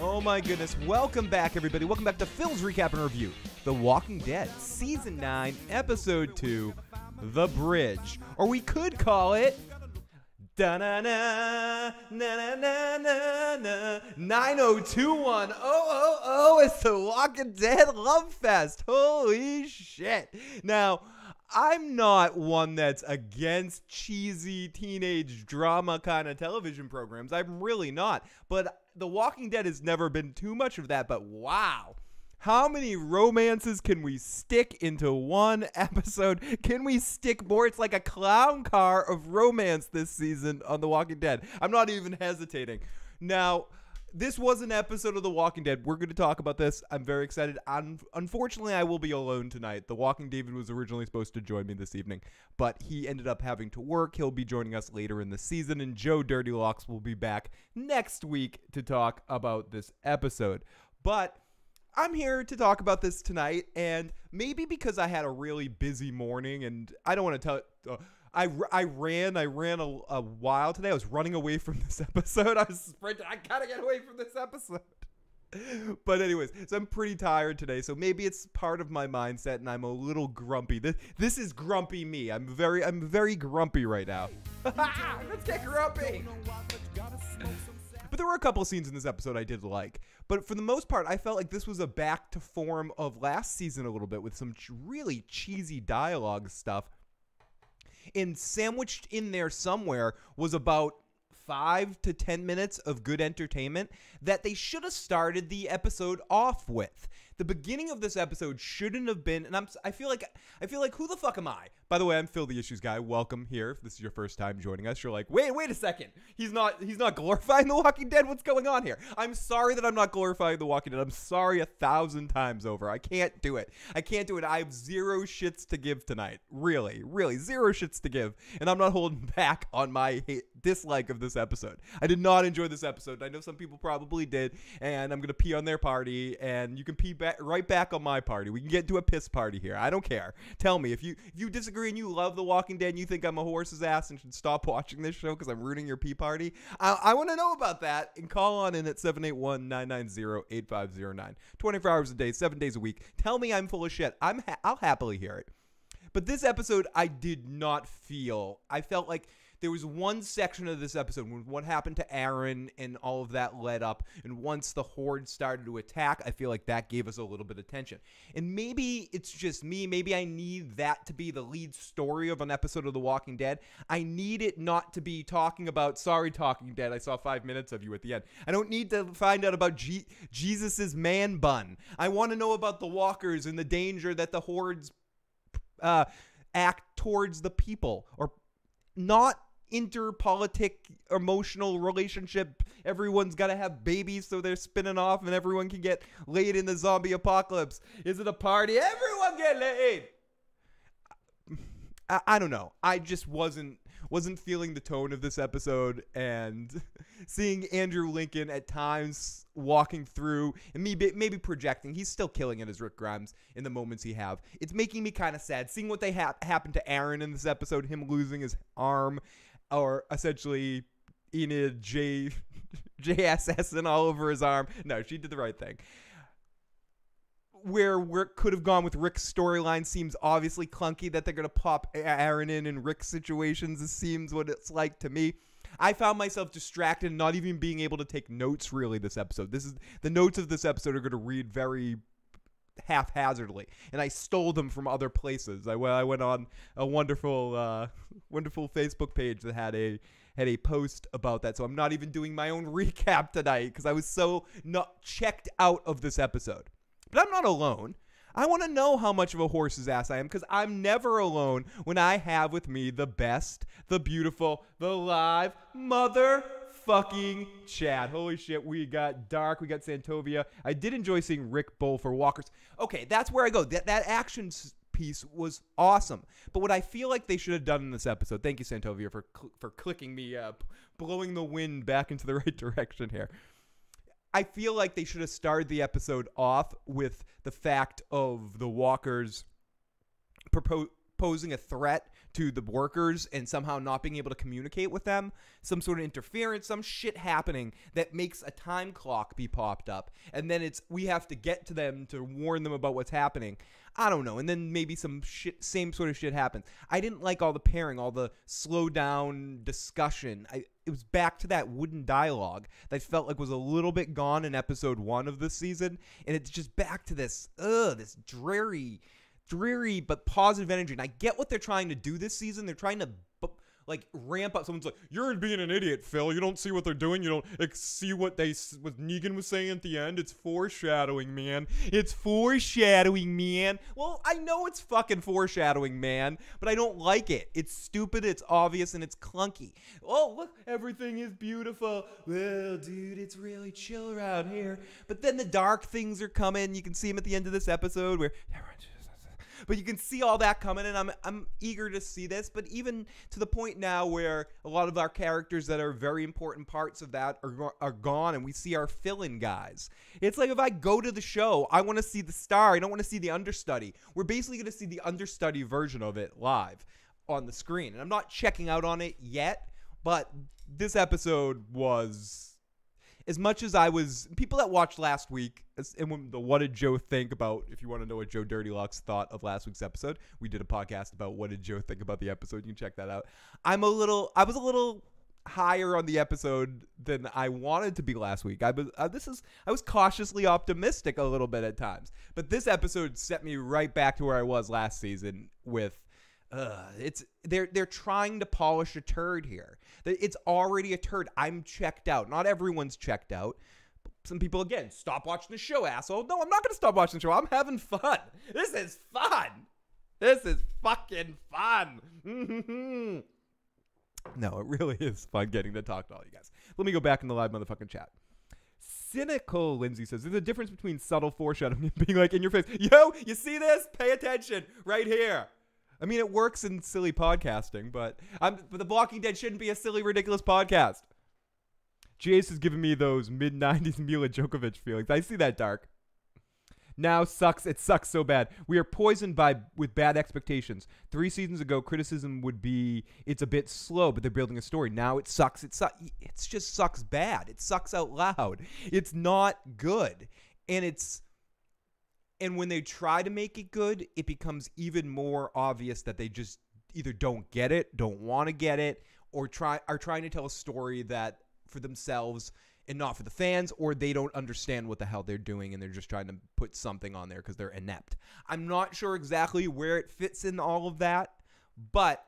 Oh my goodness. Welcome back, everybody. Welcome back to Phil's Recap and Review. The Walking Dead, Season 9, Episode 2, The Bridge. Or we could call it... Da-na-na, na-na-na-na-na, 9021. Oh, it's the Walking Dead Love Fest. Holy shit. Now, I'm not one that's against cheesy teenage drama kind of television programs. I'm really not. But The Walking Dead has never been too much of that. But wow. How many romances can we stick into one episode? Can we stick more? It's like a clown car of romance this season on The Walking Dead. I'm not even hesitating. Now, this was an episode of The Walking Dead. We're going to talk about this. I'm very excited. Unfortunately, I will be alone tonight. The Walking David was originally supposed to join me this evening, but he ended up having to work. He'll be joining us later in the season, and Joe Dirty Locks will be back next week to talk about this episode. But I'm here to talk about this tonight, and maybe because I had a really busy morning, and I don't want to tell. I ran a while today. I was running away from this episode. I was sprinting. I gotta get away from this episode. But anyways, so I'm pretty tired today. So maybe it's part of my mindset, and I'm a little grumpy. This is grumpy me. I'm very grumpy right now. Let's get grumpy. But there were a couple scenes in this episode I did like. But for the most part, I felt like this was a back to form of last season a little bit with some really cheesy dialogue stuff. And sandwiched in there somewhere was about 5 to 10 minutes of good entertainment that they should have started the episode off with. The beginning of this episode shouldn't have been, and I feel like who the fuck am I? By the way, I'm Phil the Issues Guy. Welcome here. If this is your first time joining us, you're like, wait a second. He's not glorifying The Walking Dead. What's going on here? I'm sorry that I'm not glorifying The Walking Dead. I'm sorry 1,000 times over. I can't do it. I have zero shits to give tonight. Really, zero shits to give. And I'm not holding back on my dislike of this episode. I did not enjoy this episode. I know some people probably did, and I'm gonna pee on their party, and you can pee right back on my party. We can get into a piss party here. I don't care. Tell me if you disagree and you love The Walking Dead and you think I'm a horse's ass and should stop watching this show because I'm ruining your pee party. I want to know about that, and call on in at 781-990-8509. 24 hours a day, 7 days a week. Tell me I'm full of shit. I'll happily hear it. But this episode, I did not feel. I felt like there was one section of this episode when what happened to Aaron and all of that led up, and once the Horde started to attack, I feel like that gave us a little bit of tension. And maybe it's just me. Maybe I need that to be the lead story of an episode of The Walking Dead. I need it not to be talking about, sorry, Talking Dead, I saw 5 minutes of you at the end. I don't need to find out about Jesus's man bun. I want to know about the walkers and the danger that the Hordes act towards the people, or not interpolitic emotional relationship. Everyone's got to have babies so they're spinning off and everyone can get laid in the zombie apocalypse. Is it a party? Everyone get laid. I don't know. I just wasn't feeling the tone of this episode, and seeing Andrew Lincoln at times walking through and maybe projecting. He's still killing it as Rick Grimes in the moments he have. It's making me kind of sad. Seeing what they happened to Aaron in this episode, him losing his arm, or essentially Enid JSS all over his arm. No, she did the right thing. Where Rick could have gone with Rick's storyline seems obviously clunky. That they're going to pop Aaron in Rick's situations. It seems what it's like to me. I found myself distracted and not even being able to take notes really this episode. The notes of this episode are going to read very haphazardly, and I stole them from other places. I went on a wonderful Facebook page that had a post about that, so I'm not even doing my own recap tonight because I was so not checked out of this episode. But I'm not alone. I want to know how much of a horse's ass I am, because I'm never alone when I have with me the best, the beautiful, the live motherfucking Chad. Holy shit, we got Dark, we got Santovia. I did enjoy seeing Rick Bull for Walkers. Okay, that's where I go. That action piece was awesome. But what I feel like they should have done in this episode, thank you, Santovia, for clicking me, blowing the wind back into the right direction here. I feel like they should have started the episode off with the fact of the walkers posing a threat to the workers and somehow not being able to communicate with them, some sort of interference, some shit happening that makes a time clock be popped up, and then we have to get to them to warn them about what's happening. I don't know. And then maybe some shit, same sort of shit happens. I didn't like all the pairing, all the slow down discussion. It was back to that wooden dialogue that I felt like was a little bit gone in episode 1 of this season. And it's just back to this dreary but positive energy. And I get what they're trying to do this season. They're trying to like ramp up. Someone's like, "You're being an idiot, Phil. You don't see what they're doing. You don't see what Negan was saying at the end. It's foreshadowing, man. It's foreshadowing, man." Well, I know it's fucking foreshadowing, man, but I don't like it. It's stupid, it's obvious, and it's clunky. Oh, look, everything is beautiful. Well, dude, it's really chill around here. But then the dark things are coming. You can see them at the end of this episode where... But you can see all that coming, and I'm eager to see this. But even to the point now where a lot of our characters that are very important parts of that are gone, and we see our fill-in guys. It's like if I go to the show, I want to see the star. I don't want to see the understudy. We're basically going to see the understudy version of it live on the screen. And I'm not checking out on it yet, but this episode was... As much as I was, people that watched last week, and when the What Did Joe Think about, if you want to know what Joe Dirty Locks thought of last week's episode, we did a podcast about what did Joe think about the episode. You can check that out. I was a little higher on the episode than I wanted to be last week. I was cautiously optimistic a little bit at times, but this episode set me right back to where I was last season with. They're trying to polish a turd here. It's already a turd. I'm checked out. Not everyone's checked out. Some people, again, stop watching the show, asshole. No, I'm not going to stop watching the show. I'm having fun. This is fun. This is fucking fun. No, it really is fun getting to talk to all you guys. Let me go back in the live motherfucking chat. Cynical Lindsay says, there's a difference between subtle foreshadowing and being like in your face. Yo, you see this? Pay attention right here. I mean, it works in silly podcasting, but The Walking Dead shouldn't be a silly, ridiculous podcast. Jace is giving me those mid-90s Mila Djokovic feelings. I see that, Dark. Now it sucks so bad. We are poisoned with bad expectations. 3 seasons ago, criticism would be it's a bit slow, but they're building a story. Now it sucks. It just sucks bad. It sucks out loud. It's not good. And when they try to make it good, it becomes even more obvious that they just either don't get it, don't want to get it, or are trying to tell a story that for themselves and not for the fans, or they don't understand what the hell they're doing and they're just trying to put something on there because they're inept. I'm not sure exactly where it fits in all of that, but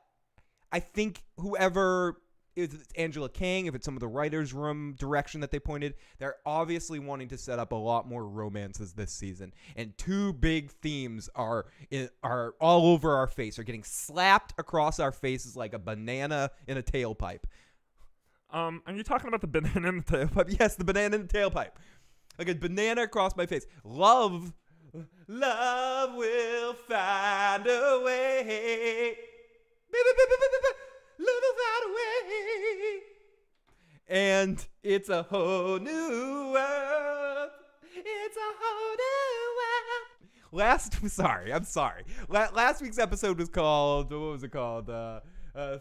I think whoever... If it's Angela Kang, if it's some of the writers' room direction that they pointed, they're obviously wanting to set up a lot more romances this season. And 2 big themes are all over our face, are getting slapped across our faces like a banana in a tailpipe. Are you talking about the banana in the tailpipe? Yes, the banana in the tailpipe. Like a banana across my face. Love will find a way. Love will find a way. And it's a whole new world. It's a whole new world. I'm sorry. Last week's episode was called, what was it called?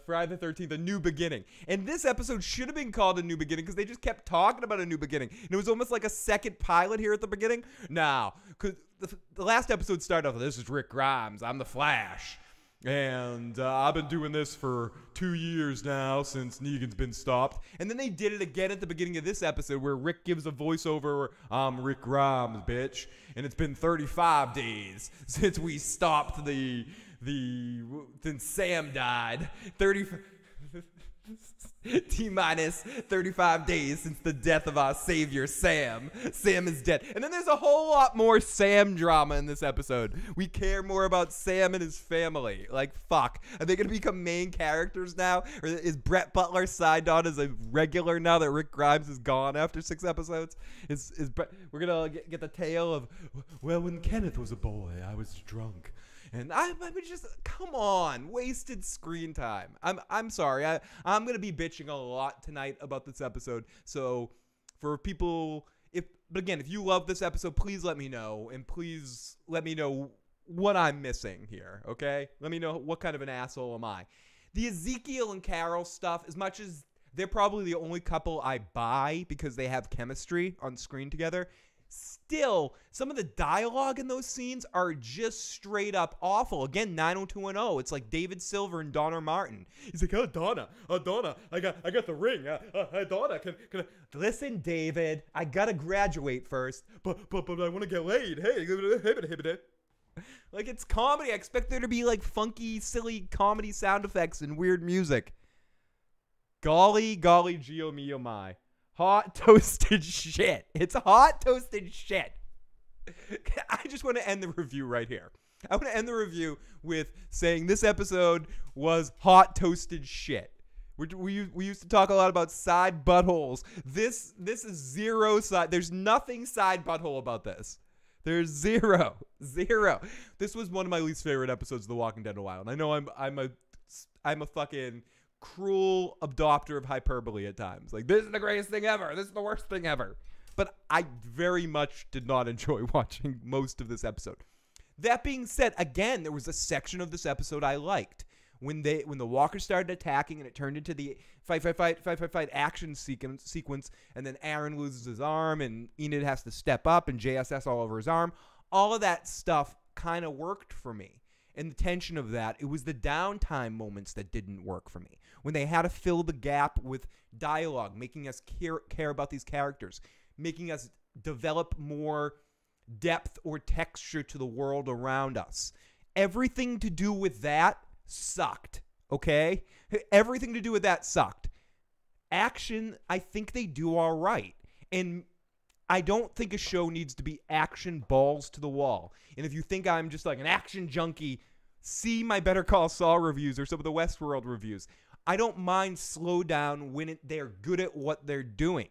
Friday the 13th, A New Beginning. And this episode should have been called A New Beginning because they just kept talking about a new beginning. And it was almost like a second pilot here at the beginning. Now, because the last episode started off, this is Rick Grimes. I'm the Flash. And I've been doing this for 2 years now since Negan's been stopped. And then they did it again at the beginning of this episode where Rick gives a voiceover, I'm Rick Grimes, bitch. And it's been 35 days since we stopped then Sam died. T-minus 35 days since the death of our savior, Sam. Sam is dead. And then there's a whole lot more Sam drama in this episode. We care more about Sam and his family. Like, fuck. Are they going to become main characters now? Or is Brett Butler signed on as a regular now that Rick Grimes is gone after 6 episodes? We're going to get the tale of, well, when Kenneth was a boy, I was drunk. And I mean, just, come on, wasted screen time. I'm sorry. I'm going to be bitching a lot tonight about this episode. So for people, but again, if you love this episode, please let me know. And please let me know what I'm missing here, okay? Let me know what kind of an asshole am I. The Ezekiel and Carol stuff, as much as they're probably the only couple I buy because they have chemistry on screen together, still, some of the dialogue in those scenes are just straight up awful. Again, 90210. It's like David Silver and Donna Martin. He's like, oh, Donna, I got the ring. Donna, can I... Listen, David, I gotta graduate first, but I want to get laid. Hey, like, it's comedy. I expect there to be like funky, silly comedy sound effects and weird music. Golly, geo mio my. Hot toasted shit. It's hot toasted shit. I just want to end the review right here. I want to end the review with saying this episode was hot toasted shit. We used to talk a lot about side buttholes. This is zero side. There's nothing side butthole about this. There's zero. This was one of my least favorite episodes of The Walking Dead in a while. And I know I'm a fucking cruel adopter of hyperbole at times. Like, this is the greatest thing ever. This is the worst thing ever. But I very much did not enjoy watching most of this episode. That being said, again, there was a section of this episode I liked. When the walkers started attacking and it turned into the fight action sequence, and then Aaron loses his arm and Enid has to step up and JSS all over his arm, all of that stuff kind of worked for me. And the tension of that, it was the downtime moments that didn't work for me. When they had to fill the gap with dialogue, making us care about these characters, making us develop more depth or texture to the world around us. Everything to do with that sucked, okay? Everything to do with that sucked. Action, I think they do all right. And I don't think a show needs to be action balls to the wall. And if you think I'm just like an action junkie, see my Better Call Saul reviews or some of the Westworld reviews. I don't mind slow down when they're good at what they're doing.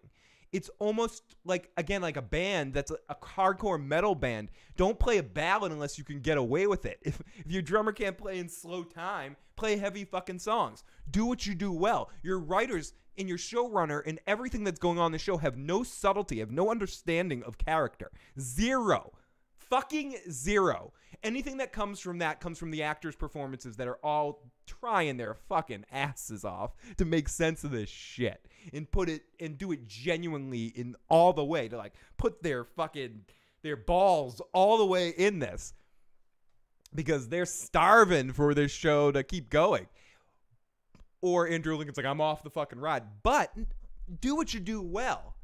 It's almost like, again, like a band that's a hardcore metal band. Don't play a ballad unless you can get away with it. If your drummer can't play in slow time, play heavy fucking songs. Do what you do well. Your writers and your showrunner and everything that's going on in the show have no subtlety, have no understanding of character. Zero. Fucking zero. Anything that comes from that comes from the actors' performances that are all trying their fucking asses off to make sense of this shit and do it genuinely in all the way, to like put their balls all the way in this, because they're starving for this show to keep going. Or Andrew Lincoln's like, I'm off the fucking ride. But do what you do well.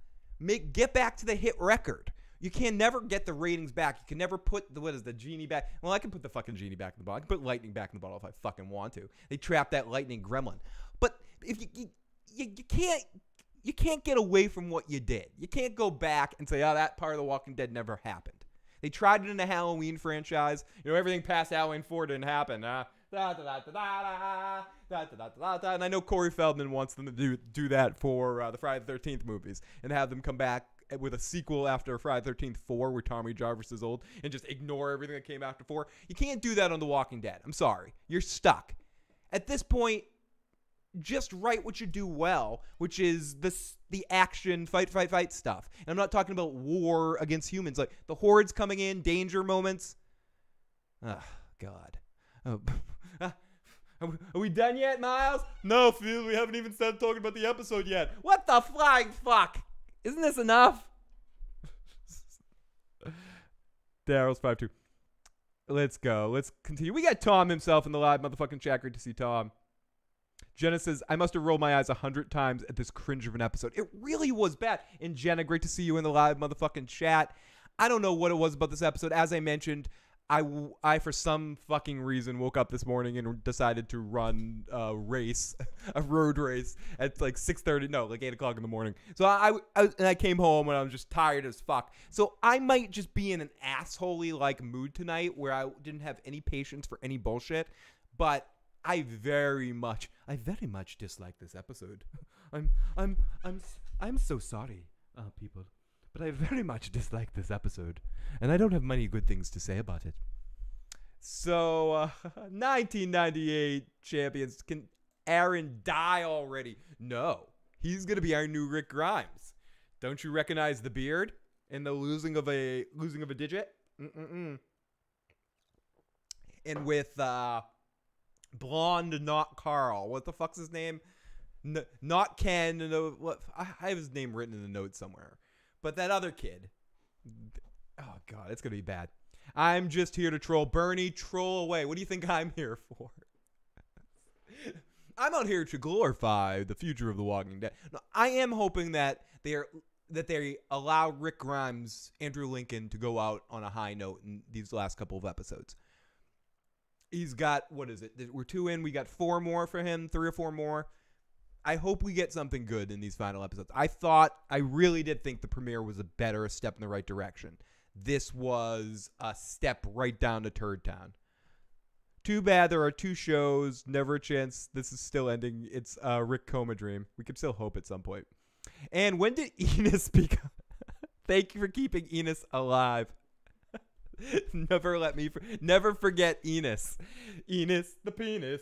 Get back to the hit record. You can never get the ratings back. You can never put the genie back. Well, I can put the fucking genie back in the bottle. I can put lightning back in the bottle if I fucking want to. They trapped that lightning gremlin. But if you can't get away from what you did. You can't go back and say, oh, that part of The Walking Dead never happened. They tried it in the Halloween franchise. You know, everything past Halloween 4 didn't happen. And I know Corey Feldman wants them to do that for the Friday the 13th movies and have them come back with a sequel after Friday the 13th 4 where Tommy Jarvis is old and just ignore everything that came after 4. You can't do that on The Walking Dead. I'm sorry. You're stuck. At this point, just write what you do well, which is the action fight stuff. And I'm not talking about war against humans, like the hordes coming in, danger moments. Oh, God. Oh. Are we done yet, Miles? No, Phil, we haven't even started talking about the episode yet. What the flying fuck? Isn't this enough? Daryl's 5-2. Let's go. Let's continue. We got Tom himself in the live motherfucking chat. Great to see Tom. Jenna says, I must have rolled my eyes 100 times at this cringe of an episode. It really was bad. And Jenna, great to see you in the live motherfucking chat. I don't know what it was about this episode. As I mentioned, I for some fucking reason woke up this morning and decided to run a road race at like 8 o'clock in the morning. So I came home and I was just tired as fuck. So I might just be in an asshole-y like mood tonight where I didn't have any patience for any bullshit. But I very much dislike this episode. I'm so sorry, people. But I very much dislike this episode, and I don't have many good things to say about it. So, 1998 champions. Can Aaron die already? No. He's going to be our new Rick Grimes. Don't you recognize the beard and the losing of a digit? and with blonde not Carl. What the fuck's his name? Not Ken. What? I have his name written in the notes somewhere. But that other kid. Oh god, it's gonna be bad. I'm just here to troll. Bernie, troll away. What do you think I'm here for? I'm out here to glorify the future of The Walking Dead. No, I am hoping that they allow Rick Grimes, Andrew Lincoln to go out on a high note in these last couple of episodes. He's got, what is it? We're 2 in. We got 4 more for him, 3 or 4 more. I hope we get something good in these final episodes. I really did think the premiere was a step in the right direction. This was a step right down to Turd Town. Too bad there are 2 shows. Never a chance this is still ending. It's a Rick coma dream. We can still hope at some point. And when did Enos become... Thank you for keeping Enos alive. Never forget Enos. Enos the penis.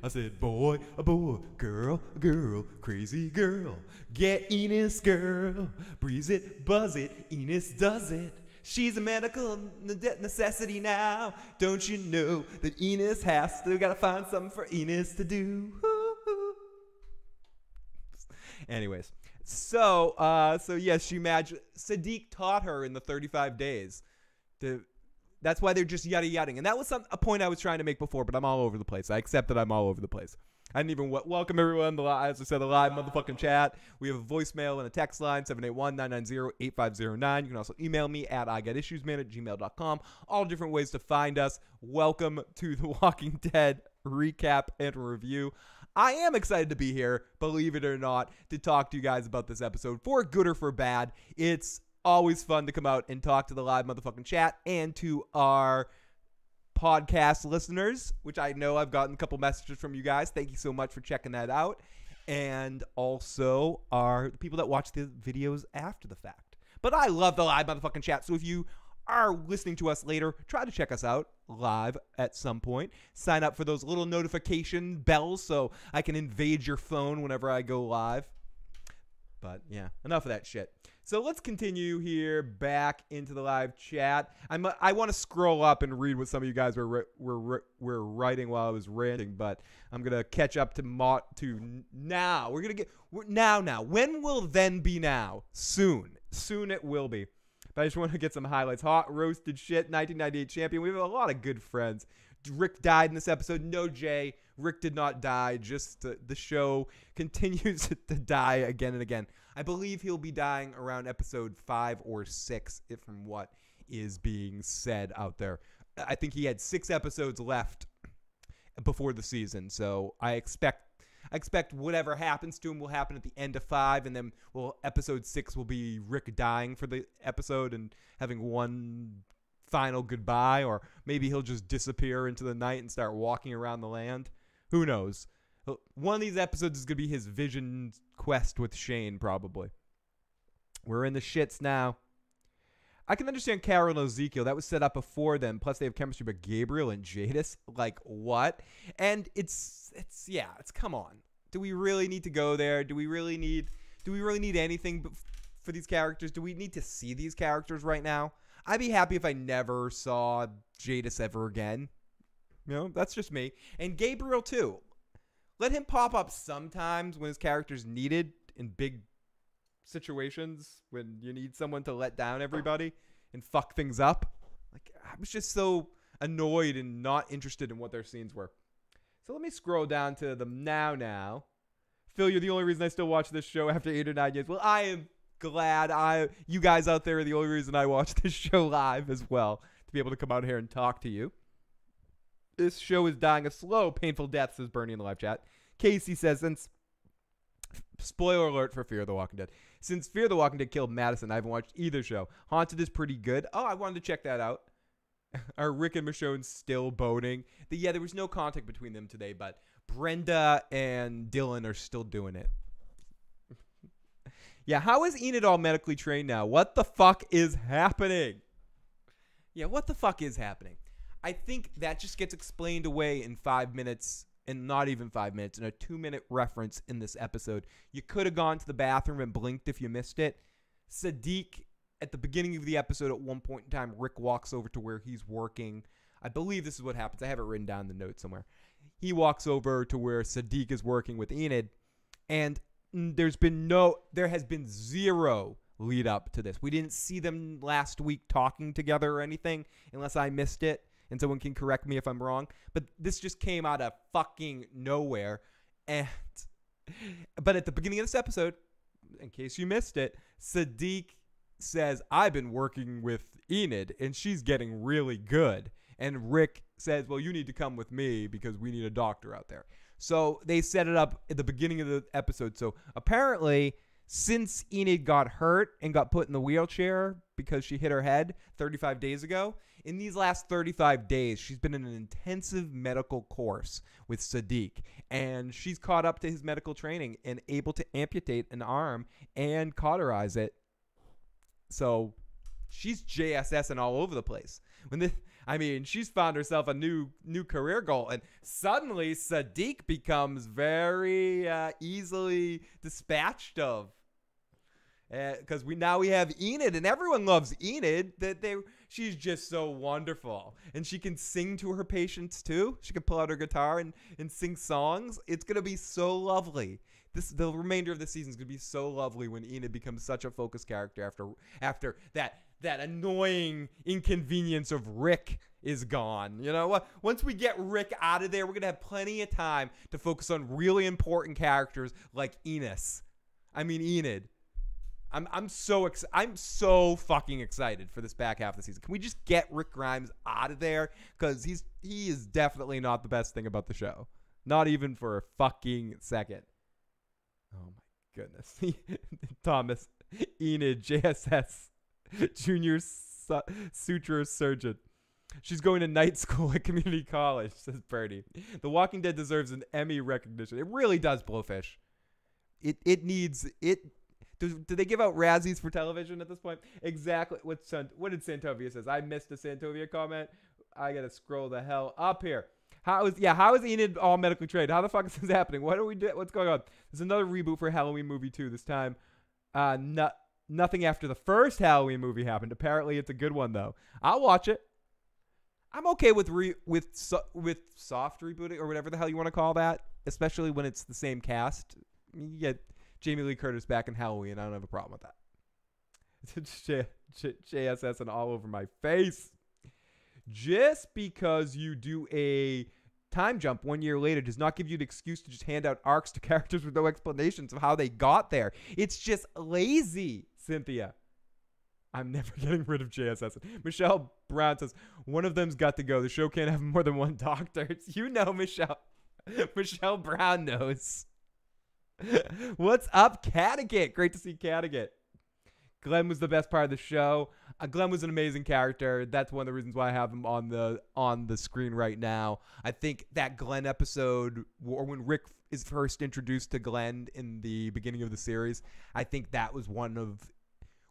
I said, boy, a boy, girl, girl, crazy girl. Get Enos, girl. Breeze it, buzz it, Enos does it. She's a medical necessity now. Don't you know that Enos has to? Gotta find something for Enos to do. Anyways, so yes, Sadiq taught her in the 35 days. That's why they're just yada-yadding. And that was a point I was trying to make before, but I'm all over the place. I accept that I'm all over the place. I didn't even welcome everyone, as I said, the live motherfucking chat. We have a voicemail and a text line, 781-990-8509. You can also email me at igetissuesman@gmail.com. All different ways to find us. Welcome to The Walking Dead recap and review. I am excited to be here, believe it or not, to talk to you guys about this episode, for good or for bad. It's always fun to come out and talk to the live motherfucking chat and to our podcast listeners, which I know I've gotten a couple messages from you guys. Thank you so much for checking that out. And also the people that watch the videos after the fact. But I love the live motherfucking chat. So if you are listening to us later, try to check us out live at some point. Sign up for those little notification bells so I can invade your phone whenever I go live. But yeah, enough of that shit. So let's continue here back into the live chat. I want to scroll up and read what some of you guys were writing while I was ranting, but I'm gonna catch up to now. We're gonna get now. When will then be now? Soon it will be. But I just want to get some highlights. Hot roasted shit. 1998 champion. We have a lot of good friends. Rick died in this episode. No, Jay. Rick did not die. Just the show continues to die again and again. I believe he'll be dying around episode 5 or 6, if from what is being said out there. I think he had 6 episodes left before the season, so I expect whatever happens to him will happen at the end of 5, and then episode 6 will be Rick dying for the episode and having one final goodbye, or maybe he'll just disappear into the night and start walking around the land. Who knows? One of these episodes is going to be his vision quest with Shane, probably. We're in the shits now. I can understand Carol and Ezekiel. That was set up before them. Plus, they have chemistry, but Gabriel and Jadis? Like, what? And it's come on. Do we really need to go there? Do we really need anything for these characters? Do we need to see these characters right now? I'd be happy if I never saw Jadis ever again. You know, that's just me. And Gabriel, too. Let him pop up sometimes when his character's needed in big situations, when you need someone to let down everybody and fuck things up. Like, I was just so annoyed and not interested in what their scenes were. So let me scroll down to them now. Phil, you're the only reason I still watch this show after 8 or 9 years. Well, I am glad you guys out there are the only reason I watch this show live as well, to be able to come out here and talk to you. This show is dying a slow, painful death, says Bernie in the live chat. Casey says, spoiler alert for Fear the Walking Dead. Since Fear the Walking Dead killed Madison, I haven't watched either show. Haunted is pretty good. Oh, I wanted to check that out. Are Rick and Michonne still boning? There was no contact between them today, but Brenda and Dylan are still doing it. Yeah, how is Enid all medically trained now? What the fuck is happening? Yeah, what the fuck is happening? I think that just gets explained away in 5 minutes, and not even 5 minutes, in a 2-minute reference in this episode. You could have gone to the bathroom and blinked if you missed it. Sadiq, at the beginning of the episode, at one point in time, Rick walks over to where he's working. I believe this is what happens. I have it written down in the notes somewhere. He walks over to where Siddiq is working with Enid, and there has been zero lead up to this. We didn't see them last week talking together or anything, unless I missed it, and someone can correct me if I'm wrong. But this just came out of fucking nowhere. But at the beginning of this episode, in case you missed it, Siddiq says, I've been working with Enid, and she's getting really good. And Rick says, well, you need to come with me because we need a doctor out there. So they set it up at the beginning of the episode. So apparently, since Enid got hurt and got put in the wheelchair because she hit her head 35 days ago, in these last 35 days, she's been in an intensive medical course with Siddiq. And she's caught up to his medical training and able to amputate an arm and cauterize it. So she's JSSing all over the place. She's found herself a new career goal, and suddenly Siddiq becomes very easily dispatched of. Because we have Enid, and everyone loves Enid. She's just so wonderful, and she can sing to her patients too. She can pull out her guitar and sing songs. It's gonna be so lovely. The remainder of the season is gonna be so lovely when Enid becomes such a focus character after that annoying inconvenience of Rick is gone. You know what? Once we get Rick out of there, we're gonna have plenty of time to focus on really important characters like Enid. I'm so fucking excited for this back half of the season. Can we just get Rick Grimes out of there? Because he is definitely not the best thing about the show. Not even for a fucking second. Oh my goodness. Thomas, Enid, JSS, Junior Suture Surgeon. She's going to night school at community college, says Birdie. The Walking Dead deserves an Emmy recognition. It really does, Blowfish. It needs it. Do they give out Razzies for television at this point? Exactly. What did Santovia says? I missed a Santovia comment. I gotta scroll the hell up here. How is Enid all medically trained? How the fuck is this happening? What do we do? What's going on? There's another reboot for Halloween movie 2 this time. Nothing after the first Halloween movie happened. Apparently, it's a good one though. I'll watch it. I'm okay with soft rebooting or whatever the hell you want to call that, especially when it's the same cast. You get Jamie Lee Curtis back in Halloween. I don't have a problem with that. JSS and all over my face. Just because you do a time jump 1 year later does not give you the excuse to just hand out arcs to characters with no explanations of how they got there. It's just lazy, Cynthia. I'm never getting rid of JSS. Michelle Brown says, one of them's got to go. The show can't have more than one doctor. Michelle. Michelle Brown knows. What's up, Cattigat? Great to see Cattigat. Glenn was the best part of the show. Glenn was an amazing character. That's one of the reasons why I have him on the screen right now. I think that Glenn episode, or when Rick is first introduced to Glenn in the beginning of the series, I think that was one of,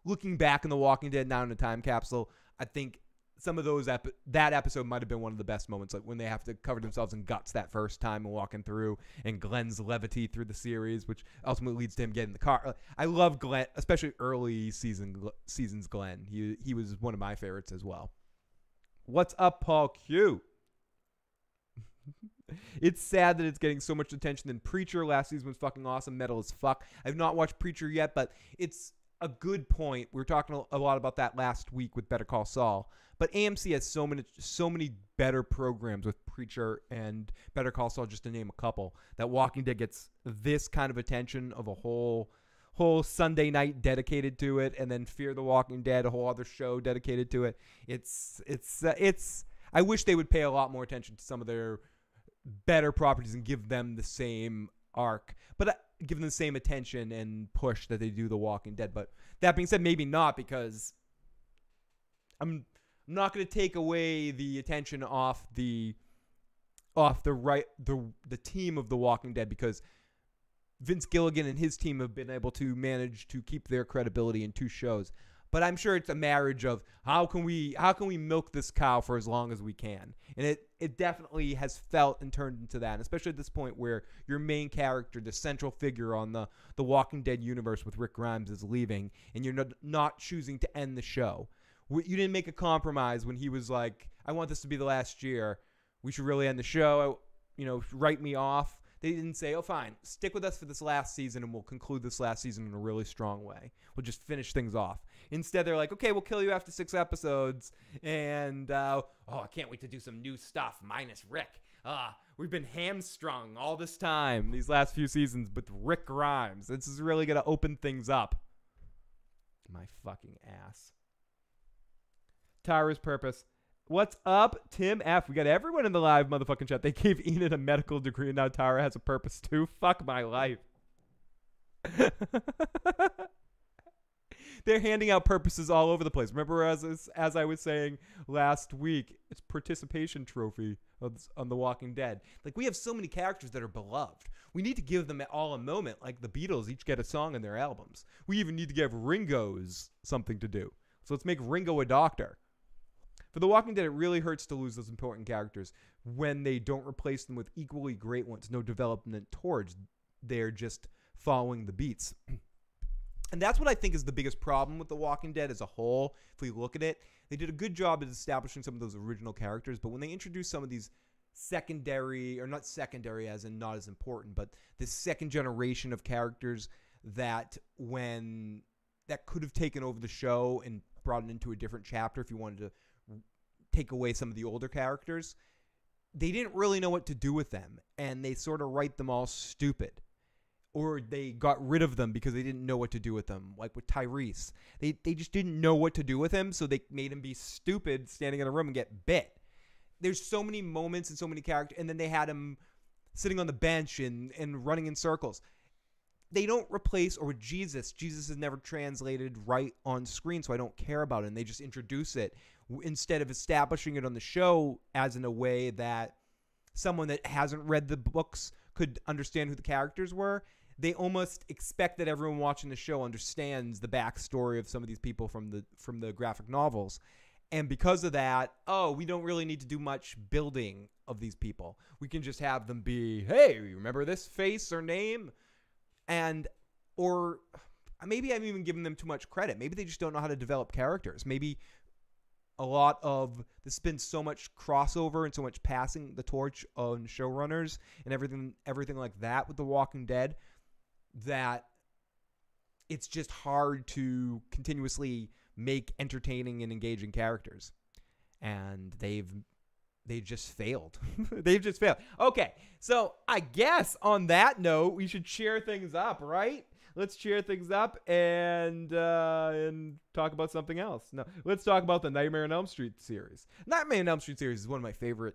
looking back in The Walking Dead now in a time capsule, I think some of those that episode might have been one of the best moments, like when they have to cover themselves in guts that first time and walking through, and Glenn's levity through the series, which ultimately leads to him getting the car. I love Glenn, especially early seasons Glenn. He was one of my favorites as well. What's up, Paul Q? It's sad that it's getting so much attention than Preacher. Last season was fucking awesome. Metal as fuck. I've not watched Preacher yet, but it's a good point. We were talking a lot about that last week with Better Call Saul. But AMC has so many better programs with Preacher and Better Call Saul, just to name a couple, that Walking Dead gets this kind of attention of a whole Sunday night dedicated to it, and then Fear the Walking Dead, a whole other show dedicated to it. It's I wish they would pay a lot more attention to some of their better properties and give them the same arc, but give them the same attention and push that they do The Walking Dead. But that being said, maybe not, because I'm not going to take away the attention off the team of The Walking Dead, because Vince Gilligan and his team have been able to manage to keep their credibility in 2 shows. But I'm sure it's a marriage of how can we milk this cow for as long as we can. And it definitely has felt and turned into that, and especially at this point where your main character, the central figure on the Walking Dead universe with Rick Grimes, is leaving, and you're not choosing to end the show. You didn't make a compromise when he was like, I want this to be the last year. We should really end the show. Write me off. They didn't say, oh, fine, stick with us for this last season and we'll conclude this last season in a really strong way. We'll just finish things off. Instead, they're like, okay, we'll kill you after 6 episodes. And, I can't wait to do some new stuff minus Rick. We've been hamstrung all this time, these last few seasons, with Rick Grimes. This is really going to open things up. My fucking ass. Tara's purpose. What's up, Tim F? We got everyone in the live motherfucking chat. They gave Enid a medical degree and now Tara has a purpose too. Fuck my life. They're handing out purposes all over the place. Remember, as I was saying last week, it's participation trophy on The Walking Dead. Like, we have so many characters that are beloved. We need to give them all a moment, like the Beatles each get a song in their albums. We even need to give Ringo's something to do. So let's make Ringo a doctor. For The Walking Dead, it really hurts to lose those important characters when they don't replace them with equally great ones. No development towards. They're just following the beats. And that's what I think is the biggest problem with The Walking Dead as a whole. If we look at it, they did a good job at establishing some of those original characters, but when they introduce some of these secondary, or not secondary as in not as important, but this second generation of characters that could have taken over the show and brought it into a different chapter if you wanted to take away some of the older characters, they didn't really know what to do with them, and they sort of write them all stupid. Or they got rid of them because they didn't know what to do with them. Like with Tyrese. They just didn't know what to do with him, so they made him be stupid standing in a room and get bit. There's so many moments and so many characters, and then they had him sitting on the bench and running in circles. They don't replace, or with Jesus is never translated right on screen, so I don't care about it, and they just introduce it instead of establishing it on the show as in a way that someone that hasn't read the books could understand who the characters were. They almost expect that everyone watching the show understands the backstory of some of these people from the graphic novels. And because of that, we don't really need to do much building of these people. We can just have them be, hey, remember this face or name? Or maybe I'm even giving them too much credit. Maybe they just don't know how to develop characters. Maybe there's been so much crossover and so much passing the torch on showrunners and everything like that with The Walking Dead that it's just hard to continuously make entertaining and engaging characters. And they just failed. They've just failed. Okay, so I guess on that note, we should cheer things up, right? Let's cheer things up and talk about something else. No, let's talk about the Nightmare on Elm Street series. Nightmare on Elm Street series is one of my favorite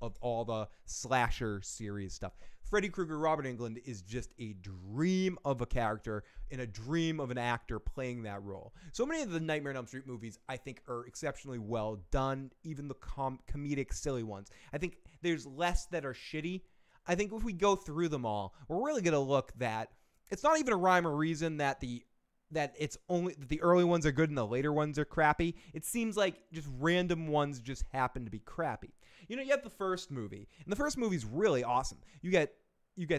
of all the slasher series stuff. Freddy Krueger, Robert Englund is just a dream of a character and a dream of an actor playing that role. So many of the Nightmare on Elm Street movies, I think, are exceptionally well done, even the comedic, silly ones. I think there's less that are shitty. I think if we go through them all, we're really going to look that it's not even a rhyme or reason that the early ones are good and the later ones are crappy. It seems like just random ones just happen to be crappy. You have the first movie, and the first movie's really awesome. You get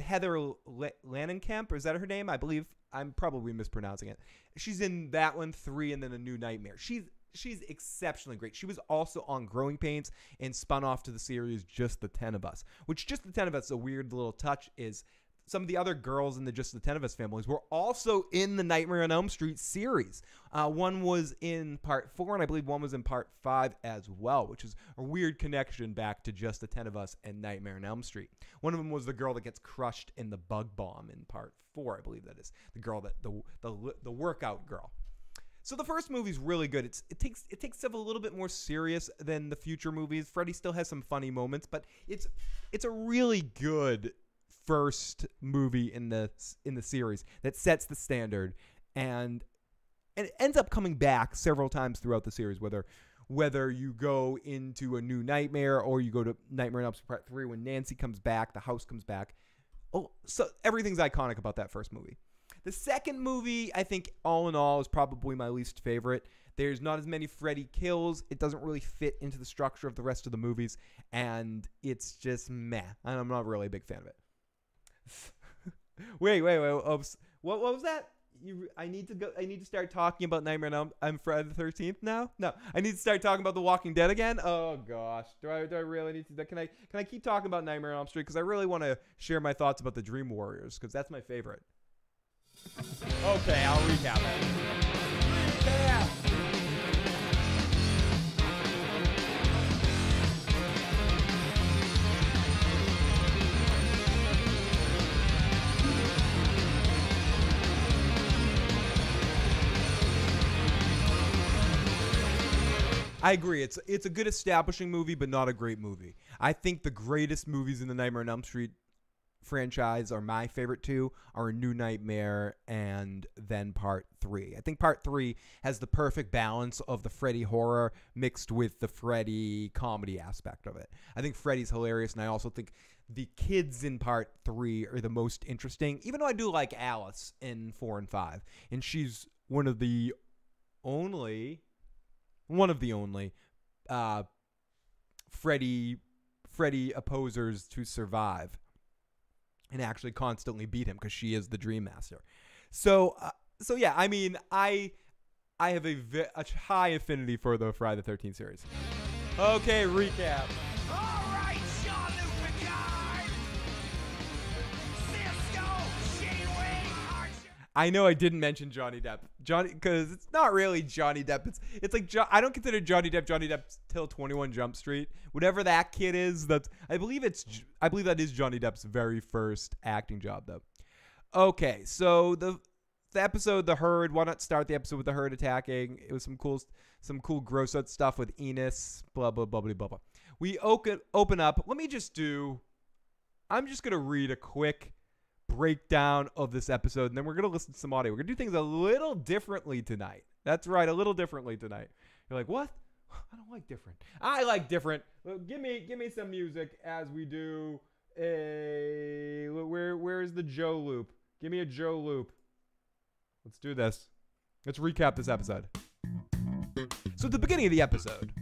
Heather Langenkamp, or is that her name? I believe. I'm probably mispronouncing it. She's in that one, 3, and then A New Nightmare. She's exceptionally great. She was also on Growing Pains and spun off to the series Just the 10 of Us, which Just the 10 of Us, a weird little touch is some of the other girls in the Just the 10 of Us families were also in the Nightmare on Elm Street series. One was in part 4, and I believe one was in part 5 as well, which is a weird connection back to Just the 10 of Us and Nightmare on Elm Street. One of them was the girl that gets crushed in the bug bomb in part 4, I believe that is. The girl that the workout girl. So the first movie's really good. It takes stuff a little bit more serious than the future movies. Freddy still has some funny moments, but it's a really good first movie in the series that sets the standard, and it ends up coming back several times throughout the series, whether you go into A New Nightmare or you go to Nightmare on Elm Street Part 3 when Nancy comes back, the house comes back. Oh, so everything's iconic about that first movie. The second movie, I think, all in all, is probably my least favorite. There's not as many Freddy kills. It doesn't really fit into the structure of the rest of the movies, and it's just meh. And I'm not really a big fan of it. Wait. What was that? I need to go. I need to start talking about Nightmare on Elm. I'm Friday the 13th now. No, I need to start talking about The Walking Dead again. Oh gosh, do I really need to? Can I keep talking about Nightmare on Elm Street? Because I really want to share my thoughts about the Dream Warriors because that's my favorite. Okay, I'll recap it. Recap. I agree. It's a good establishing movie, but not a great movie. I think the greatest movies in the Nightmare on Elm Street franchise are my favorite two are New Nightmare and then Part 3. I think Part 3 has the perfect balance of the Freddy horror mixed with the Freddy comedy aspect of it. I think Freddy's hilarious, and I also think the kids in Part 3 are the most interesting, even though I do like Alice in 4 and 5. And she's one of the only Freddy opposers to survive and actually constantly beat him because she is the Dream Master. So yeah, I mean, I have a high affinity for the Friday the 13th series. Okay, recap. All right, Jean-Luc Picard. Cisco, Shinway, Archer. I know I didn't mention Johnny Depp, because it's not really Johnny Depp. It's like I don't consider Johnny Depp till 21 Jump Street. Whatever that kid is, I believe that is Johnny Depp's very first acting job though. Okay, so the episode, The Herd. Why not start the episode with the Herd attacking? It was some cool gross out stuff with Enos. Blah blah blah blah blah. We open up. I'm just gonna read a quick breakdown of this episode, and then we're gonna listen to some audio. We're gonna do things a little differently tonight. That's right, a little differently tonight. You're like, what? I don't like different. I like different. Well, give me some music as we do a. Where's the Joe loop? Give me a Joe loop. Let's do this. Let's recap this episode. So at the beginning of the episode,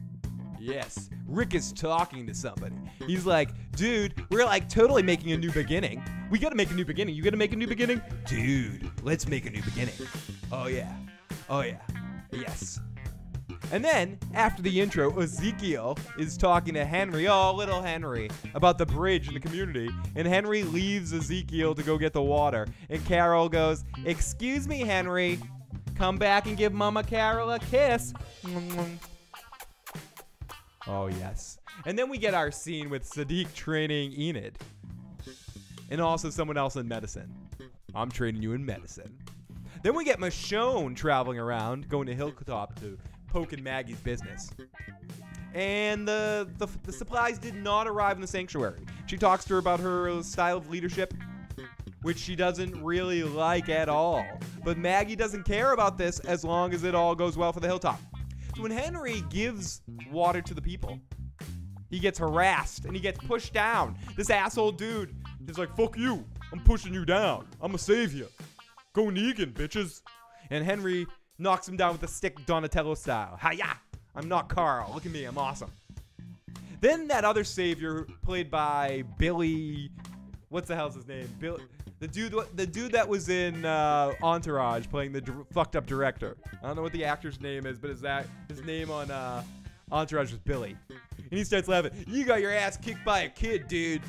yes, Rick is talking to somebody. He's like, dude, we're like totally making a new beginning. We gotta make a new beginning. You gotta make a new beginning? Dude, let's make a new beginning. Oh yeah. Yes. And then, after the intro, Ezekiel is talking to Henry, little Henry, about the bridge in the community. And Henry leaves Ezekiel to go get the water. And Carol goes, excuse me, Henry. Come back and give Mama Carol a kiss. Oh, yes. And then we get our scene with Sadiq training Enid. And also someone else in medicine. I'm training you in medicine. Then we get Michonne traveling around, going to Hilltop to poking Maggie's business. And the supplies did not arrive in the sanctuary. She talks to her about her style of leadership, which she doesn't really like at all. But Maggie doesn't care about this as long as it all goes well for the Hilltop. So when Henry gives water to the people, he gets harassed and he gets pushed down. This asshole dude is like, fuck you. I'm pushing you down. I'm gonna save you. Go Negan, bitches. And Henry knocks him down with a stick, Donatello style. Hi-ya! I'm not Carl. Look at me. I'm awesome. Then that other savior, played by Billy... What's the hell's his name? The dude that was in Entourage, playing the fucked up director. I don't know what the actor's name is, but his name on Entourage was Billy. And he starts laughing. You got your ass kicked by a kid, dude.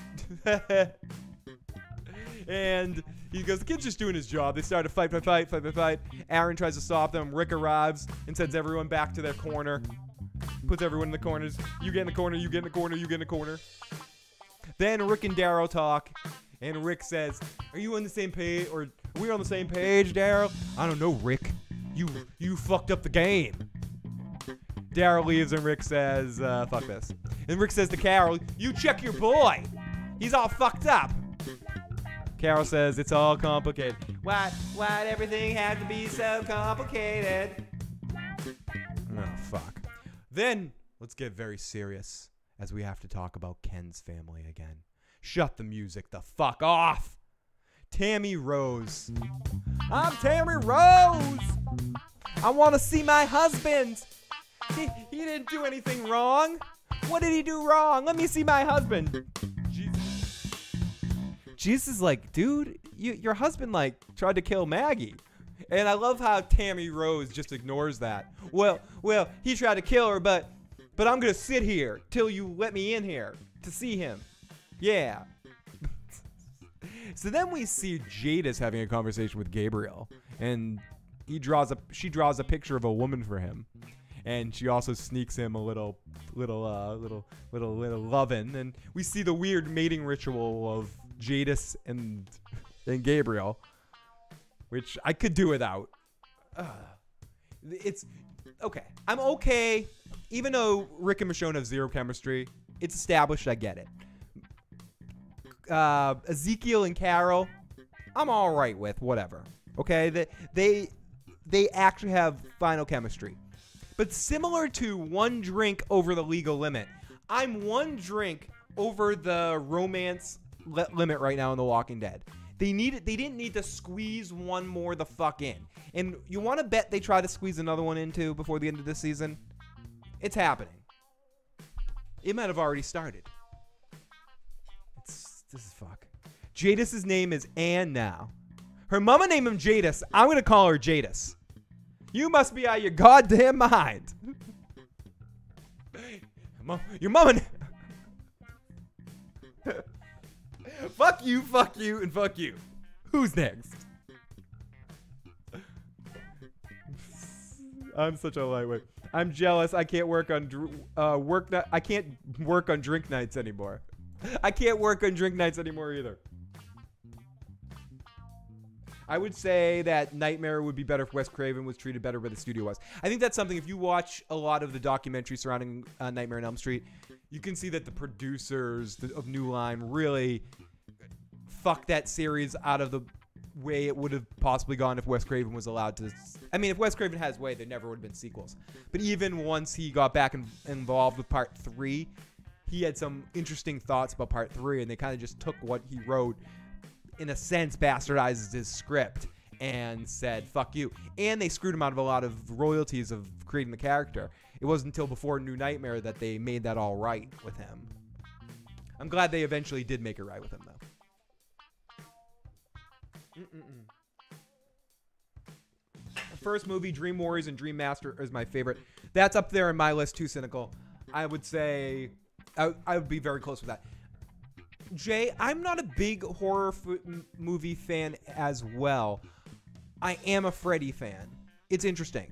And he goes, the kid's just doing his job. They start to fight. Aaron tries to stop them. Rick arrives and sends everyone back to their corner. Puts everyone in the corners. You get in the corner, you get in the corner, you get in the corner. Then Rick and Daryl talk. And Rick says, are you on the same page? Or are we on the same page, Daryl? I don't know, Rick. You fucked up the game. Daryl leaves and Rick says, fuck this. And Rick says to Carol, you check your boy. He's all fucked up. Carol says, it's all complicated. Why'd everything have to be so complicated? Oh, fuck. Then, let's get very serious as we have to talk about Ken's family again. Shut the music the fuck off. Tammy Rose. I'm Tammy Rose. I want to see my husband. He didn't do anything wrong. What did he do wrong? Let me see my husband. Jesus is like, dude, your husband like tried to kill Maggie. And I love how Tammy Rose just ignores that. Well, he tried to kill her, but I'm gonna sit here till you let me in here to see him. Yeah. So then we see Jadis having a conversation with Gabriel, and she draws a picture of a woman for him, and she also sneaks him a little lovin', and we see the weird mating ritual of Jadis and Gabriel, which I could do without. It's okay. I'm okay, even though Rick and Michonne have zero chemistry. It's established. I get it. Ezekiel and Carol, I'm all right with whatever. Okay, they actually have final chemistry, but similar to one drink over the legal limit, I'm one drink over the romance limit right now in The Walking Dead. They didn't need to squeeze one more the fuck in, and you want to bet they try to squeeze another one into before the end of the season? It's happening. It might have already started. This is fuck. Jadis' name is Ann now. Her mama named him Jadis. I'm going to call her Jadis. You must be out of your goddamn mind. Your mama... Fuck you, and fuck you. Who's next? I'm such a lightweight. I'm jealous. I can't work on I can't work on drink nights anymore. I can't work on drink nights anymore either. I would say that Nightmare would be better if Wes Craven was treated better by the studio was. I think that's something, if you watch a lot of the documentaries surrounding Nightmare on Elm Street, you can see that the producers of New Line really fucked that series out of the way it would have possibly gone if Wes Craven was allowed to. I mean, if Wes Craven had his way, there never would have been sequels. But even once he got back involved with Part 3, he had some interesting thoughts about Part 3, and they kind of just took what he wrote, in a sense, bastardizes his script and said, fuck you. And they screwed him out of a lot of royalties of creating the character. It wasn't until before New Nightmare that they made that all right with him. I'm glad they eventually did make it right with him, though. First movie, Dream Warriors and Dream Master, is my favorite. That's up there in my list, too cynical. I would say I would be very close with that. Jay, I'm not a big horror movie fan as well. I am a Freddy fan. It's interesting.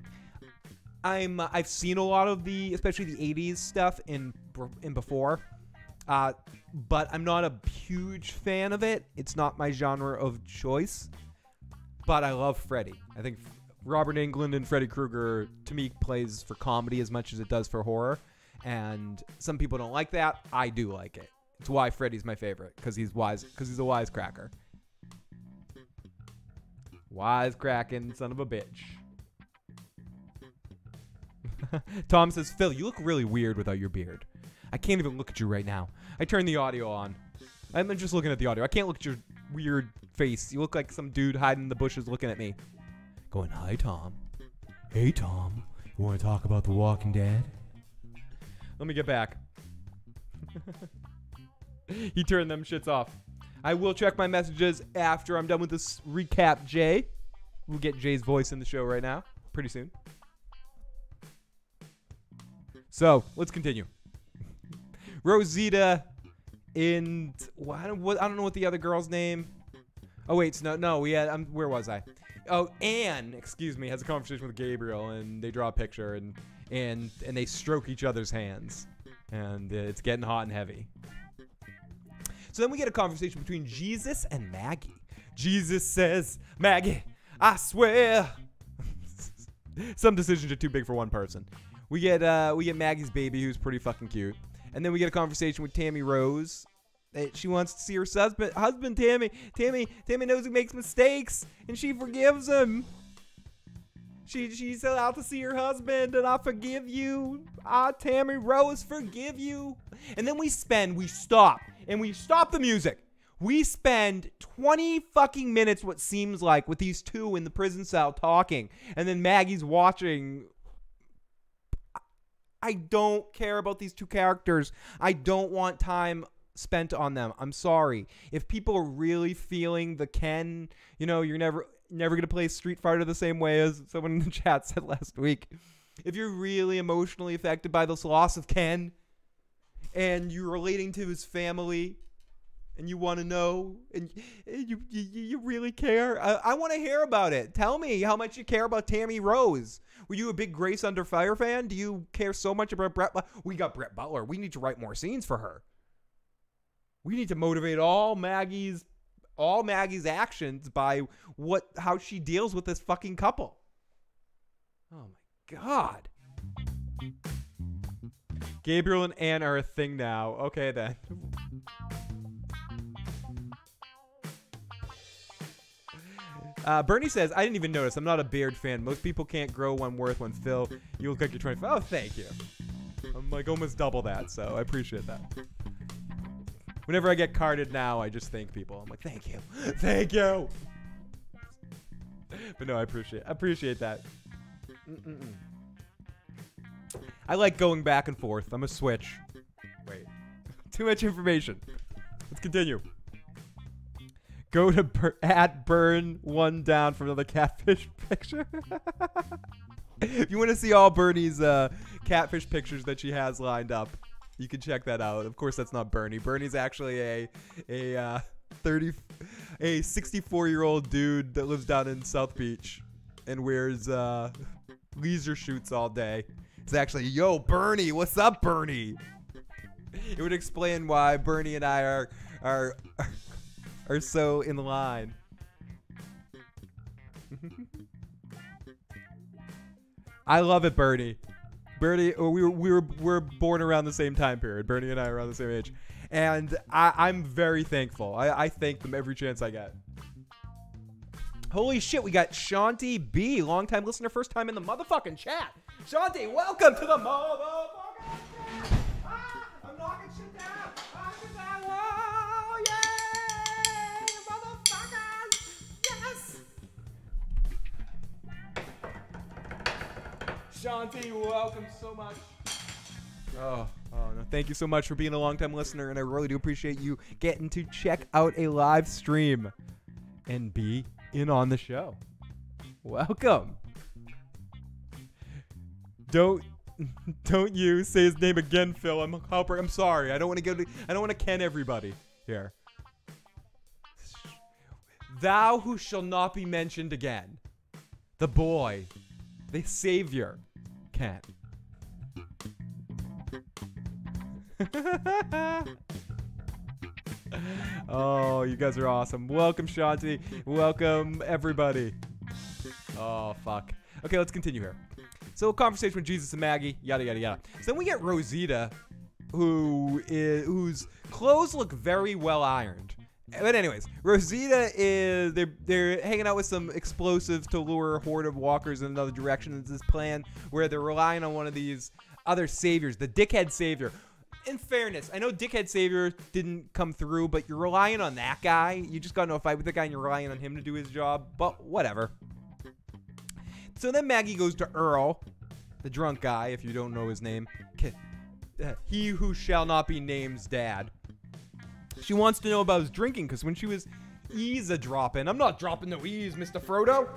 I've seen a lot of especially the 80s stuff in before, but I'm not a huge fan of it. It's not my genre of choice, but I love Freddy. I think Robert Englund and Freddy Krueger, to me, plays for comedy as much as it does for horror, and some people don't like that. I do like it. It's why Freddy's my favorite, because he's wise, because he's a wisecracker. Wisecracking son of a bitch. Tom says, Phil, you look really weird without your beard. I can't even look at you right now. I turned the audio on. I'm just looking at the audio. I can't look at your weird face. You look like some dude hiding in the bushes looking at me. Going, hi, Tom. Hey, Tom. You want to talk about The Walking Dead? Let me get back. He turned them shits off. I will check my messages after I'm done with this recap, Jay. We'll get Jay's voice in the show right now. Pretty soon. So, let's continue. Rosita and... Well, I don't know what the other girl's name... Oh, wait. No, we had... where was I? Oh, Anne, excuse me, has a conversation with Gabriel, and they draw a picture, and they stroke each other's hands. And it's getting hot and heavy. So then we get a conversation between Jesus and Maggie. Jesus says, Maggie, I swear. Some decisions are too big for one person. We get Maggie's baby, who's pretty fucking cute. And then we get a conversation with Tammy Rose. She wants to see her husband, Tammy. Tammy knows he makes mistakes, and she forgives him. She's out to see her husband, and I forgive you. Tammy Rose, forgive you. And then we stop the music. We spend 20 fucking minutes, what seems like, with these two in the prison cell talking. And then Maggie's watching. I don't care about these two characters. I don't want time spent on them. I'm sorry. If people are really feeling the Ken, you're never never going to play Street Fighter the same way as someone in the chat said last week. If you're really emotionally affected by this loss of Ken and you're relating to his family and you want to know and you really care, I want to hear about it. Tell me how much you care about Tammy Rose. Were you a big Grace Under Fire fan? Do you care so much about Brett? We got Brett Butler. We need to write more scenes for her. We need to motivate all Maggie's actions by how she deals with this fucking couple. Oh my God. Gabriel and Ann are a thing now. Okay then. Bernie says, I didn't even notice. I'm not a Beard fan. Most people can't grow one worth when Phil, you look like you're 25. Oh, thank you. I'm like almost double that, so I appreciate that. Whenever I get carded now, I just thank people. I'm like, thank you. Thank you. But no, I appreciate that. I like going back and forth. I'm a switch. Wait. Too much information. Let's continue. Go to burn one down for another catfish picture. If you want to see all Bernie's catfish pictures that she has lined up, you can check that out. Of course, that's not Bernie. Bernie's actually a 64-year-old dude that lives down in South Beach and wears leisure shoots all day. It's actually, yo, Bernie, what's up, Bernie? It would explain why Bernie and I are so in line. I love it, Bernie. Bernie, we're born around the same time period. Bernie and I are around the same age, and I'm very thankful. I thank them every chance I get. Holy shit, we got Shanti B, longtime listener, first time in the motherfucking chat. Shanti, welcome to the motherfucking chat. I'm knocking shit down. Knocking down. Whoa, yay, motherfuckers. Yes. Shanti, welcome so much. Oh no, thank you so much for being a longtime listener, and I really do appreciate you getting to check out a live stream and be in on the show. Welcome. Don't you say his name again, Phil. I'm sorry. I don't want to Ken everybody here. Thou who shall not be mentioned again. The boy, the savior, Ken. Oh, you guys are awesome. Welcome, Shanti. Welcome, everybody. Oh, fuck. Okay, let's continue here. So, a conversation with Jesus and Maggie, yada, yada, yada. So then we get Rosita, whose clothes look very well ironed. But anyways, Rosita is, they're hanging out with some explosives to lure a horde of walkers in another direction. It's this plan where they're relying on one of these other saviors, the dickhead savior. In fairness, I know Dickhead Savior didn't come through, but you're relying on that guy. You just got into a fight with the guy and you're relying on him to do his job, but whatever. So then Maggie goes to Earl, the drunk guy, if you don't know his name. He who shall not be named's dad. She wants to know about his drinking, because when she was dropping, I'm not dropping no ease, Mr. Frodo.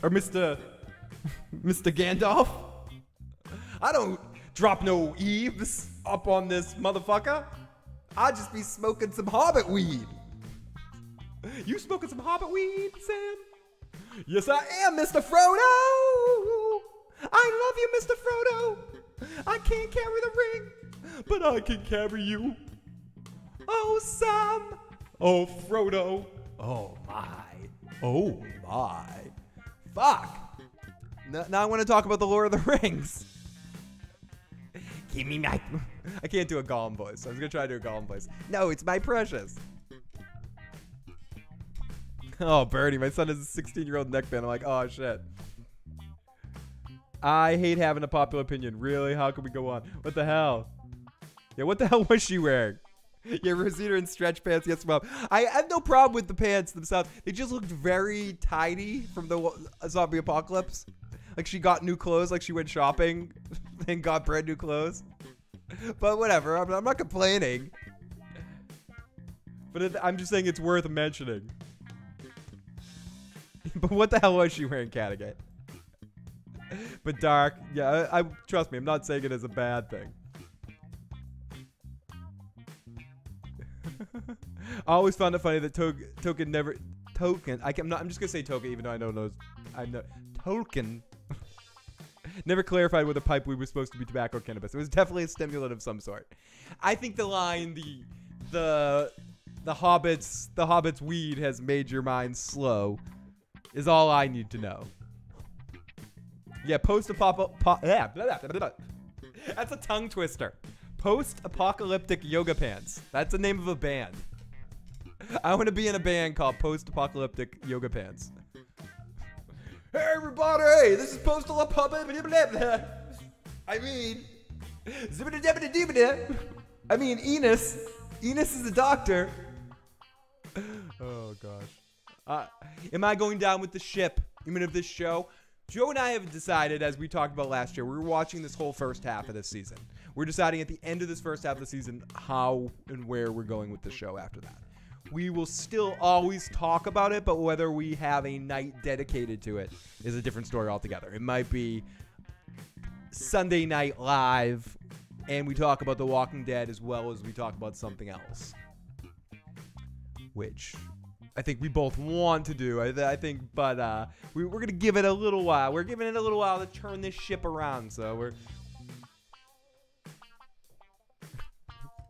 Or Mr. Gandalf. I don't drop no eaves up on this motherfucker. I just be smoking some hobbit weed. You smoking some hobbit weed, Sam? Yes, I am, Mr. Frodo. I love you, Mr. Frodo. I can't carry the ring, but I can carry you. Oh, Sam. Oh, Frodo. Oh, my. Oh, my. Fuck. Now I want to talk about the Lord of the Rings. Give me my... I can't do a Gollum voice. I was going to try to do a Gollum voice. No, it's my precious. Oh, Bernie. My son has a 16-year-old neckband. I'm like, oh, shit. I hate having a popular opinion. Really? How can we go on? What the hell? Yeah, what the hell was she wearing? Yeah, Rosita in stretch pants. Yes, Mom. I have no problem with the pants themselves. They just looked very tidy from the zombie apocalypse. Like she got new clothes, like she went shopping and got brand new clothes. But whatever, I'm not complaining. But I'm just saying it's worth mentioning. But what the hell was she wearing, Catagate? But dark. Yeah, I trust me. I'm not saying it as a bad thing. I always found it funny that Token never... Token. I'm just going to say Token, even though I don't know. I know. Token... never clarified whether pipe weed was supposed to be tobacco or cannabis. It was definitely a stimulant of some sort. I think the line, the Hobbit's weed has made your mind slow, is all I need to know. Yeah, that's a tongue twister. Post-apocalyptic yoga pants. That's the name of a band. I want to be in a band called Post-apocalyptic yoga pants. Hey everybody, this is post-apocalyptic. I mean, Enos. Enos is a doctor. Oh gosh. Am I going down with the ship? Even of this show? Joe and I have decided, as we talked about last year, we were watching this whole first half of this season. We're deciding at the end of this first half of the season how and where we're going with the show after that. We will still always talk about it, but whether we have a night dedicated to it is a different story altogether. It might be Sunday Night Live, and we talk about The Walking Dead as well as we talk about something else, which I think we both want to do. I think, but we're going to give it a little while. We're giving it a little while to turn this ship around, so we're...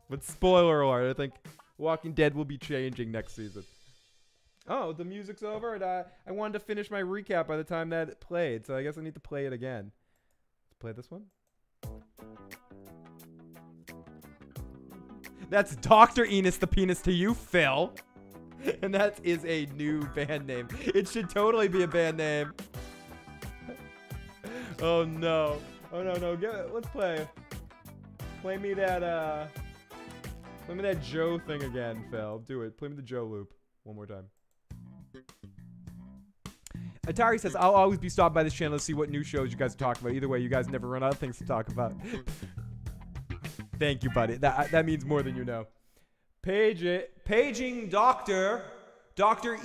But spoiler alert, I think Walking Dead will be changing next season. Oh, the music's over, and I wanted to finish my recap by the time that it played, so I guess I need to play it again. Let's play this one. That's Dr. Enos the Penis to you, Phil. And that is a new band name. It should totally be a band name. Oh no. Oh no. Let's play. Play me that Joe thing again, Phil. Do it. Play me the Joe loop one more time. Atari says, I'll always be stopped by this channel to see what new shows you guys talk about. Either way, you guys never run out of things to talk about. Thank you, buddy. That means more than you know. Paging Dr.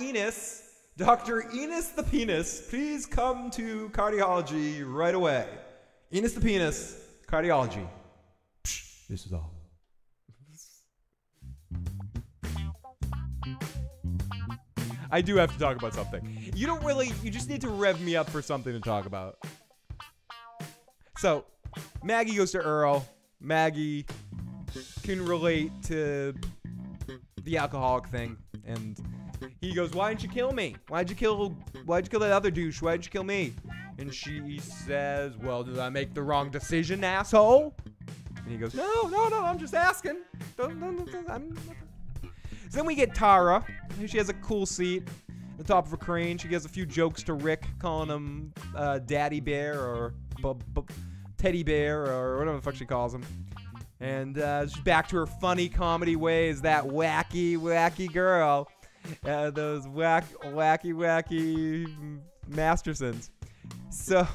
Enos. Dr. Enos the Penis. Please come to cardiology right away. Enos the Penis. Cardiology. Psh, this is all. I do have to talk about something. You just need to rev me up for something to talk about. So, Maggie goes to Earl. Maggie can relate to the alcoholic thing, and he goes, "Why didn't you kill me? Why'd you kill that other douche? Why'd you kill me?" And she says, "Well, did I make the wrong decision, asshole?" And he goes, No, I'm just asking. So then we get Tara. She has a cool seat at the top of a crane. She gives a few jokes to Rick, calling him Daddy Bear or Teddy Bear or whatever the fuck she calls him. And she's back to her funny comedy ways, that wacky girl. Those wacky Mastersons. So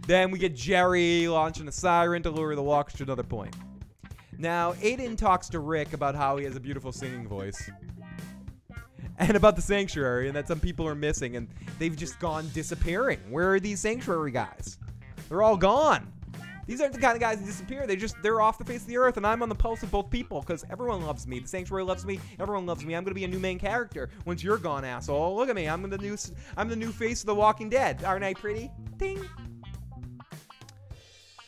then we get Jerry launching a siren to lure the walkers to another point. Now, Aiden talks to Rick about how he has a beautiful singing voice. And about the sanctuary, and that some people are missing, and they've just gone disappearing. Where are these sanctuary guys? They're all gone. These aren't the kind of guys that disappear. They're off the face of the earth, and I'm on the pulse of both people, because everyone loves me. The sanctuary loves me. Everyone loves me. I'm going to be a new main character once you're gone, asshole. Look at me. I'm the new face of The Walking Dead. Aren't I pretty? Ding.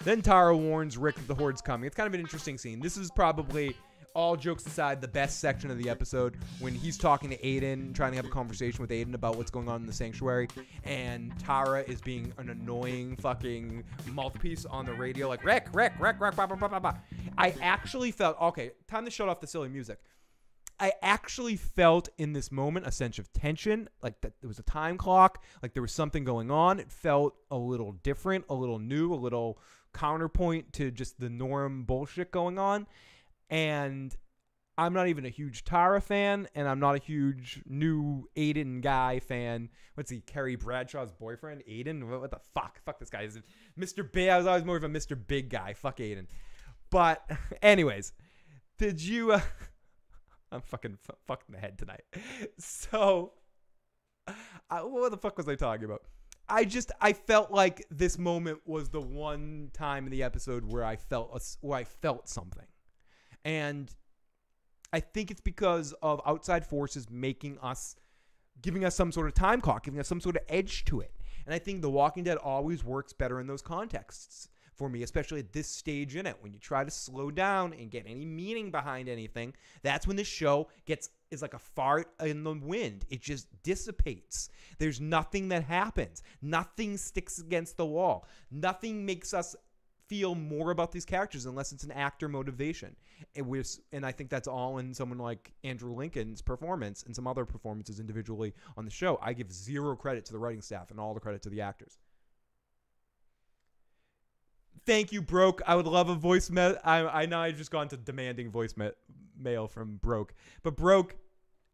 Then Tara warns Rick that the Horde's coming. It's kind of an interesting scene. This is probably, all jokes aside, the best section of the episode when he's talking to Aiden, trying to have a conversation with Aiden about what's going on in the sanctuary, and Tara is being an annoying fucking mouthpiece on the radio, like, Rick, blah, blah, blah, blah. I actually felt, okay, time to shut off the silly music. I actually felt in this moment a sense of tension, like that there was a time clock, like there was something going on. It felt a little different, a little new, a little counterpoint to just the norm bullshit going on. And I'm not even a huge Tara fan, and I'm not a huge new Aiden guy fan. What's he, Carrie Bradshaw's boyfriend? Aiden? What the fuck? Fuck this guy. Is it Mr. Big? I was always more of a Mr. Big guy. Fuck Aiden. But anyways, did you... I'm fucking fucked in the head tonight. So What the fuck was I talking about? I felt like this moment was the one time in the episode where I felt something. And I think it's because of outside forces giving us some sort of time clock, giving us some sort of edge to it. And I think The Walking Dead always works better in those contexts for me, especially at this stage in it. When you try to slow down and get any meaning behind anything, that's when the show is like a fart in the wind. It just dissipates. There's nothing that happens. Nothing sticks against the wall. Nothing makes us feel more about these characters unless it's an actor motivation. And I think that's all in someone like Andrew Lincoln's performance and some other performances individually on the show. I give zero credit to the writing staff and all the credit to the actors. Thank you, Broke. I would love a voicemail. I know I've just gone to demanding voicemail from Broke. But Broke,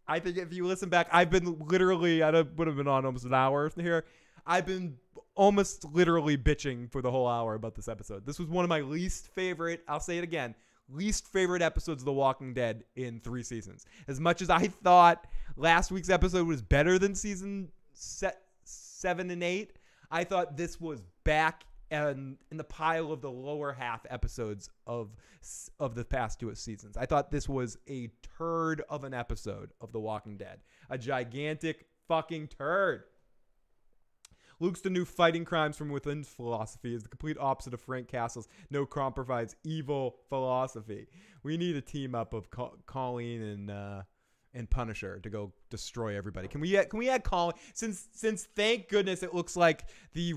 I think if you listen back, I've been literally, would have been on almost an hour here. I've been almost literally bitching for the whole hour about this episode. This was one of my least favorite, I'll say it again, least favorite episodes of The Walking Dead in 3 seasons. As much as I thought last week's episode was better than season 7 and 8, I thought this was back in the pile of the lower half episodes of the past 2 seasons. I thought this was a turd of an episode of The Walking Dead. A gigantic fucking turd. Luke's the new fighting crimes from within philosophy is the complete opposite of Frank Castle's no compromise evil philosophy. We need a team up of Colleen and Punisher to go destroy everybody. Can we add Colleen? Since thank goodness it looks like the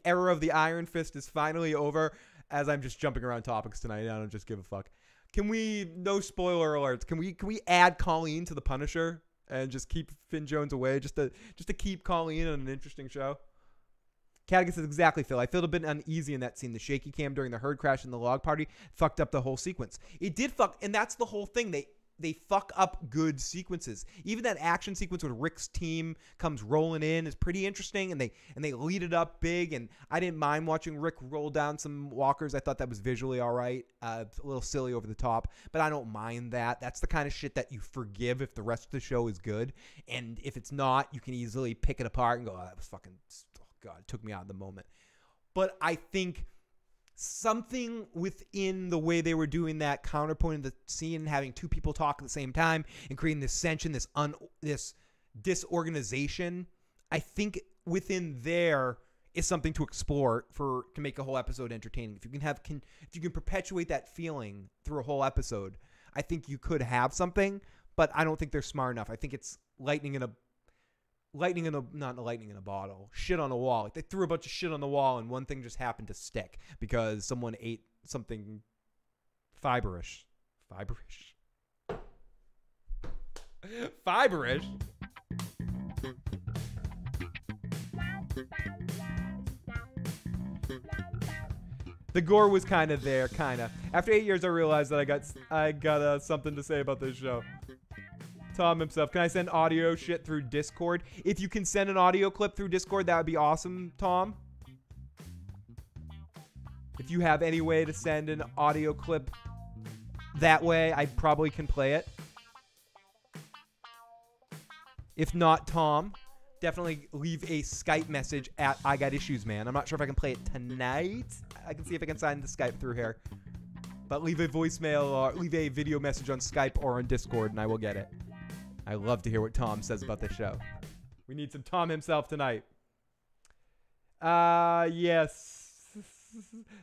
era of the Iron Fist is finally over. As I'm just jumping around topics tonight, I don't just give a fuck. Can we? No spoiler alerts. Can we add Colleen to the Punisher? And just keep Finn Jones away, just to keep Colleen on an interesting show. Cadigan says, exactly, Phil. I felt a bit uneasy in that scene. The shaky cam during the herd crash and the log party fucked up the whole sequence. It did fuck, and that's the whole thing. They fuck up good sequences. Even that action sequence when Rick's team comes rolling in is pretty interesting, and they lead it up big. And I didn't mind watching Rick roll down some walkers. I thought that was visually all right. It's a little silly over the top, but I don't mind that. That's the kind of shit that you forgive if the rest of the show is good. And if it's not, you can easily pick it apart and go, oh, that was fucking, oh God, it took me out of the moment. But I think something within the way they were doing that, counterpointing the scene and having 2 people talk at the same time and creating this tension, this disorganization, I think within there is something to explore to make a whole episode entertaining. If you can perpetuate that feeling through a whole episode, I think you could have something, but I don't think they're smart enough. I think it's not lightning in a bottle, shit on a wall. Like they threw a bunch of shit on the wall and one thing just happened to stick because someone ate something fiberish. The gore was kind of there, kind of. After 8 years, I realized that I got something to say about this show. Tom himself. Can I send audio shit through Discord? If you can send an audio clip through Discord, that would be awesome, Tom. If you have any way to send an audio clip that way, I probably can play it. If not, Tom, definitely leave a Skype message at I Got Issues, man. I'm not sure if I can play it tonight. I can see if I can sign the Skype through here. But leave a voicemail or leave a video message on Skype or on Discord, and I will get it. I love to hear what Tom says about this show. We need some Tom himself tonight. Yes.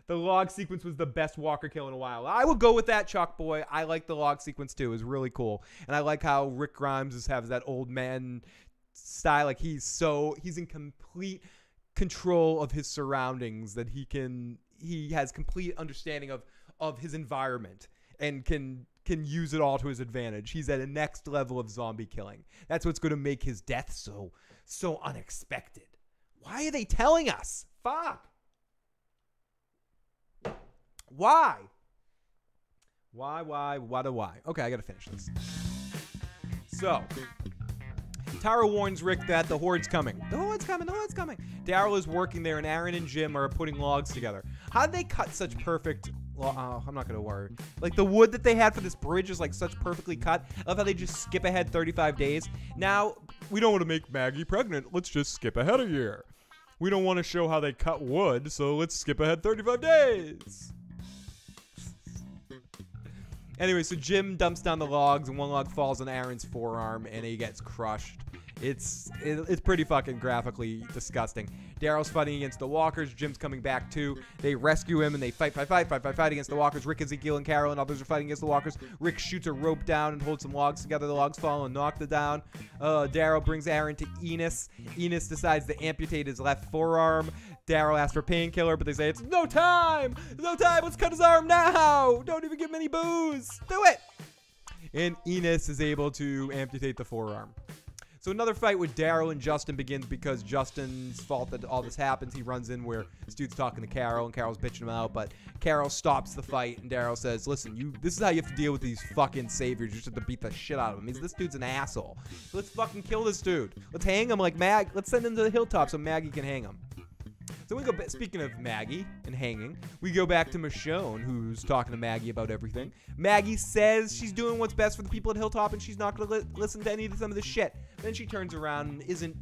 The log sequence was the best Walker kill in a while. I will go with that, Chalk Boy. I like the log sequence too. It was really cool. And I like how Rick Grimes has that old man style. Like he's in complete control of his surroundings, that he has complete understanding of his environment and can use it all to his advantage. He's at a next level of zombie killing. That's what's going to make his death so unexpected. Why are they telling us? Fuck. Why? Why? Okay, I got to finish this. So, Tara warns Rick that the Horde's coming. The Horde's coming. Daryl is working there, and Aaron and Jim are putting logs together. How did they cut such perfect I'm not gonna worry. Like the wood that they had for this bridge is like such perfectly cut. I love how they just skip ahead 35 days. Now we don't want to make Maggie pregnant. Let's just skip ahead a year. We don't want to show how they cut wood, so let's skip ahead 35 days. Anyway, so Jim dumps down the logs, and one log falls on Aaron's forearm, and he gets crushed. It's pretty fucking graphically disgusting. Daryl's fighting against the walkers. Jim's coming back too. They rescue him and they fight against the walkers. Rick, Ezekiel, and Carol and others are fighting against the walkers. Rick shoots a rope down and holds some logs together. The logs fall and knock it down. Daryl brings Aaron to Enos. Enos decides to amputate his left forearm. Daryl asks for painkiller, but they say it's no time. No time. Let's cut his arm now. Don't even give him any booze. Do it. And Enos is able to amputate the forearm. So another fight with Daryl and Justin begins because Justin's fault that all this happens. He runs in where this dude's talking to Carol, and Carol's bitching him out, but Carol stops the fight, and Daryl says, listen, this is how you have to deal with these fucking saviors. You just have to beat the shit out of him. This dude's an asshole. Let's fucking kill this dude. Let's hang him like let's send him to the hilltop so Maggie can hang him. So we go. Speaking of Maggie and hanging, we go back to Michonne, who's talking to Maggie about everything. Maggie says she's doing what's best for the people at Hilltop, and she's not going to listen to some of this shit. Then she turns around and isn't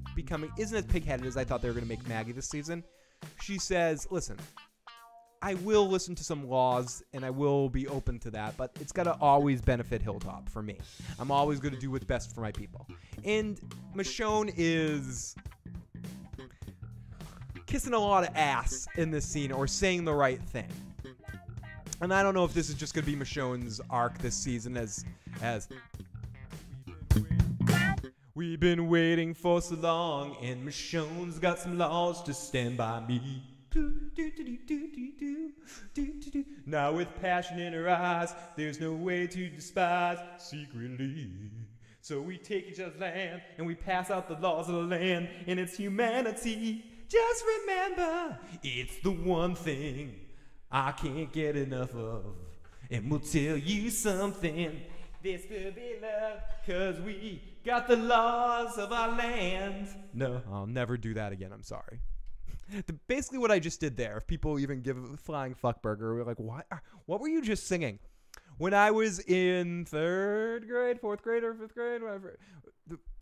as pig-headed as I thought they were going to make Maggie this season. She says, "Listen, I will listen to some laws, and I will be open to that, but it's got to always benefit Hilltop for me. I'm always going to do what's best for my people." And Michonne is kissing a lot of ass in this scene, or saying the right thing. And I don't know if this is just going to be Michonne's arc this season as we've been waiting for so long, and Michonne's got some laws to stand by me. Now with passion in her eyes, there's no way to despise secretly. So we take each other's land, and we pass out the laws of the land, and it's humanity. Just remember, it's the one thing I can't get enough of. And we'll tell you something, this will be love, 'cause we got the laws of our land. No, I'll never do that again, I'm sorry. Basically what I just did there, if people even give a flying fuck burger, we're like, what were you just singing? When I was in 3rd grade, 4th grade, or 5th grade,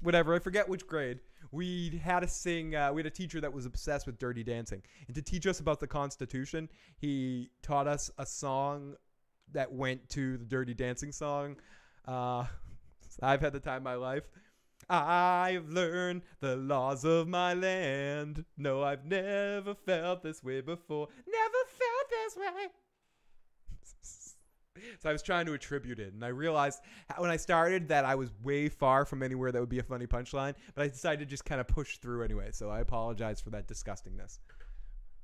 whatever, I forget which grade, we had to sing, we had a teacher that was obsessed with Dirty Dancing. And to teach us about the Constitution, he taught us a song that went to the Dirty Dancing song. I've had the time of my life. I've learned the laws of my land. No, I've never felt this way before. Never felt this way. So I was trying to attribute it, and I realized when I started that I was way far from anywhere that would be a funny punchline, but I decided to just kind of push through anyway, so I apologize for that disgustingness.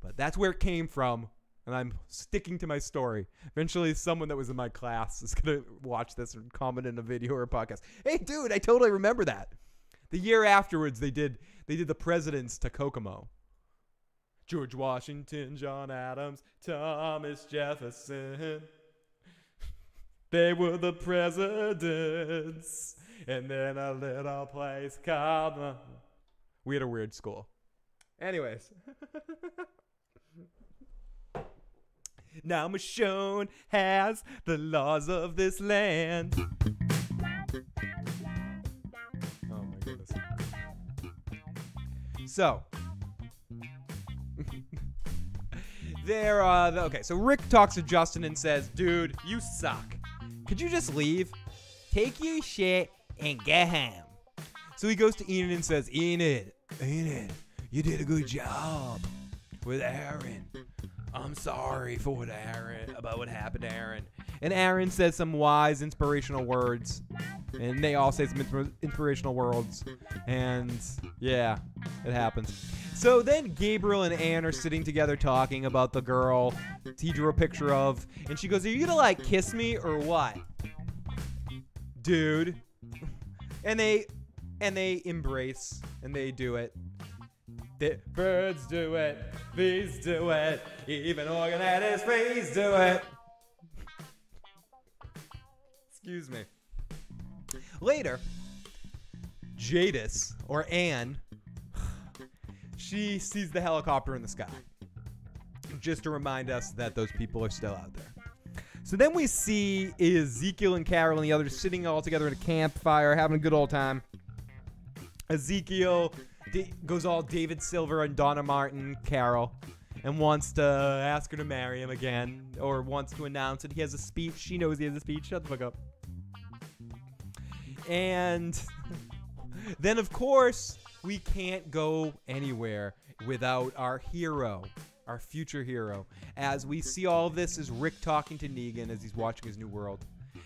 But that's where it came from, and I'm sticking to my story. Eventually, someone that was in my class is going to watch this and comment in a video or a podcast. Hey, dude, I totally remember that. The year afterwards, they did the presidents to Kokomo. George Washington, John Adams, Thomas Jefferson. They were the presidents. And then a little place called... We had a weird school. Anyways. Now Michonne has the laws of this land. Oh my goodness. So. So Rick talks to Justin and says, dude, you suck. Could you just leave? Take your shit and get home. So he goes to Enid and says, Enid, you did a good job with Aaron. I'm sorry for about what happened to Aaron. And Aaron says some wise, inspirational words. And they all say some inspirational words. And yeah, it happens. So then Gabriel and Anne are sitting together talking about the girl he drew a picture of. And she goes, are you gonna kiss me or what? Dude. And they embrace and they do it. The birds do it, bees do it, even organized freeze do it. Excuse me. Later, Jadis, or Anne, she sees the helicopter in the sky. Just to remind us that those people are still out there. So then we see Ezekiel and Carol and the others sitting all together at a campfire, having a good old time. Ezekiel goes all David Silver and Donna Martin, Carol, and wants to ask her to marry him again, or wants to announce that he has a speech. She knows he has a speech. Shut the fuck up. And then, of course, we can't go anywhere without our hero, our future hero. As we see all of this is Rick talking to Negan as he's watching his new world.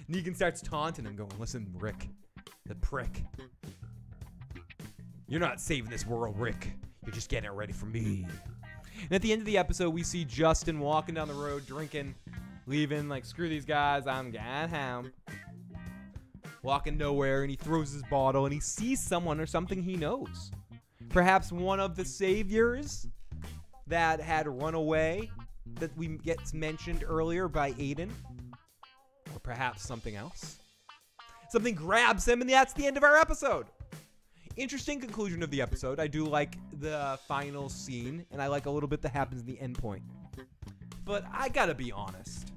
Negan starts taunting him, going, listen, Rick, the prick. You're not saving this world, Rick. You're just getting it ready for me. And at the end of the episode, we see Justin walking down the road, drinking, leaving, like, screw these guys, I'm going home. Walking nowhere, and he throws his bottle, and he sees someone or something he knows. Perhaps one of the saviors that had run away, that we gets mentioned earlier by Aiden. Or perhaps something else. Something grabs him, and that's the end of our episode. Interesting conclusion of the episode. I do like the final scene, and I like a little bit that happens in the end point. But I gotta be honest.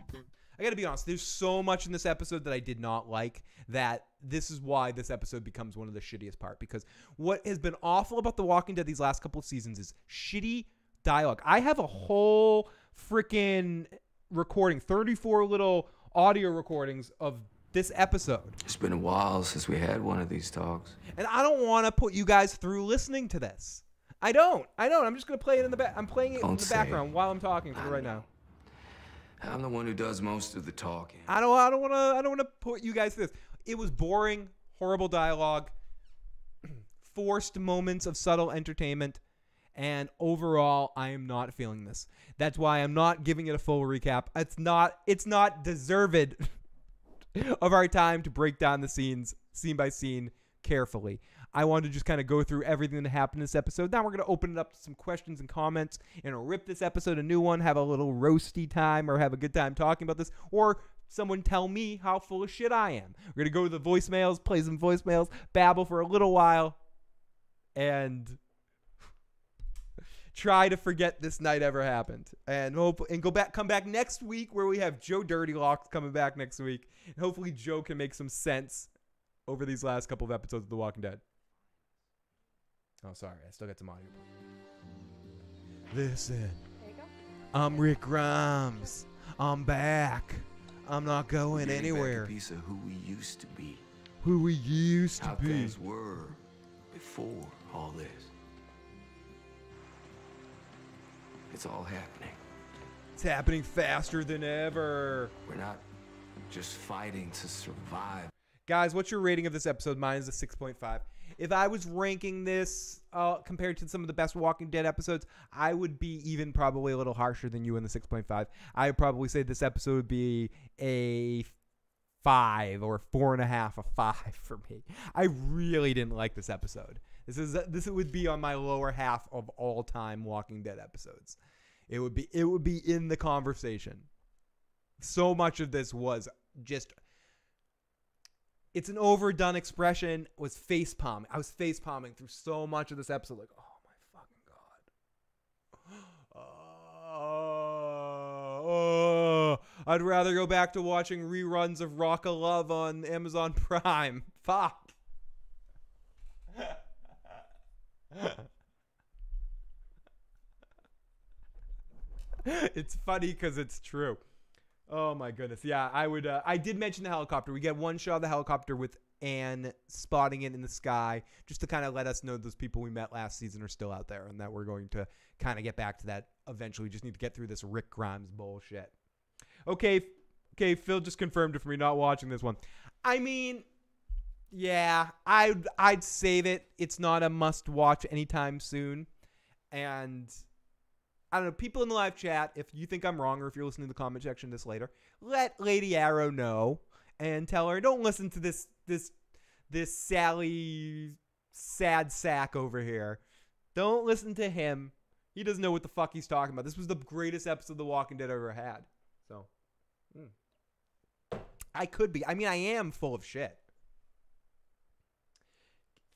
There's so much in this episode that I did not like, that this is why this episode becomes one of the shittiest part. Because what has been awful about The Walking Dead these last couple of seasons is shitty dialogue. I have a whole freaking recording, 34 little audio recordings of this episode. It's been a while since we had one of these talks. And I don't want to put you guys through listening to this. I don't. I'm just going to play it in the back. I'm playing it in the background while I'm talking to you right now. I'm the one who does most of the talking. I don't want to put you guys through this. It was boring, horrible dialogue, forced moments of subtle entertainment, and overall, I am not feeling this. That's why I'm not giving it a full recap. It's not deserved of our time to break down the scenes, scene by scene, carefully. I wanted to just kind of go through everything that happened in this episode. Now we're going to open it up to some questions and comments, and I'll rip this episode a new one, have a little roasty time, or have a good time talking about this, or someone tell me how full of shit I am. We're going to go to the voicemails, play some voicemails, babble for a little while, and try to forget this night ever happened. And come back next week, where we have Joe Dirtylocks coming back next week. And hopefully Joe can make some sense over these last couple of episodes of The Walking Dead. Oh, sorry. I still got some audio. Listen. There you go. I'm Rick Grimes. I'm back. I'm not going Getting anywhere. back a piece of who we used to be. Who we used to How be. things were before all this. It's all happening. It's happening faster than ever. We're not just fighting to survive. Guys, what's your rating of this episode? Mine is a 6.5. If I was ranking this compared to some of the best Walking Dead episodes, I would be even probably a little harsher than you in the 6.5. I would probably say this episode would be a 5 or 4.5, a 5 for me. I really didn't like this episode. This would be on my lower half of all time Walking Dead episodes. It would be in the conversation. So much of this was just, it's an overdone expression, was face palming. I was face palming through so much of this episode, like, oh my fucking god. I'd rather go back to watching reruns of Rock of Love on Amazon Prime. Fuck. It's funny because it's true. Oh my goodness. Yeah, I did mention the helicopter. We get one shot of the helicopter with Anne spotting it in the sky, just to kind of let us know those people we met last season are still out there, and that we're going to kind of get back to that eventually. We just need to get through this Rick Grimes bullshit. Okay, Phil just confirmed it for me, not watching this one. I mean, yeah, I'd save it. It's not a must-watch anytime soon. And I don't know, people in the live chat, if you think I'm wrong or if you're listening to the comment section this later, let Lady Arrow know and tell her, don't listen to this Sally sad sack over here. Don't listen to him. He doesn't know what the fuck he's talking about. This was the greatest episode of The Walking Dead I ever had. So, I could be. I mean, I am full of shit.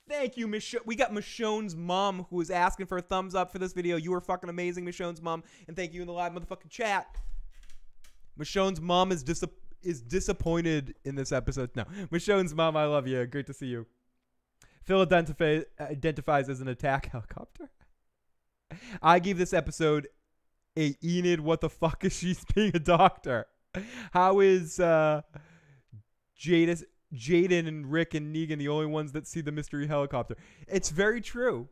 Thank you, we got Michonne's mom, who was asking for a thumbs up for this video. You were fucking amazing, Michonne's mom. And thank you in the live motherfucking chat. Michonne's mom is disappointed in this episode. No, Michonne's mom, I love you. Great to see you. Phil identifies as an attack helicopter. I gave this episode a Enid, what the fuck is she being a doctor? How is Jaden and Rick and Negan the only ones that see the mystery helicopter? It's very true.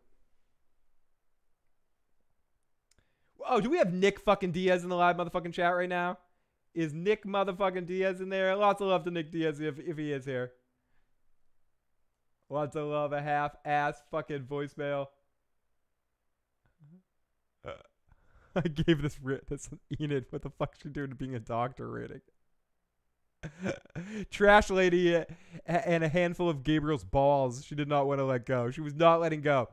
Oh, do we have Nick fucking Diaz in the live motherfucking chat right now? Is Nick motherfucking Diaz in there? Lots of love to Nick Diaz if he is here. Lots of love, a half-ass fucking voicemail. I gave this Enid, what the fuck is she doing to being a doctor rating? Trash lady and a handful of Gabriel's balls. She did not want to let go. She was not letting go.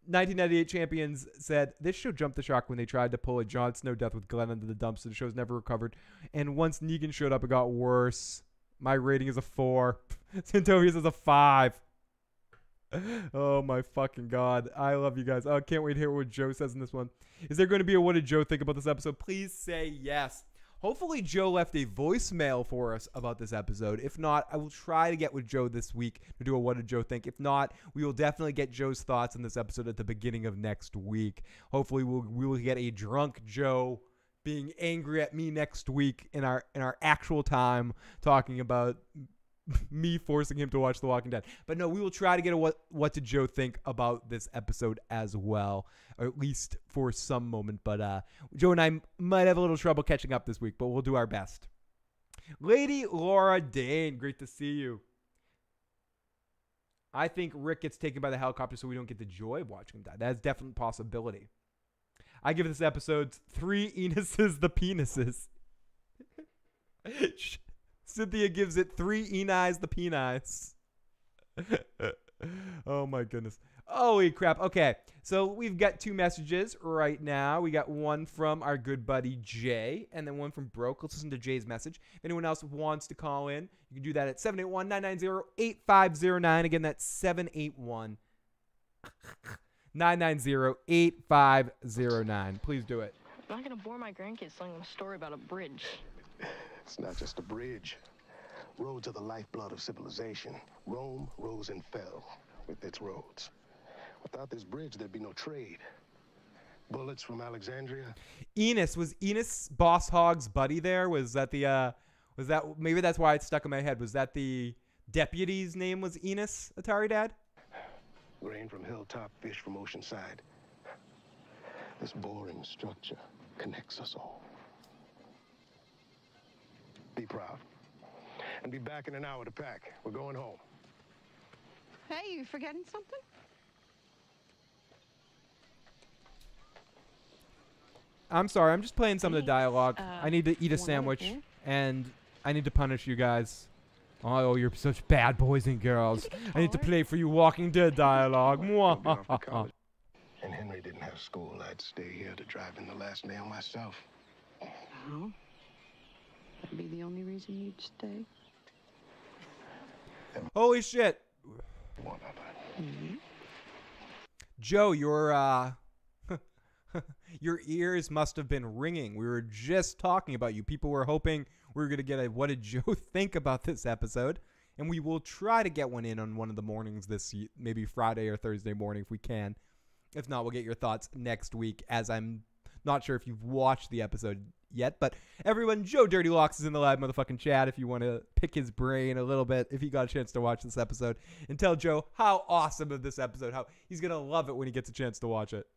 1998 Champions said, this show jumped the shark when they tried to pull a Jon Snow death with Glenn under the dumpster. The show's never recovered. And once Negan showed up, it got worse. My rating is a 4. Centovius is a 5. Oh my fucking God. I love you guys. I can't wait to hear what Joe says in this one. Is there going to be a what did Joe think about this episode? Please say yes. Hopefully Joe left a voicemail for us about this episode. If not, I will try to get with Joe this week to do a what did Joe think. If not, we will definitely get Joe's thoughts on this episode at the beginning of next week. Hopefully we will get a drunk Joe being angry at me next week in our actual time talking about me forcing him to watch The Walking Dead. But no, we will try to get a what did Joe think about this episode as well, or at least for some moment. But Joe and I might have a little trouble catching up this week, but we'll do our best. Lady Laura Dane, great to see you. I think Rick gets taken by the helicopter so we don't get the joy of watching him die. That's definitely a possibility. I give this episode 3 Enuses the penises. Cynthia gives it 3 Enis the penis. Oh my goodness. Holy crap. Okay, so we've got 2 messages right now. We got one from our good buddy Jay, and then one from Broke. Let's listen to Jay's message. If anyone else wants to call in, you can do that at 781-990-8509. Again, that's 781-990-8509. Please do it. I'm not going to bore my grandkids telling them a story about a bridge. It's not just a bridge. Roads are the lifeblood of civilization. Rome rose and fell with its roads. Without this bridge, there'd be no trade. Bullets from Alexandria. Enos, was Enos Boss Hogg's buddy there? Was that maybe that's why it's stuck in my head. Was that the deputy's name was Enos, Atari Dad? Grain from hilltop, fish from oceanside. This boring structure connects us all. Be proud. And be back in an hour to pack. We're going home. Hey, you forgetting something? I'm sorry. I'm just playing some of the dialogue. I need to eat a sandwich, here? and I need to punish you guys. Oh, you're such bad boys and girls. I need to play for you Walking Dead dialogue. And Henry didn't have school. I'd stay here to drive in the last nail myself. No. That'd be the only reason you'd stay. Holy shit. One other. Mm-hmm. Joe, your ears must have been ringing. We were just talking about you. People were hoping we were going to get a what did Joe think about this episode? And we will try to get one in on one of the mornings maybe Friday or Thursday morning if we can. If not, we'll get your thoughts next week, as I'm not sure if you've watched the episode yet. But everyone, Joe Dirty Locks is in the live motherfucking chat if you want to pick his brain a little bit, if you got a chance to watch this episode. And tell Joe how awesome of this episode, how he's going to love it when he gets a chance to watch it.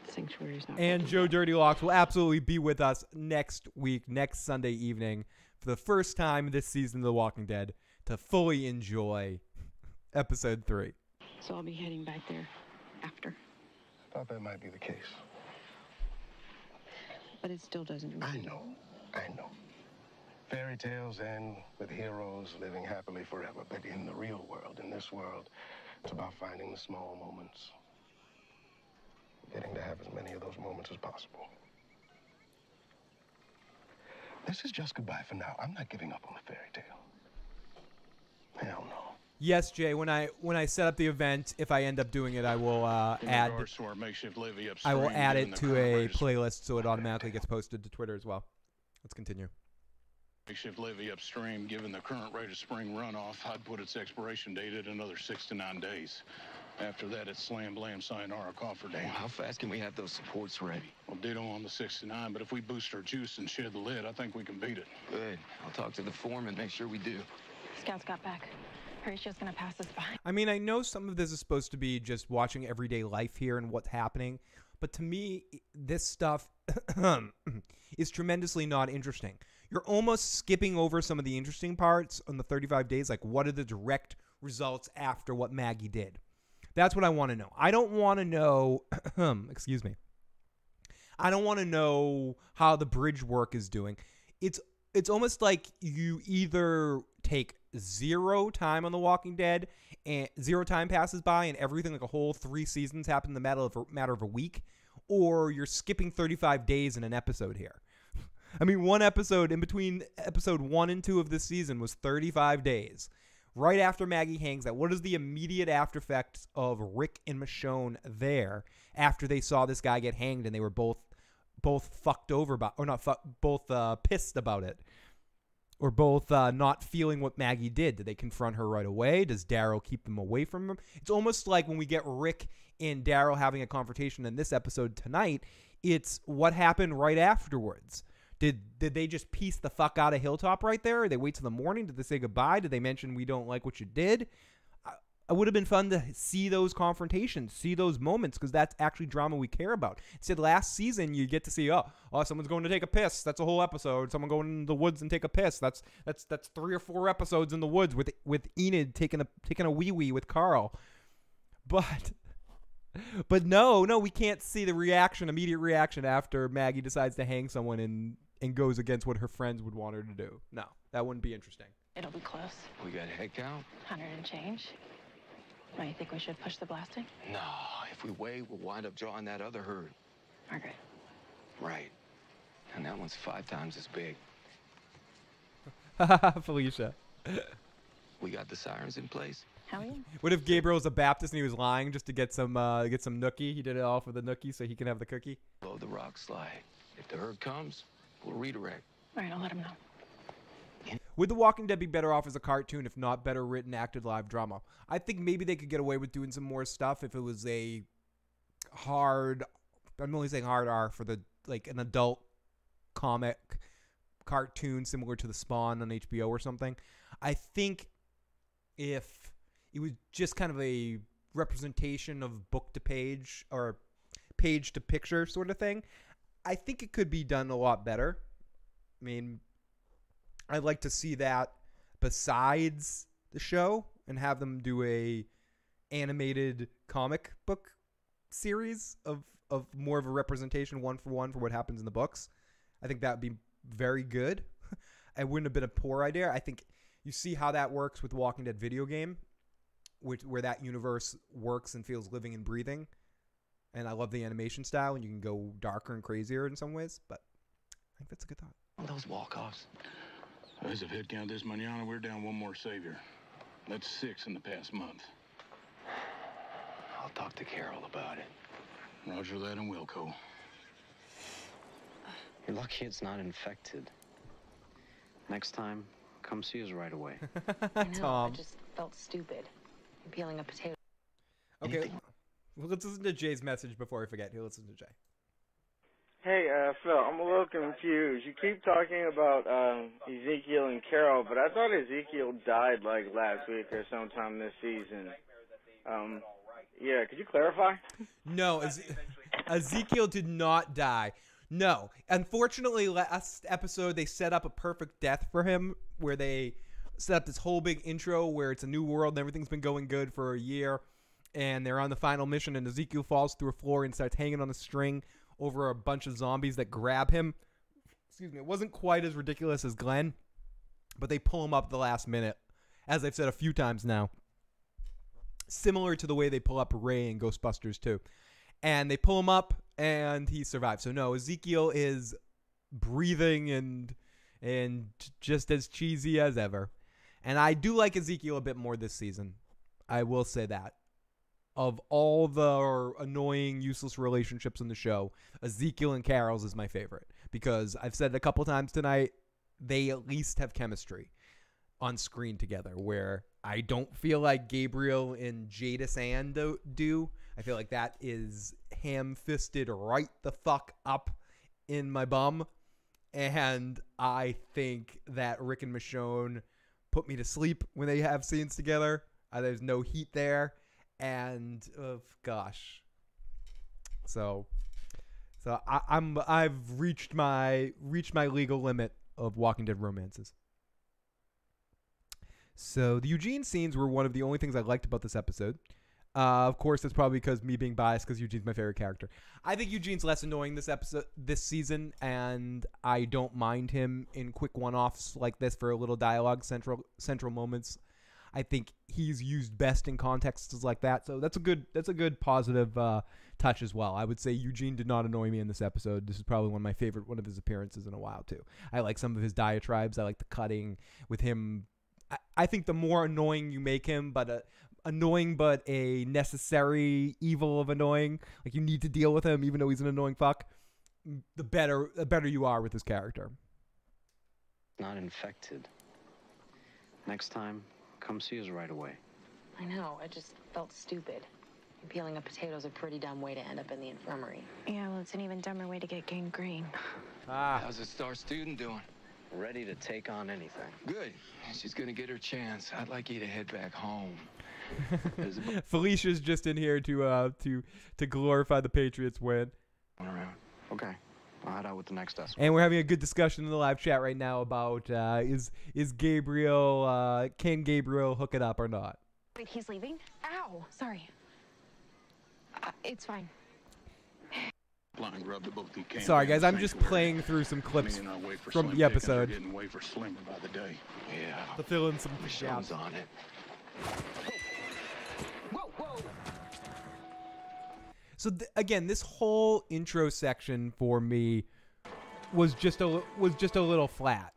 Sanctuary's not And Joe Dirty Locks will absolutely be with us next week, next Sunday evening, for the first time this season of The Walking Dead, to fully enjoy episode 3. So I'll be heading back there after. Thought that might be the case. But it still doesn't. I know. Fairy tales end with heroes living happily forever. But in the real world, in this world, it's about finding the small moments. Getting to have as many of those moments as possible. This is just goodbye for now. I'm not giving up on the fairy tale. Hell no. Yes, Jay. When I set up the event, if I end up doing it, I will add. I will add it to a playlist so it automatically gets posted to Twitter as well. Let's continue. Makeshift levee upstream, given the current rate of spring runoff, I'd put its expiration date at another 6 to 9 days. After that, it's slam, blam, sayonara, cofferdam. How fast can we have those supports ready? Well, ditto on the 69, but if we boost our juice and shed the lid, I think we can beat it. Good. I'll talk to the foreman, make sure we do. Scouts got back. Horatio's gonna pass us by. I mean, I know some of this is supposed to be just watching everyday life here and what's happening, but to me, this stuff is tremendously not interesting. You're almost skipping over some of the interesting parts on the 35 days, like what are the direct results after what Maggie did. That's what I want to know. I don't want to know, excuse me. I don't want to know how the bridge work is doing. It's almost like you either take 0 time on The Walking Dead and 0 time passes by and everything, like a whole 3 seasons happen in the matter of a week, or you're skipping 35 days in an episode here. I mean, one episode in between episode 1 and 2 of this season was 35 days. Right after Maggie hangs out, what is the immediate after effects of Rick and Michonne there after they saw this guy get hanged and they were both fucked over about, or not both pissed about it, or both not feeling what Maggie did? Did they confront her right away? Does Daryl keep them away from him? It's almost like when we get Rick and Daryl having a confrontation in this episode tonight, it's what happened right afterwards. Did they just piece the fuck out of Hilltop right there? Or they wait till the morning? Did they say goodbye? Did they mention we don't like what you did? It would have been fun to see those confrontations, see those moments, because that's actually drama we care about. Instead, last season, you get to see, oh, someone's going to take a piss. That's a whole episode. Someone going in the woods and take a piss. That's 3 or 4 episodes in the woods with Enid taking a wee-wee with Carl. But no, we can't see the immediate reaction after Maggie decides to hang someone and goes against what her friends would want her to do. No, that wouldn't be interesting. It'll be close. We got head count? 100 and change. Why, you think we should push the blasting? No, if we wait, we'll wind up drawing that other herd. Margaret. Right. And that one's 5 times as big. Felicia. We got the sirens in place? How are you? What if Gabriel's a Baptist and he was lying just to get some nookie? He did it all for the nookie so he can have the cookie. Below the rock slide. If the herd comes, we'll redirect. All right, I'll let him know. Would The Walking Dead be better off as a cartoon if not better written, acted live drama? I think maybe they could get away with doing some more stuff if it was a hard, I'm only saying hard R for an adult comic cartoon similar to The Spawn on HBO or something. I think if it was just kind of a representation of book to page or page to picture sort of thing, I think it could be done a lot better. I mean, I'd like to see that besides the show and have them do a animated comic book series of more of a representation 1-for-1 for what happens in the books. I think that would be very good. It wouldn't have been a poor idea. I think you see how that works with the Walking Dead video game, where that universe works and feels living and breathing. And I love the animation style, and you can go darker and crazier in some ways, but I think that's a good thought. Well, those walk-offs. As of head count this mañana, we're down 1 more savior. That's 6 in the past month. I'll talk to Carol about it. Roger that, and Wilco. You're lucky it's not infected. Next time, come see us right away. I know, Tom. I just felt stupid. Peeling a potato. Okay, well, let's listen to Jay's message before I forget. Here, listen to Jay. Hey, Phil, I'm a little confused. You keep talking about Ezekiel and Carol, but I thought Ezekiel died like last week or sometime this season. Yeah, could you clarify? No, Ezekiel did not die. No. Unfortunately, last episode, they set up a perfect death for him where they set up this whole big intro where it's a new world and everything's been going good for a year. And they're on the final mission, and Ezekiel falls through a floor and starts hanging on a string over a bunch of zombies that grab him. Excuse me. It wasn't quite as ridiculous as Glenn, but they pull him up at the last minute, as I've said a few times now. Similar to the way they pull up Ray in Ghostbusters 2. And they pull him up, and he survives. So, no, Ezekiel is breathing and just as cheesy as ever. And I do like Ezekiel a bit more this season. I will say that. Of all the annoying, useless relationships in the show, Ezekiel and Carol's is my favorite. Because I've said it a couple times tonight, they at least have chemistry on screen together, where I don't feel like Gabriel and Jadis Ann do. I feel like that is ham-fisted right the fuck up in my bum. And I think that Rick and Michonne put me to sleep when they have scenes together. There's no heat there. And gosh. So I've reached my legal limit of Walking Dead romances. So the Eugene scenes were one of the only things I liked about this episode. Of course, that's probably because me being biased, because Eugene's my favorite character. I think Eugene's less annoying this season, and I don't mind him in quick one-offs like this for a little dialogue central moments. I think he's used best in contexts like that, so that's a good positive touch as well. I would say Eugene did not annoy me in this episode. This is probably one of his appearances in a while too. I like some of his diatribes. I like the cutting with him. I think the more annoying you make him, but annoying but a necessary evil of annoying, like you need to deal with him even though he's an annoying fuck, the better you are with his character. Not infected. Next time, come see us right away. I know, I just felt stupid. Peeling a potato is a pretty dumb way to end up in the infirmary. Yeah, well, it's an even dumber way to get gangrene. How's the star student doing? Ready to take on anything. Good. She's gonna get her chance. I'd like you to head back home. Felicia's just in here to glorify the Patriots win. Around. Okay. I'll head out with the next escort. And we're having a good discussion in the live chat right now about is Gabriel can Gabriel hook it up or not? Wait, he's leaving? Ow! Sorry. It's fine. Blind grub to both the camp Sorry, and guys. the I'm just sanctuary. playing through some clips Meaning I wait for from Slim the Pickens are episode getting way for slimmer by the day. Yeah. to fill in some Michonne's gaps. on it. Whoa, whoa. So again, this whole intro section for me was just a little flat.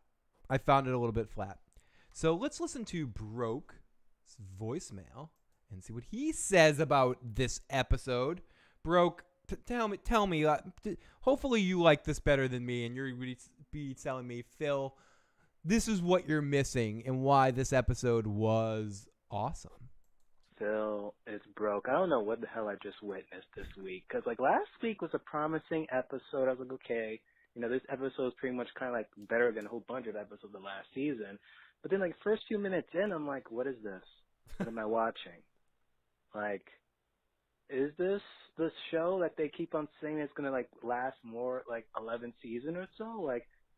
I found it a little bit flat. So let's listen to Broke's voicemail and see what he says about this episode. Broke, tell me. Hopefully you like this better than me, and you're going to be telling me, Phil, this is what you're missing and why this episode was awesome. Phil, it's Broke. I don't know what the hell I just witnessed this week. Because, last week was a promising episode. I was like, okay, this episode is pretty much kind of, better than a whole bunch of episodes of last season. But then, first few minutes in, I'm like, what is this? What am I watching? Is this the show that they keep on saying it's going to, last more, 11 seasons or so?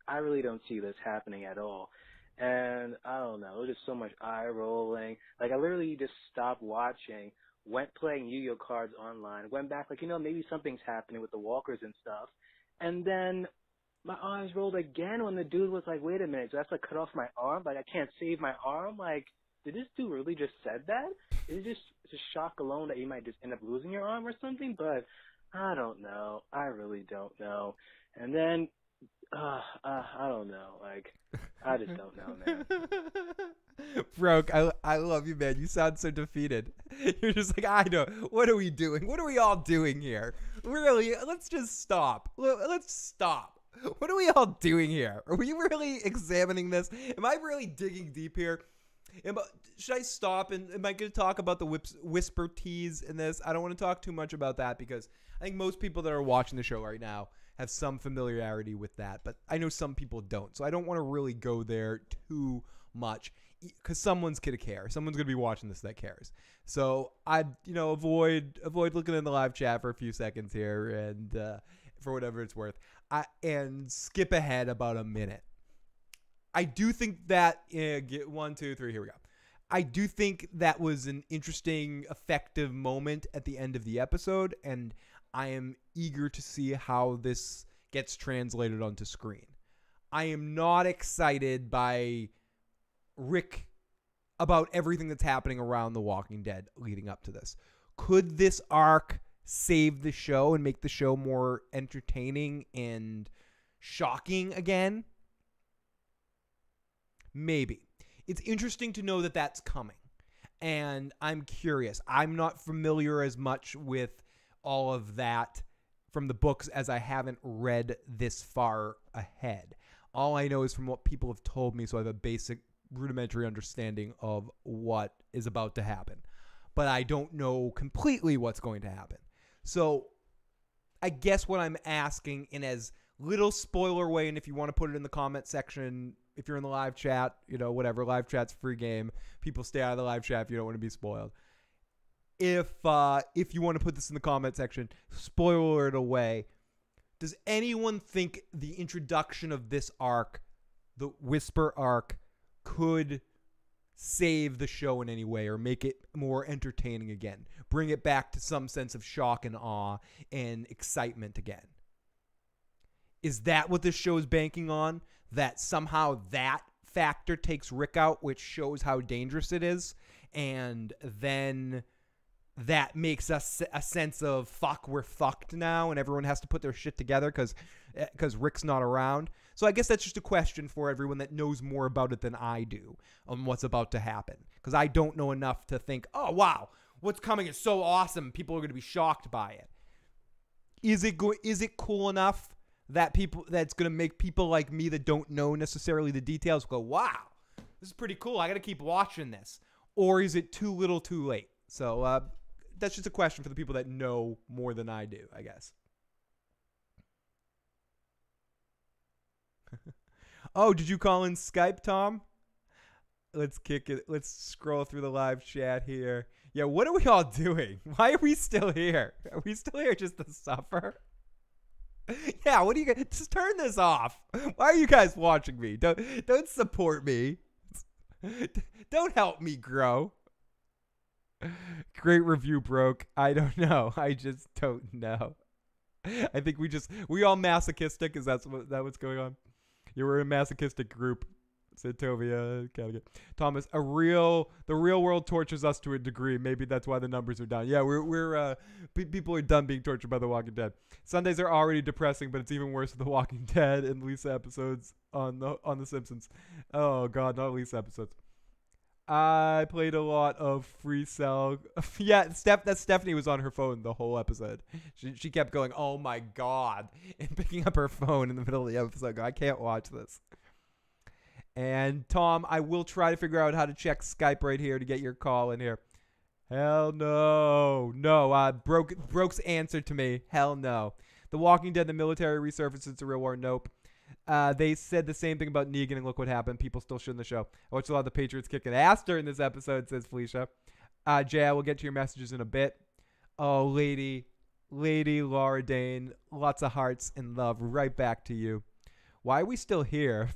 I really don't see this happening at all. And I don't know, there's just so much eye rolling. I literally just stopped watching, went playing Yu-Gi-Oh cards online, went back, maybe something's happening with the walkers and stuff. And then my eyes rolled again when the dude was like, wait a minute, so that's cut off my arm? I can't save my arm? Did this dude really just said that? Is it just a shock alone that you might just end up losing your arm or something? But I don't know. I really don't know. And then, I don't know. I just don't know, man. Broke, I love you, man. You sound so defeated. You're just like, I know. What are we doing? What are we all doing here? Really, let's just stop. Let's stop. What are we all doing here? Are we really examining this? Am I really digging deep here? Should I stop? And am I going to talk about the whisper tease in this? I don't want to talk too much about that because I think most people that are watching the show right now have some familiarity with that, but I know some people don't. So I don't want to really go there too much because someone's going to care. Someone's going to be watching this that cares. So I'd, avoid looking in the live chat for a few seconds here and for whatever it's worth, and skip ahead about a minute. I do think that, get 1, 2, 3, here we go. I do think that was an interesting, effective moment at the end of the episode, and I am eager to see how this gets translated onto screen. I am not excited by Rick about everything that's happening around The Walking Dead leading up to this. Could this arc save the show and make the show more entertaining and shocking again? Maybe. it's interesting to know that that's coming. And I'm curious. I'm not familiar as much with all of that from the books as I haven't read this far ahead. All I know is from what people have told me, so I have a basic rudimentary understanding of what is about to happen. But I don't know completely what's going to happen. So I guess what I'm asking in as little spoiler way, and if you want to put it in the comment section, if you're in the live chat, whatever, live chat's free game. People stay out of the live chat if you don't want to be spoiled. If you want to put this in the comment section, spoiler it away. Does anyone think the introduction of this arc, the Whisper arc, could save the show in any way or make it more entertaining again? Bring it back to some sense of shock and awe and excitement again? Is that what this show is banking on? That somehow that factor takes Rick out, which shows how dangerous it is, and then that makes us a sense of fuck, we're fucked now, and everyone has to put their shit together because Rick's not around. So I guess that's just a question for everyone that knows more about it than I do on what's about to happen, because I don't know enough to think, oh wow, what's coming is so awesome, people are going to be shocked by it. Is it cool enough that that's going to make people like me that don't know necessarily the details go, wow, this is pretty cool, I got to keep watching this? Or is it too little too late? So that's just a question for the people that know more than I do, I guess. Oh, did you call in Skype, Tom? Let's kick it. Let's scroll through the live chat here. Yeah, what are we all doing? Why are we still here? Are we still here just to suffer? Yeah, what do you guys? Just turn this off. Why are you guys watching me? Don't support me. Don't help me grow. Great review, broke. I don't know. I just don't know. I think we all masochistic. Is that what's going on? You were a masochistic group. Satovia, Thomas. The real world tortures us to a degree. Maybe that's why the numbers are down. Yeah, people are done being tortured by The Walking Dead. Sundays are already depressing, but it's even worse with The Walking Dead and Lisa episodes on The Simpsons. Oh God, not Lisa episodes. I played a lot of Free Cell. Yeah, that Stephanie was on her phone the whole episode. She kept going, oh my God, and picking up her phone in the middle of the episode. I can't watch this. And Tom, I will try to figure out how to check Skype right here to get your call in here. Hell no. No, Broke's answer to me. Hell no. The Walking Dead, the military resurfaces the real war. Nope. They said the same thing about Negan, and look what happened. People still shit in the show. I watched a lot of the Patriots kicking ass during this episode, says Felicia. Jay, I will get to your messages in a bit. Oh, lady Laura Dane, lots of hearts and love right back to you. Why are we still here?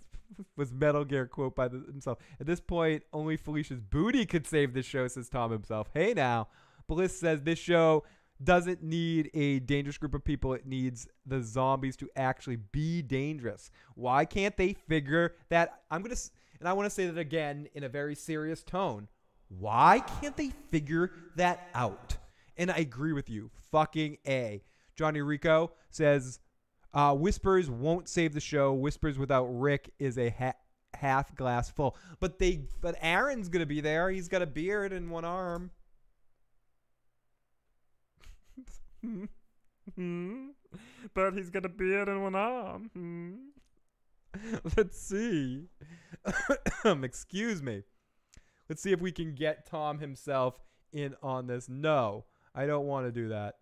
Was Metal Gear quote by himself. At this point, only Felicia's booty could save this show, says Tom himself. Hey now. Bliss says this show doesn't need a dangerous group of people. It needs the zombies to actually be dangerous. Why can't they figure that? And I want to say that again in a very serious tone. Why can't they figure that out? And I agree with you. Fucking A. Johnny Rico says, Whispers won't save the show. Whispers without Rick is a half glass full. But Aaron's going to be there. He's got a beard and one arm. But he's got a beard and one arm. Let's see. Excuse me. Let's see if we can get Tom himself in on this. No, I don't want to do that.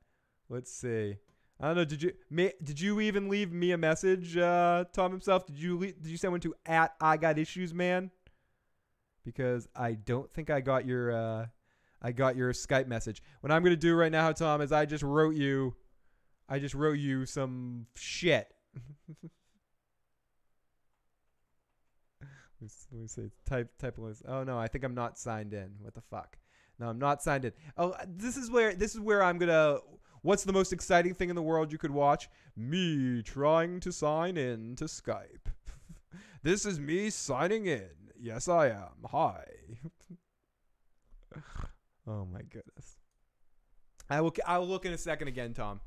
Let's see. I don't know. Did you even leave me a message, Tom himself? Did you send one to @IGotIssuesMan? Because I don't think I got your Skype message. What I'm gonna do right now, Tom, is I just wrote you some shit. Let me see. Type. Oh no, I think I'm not signed in. What the fuck? No, I'm not signed in. Oh, this is where I'm gonna. What's the most exciting thing in the world you could watch? Me trying to sign in to Skype. This is me signing in. Yes, I am. Hi. Oh my goodness. I will look in a second again, Tom.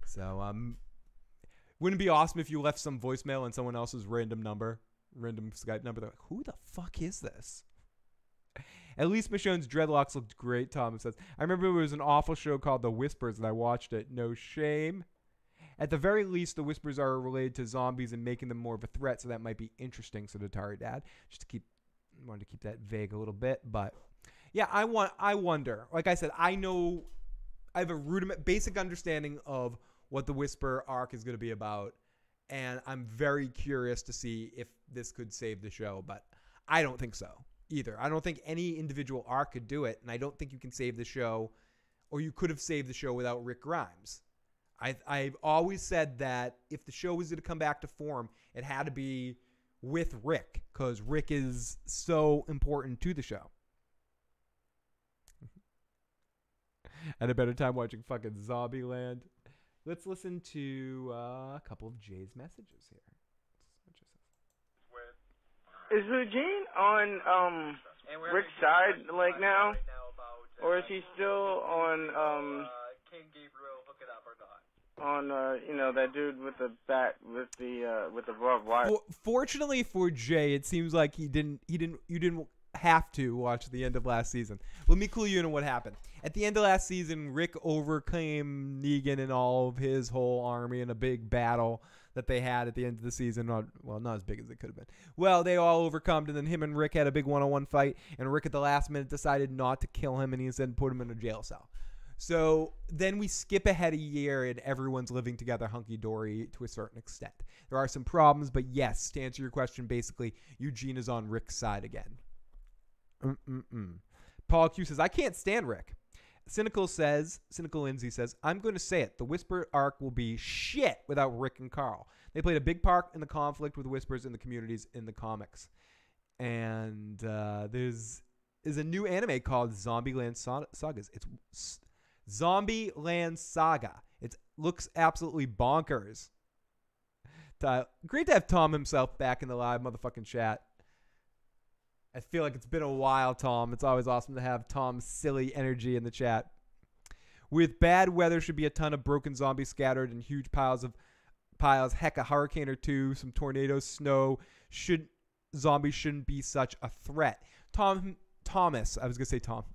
So wouldn't it be awesome if you left some voicemail on someone else's random number? random Skype number. They're like, who the fuck is this? At least Michonne's dreadlocks looked great, Thomas says. I remember there was an awful show called The Whispers, and I watched it. No shame. At the very least, the Whispers are related to zombies and making them more of a threat, so that might be interesting, said Atari Dad. Wanted to keep that vague a little bit, but yeah, I wonder. Like I said, I have a basic understanding of what the Whisper arc is going to be about, and I'm very curious to see if this could save the show, but I don't think so either. I don't think any individual arc could do it, and I don't think you can save the show, or you could have saved the show without Rick Grimes. I've always said that if the show was going to come back to form, it had to be with Rick, because Rick is so important to the show. Had a better time watching fucking Zombieland. Let's listen to a couple of Jay's messages here. Is Eugene on Rick's side like now, or is he still on that dude with the bat with the barbed wire? Fortunately for Jay, it seems like you didn't have to watch the end of last season. Let me clue you in on what happened. At the end of last season, Rick overcame Negan and all of his whole army in a big battle that they had at the end of the season. Well, not as big as it could have been. Well, they all overcome, and then him and Rick had a big one-on-one fight, and Rick at the last minute decided not to kill him, and he instead put him in a jail cell. So then we skip ahead a year, and everyone's living together hunky-dory to a certain extent. There are some problems, but yes, to answer your question, basically, Eugene is on Rick's side again. Paul Q says, I can't stand Rick. Cynical Lindsay says, I'm going to say it. The Whisper arc will be shit without Rick and Carl. They played a big part in the conflict with Whispers in the communities in the comics. And there's a new anime called Zombieland Sagas. It's Zombieland Saga. It looks absolutely bonkers. Great to have Tom himself back in the live motherfucking chat. I feel like it's been a while, Tom. It's always awesome to have Tom's silly energy in the chat. With bad weather, should be a ton of broken zombies scattered in huge piles. Heck, a hurricane or two, some tornadoes, snow. Zombies shouldn't be such a threat. Thomas. I was going to say Tom.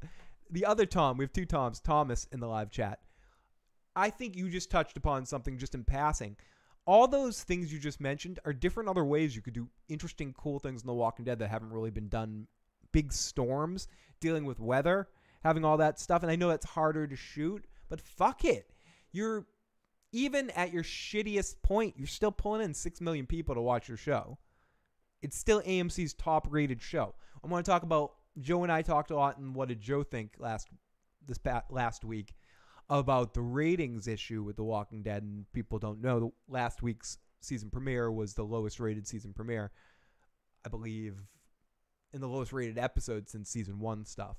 The other Tom. We have two Toms. Thomas in the live chat. I think you just touched upon something just in passing. All those things you just mentioned are different other ways you could do interesting, cool things in The Walking Dead that haven't really been done. Big storms, dealing with weather, having all that stuff. And I know that's harder to shoot, but fuck it. You're, even at your shittiest point, you're still pulling in 6 million people to watch your show. It's still AMC's top-rated show. I want to talk about, Joe and I talked a lot, and what did Joe think last week about the ratings issue with The Walking Dead, and people don't know, last week's season premiere was the lowest rated season premiere, I believe, in the lowest rated episode since season 1 stuff.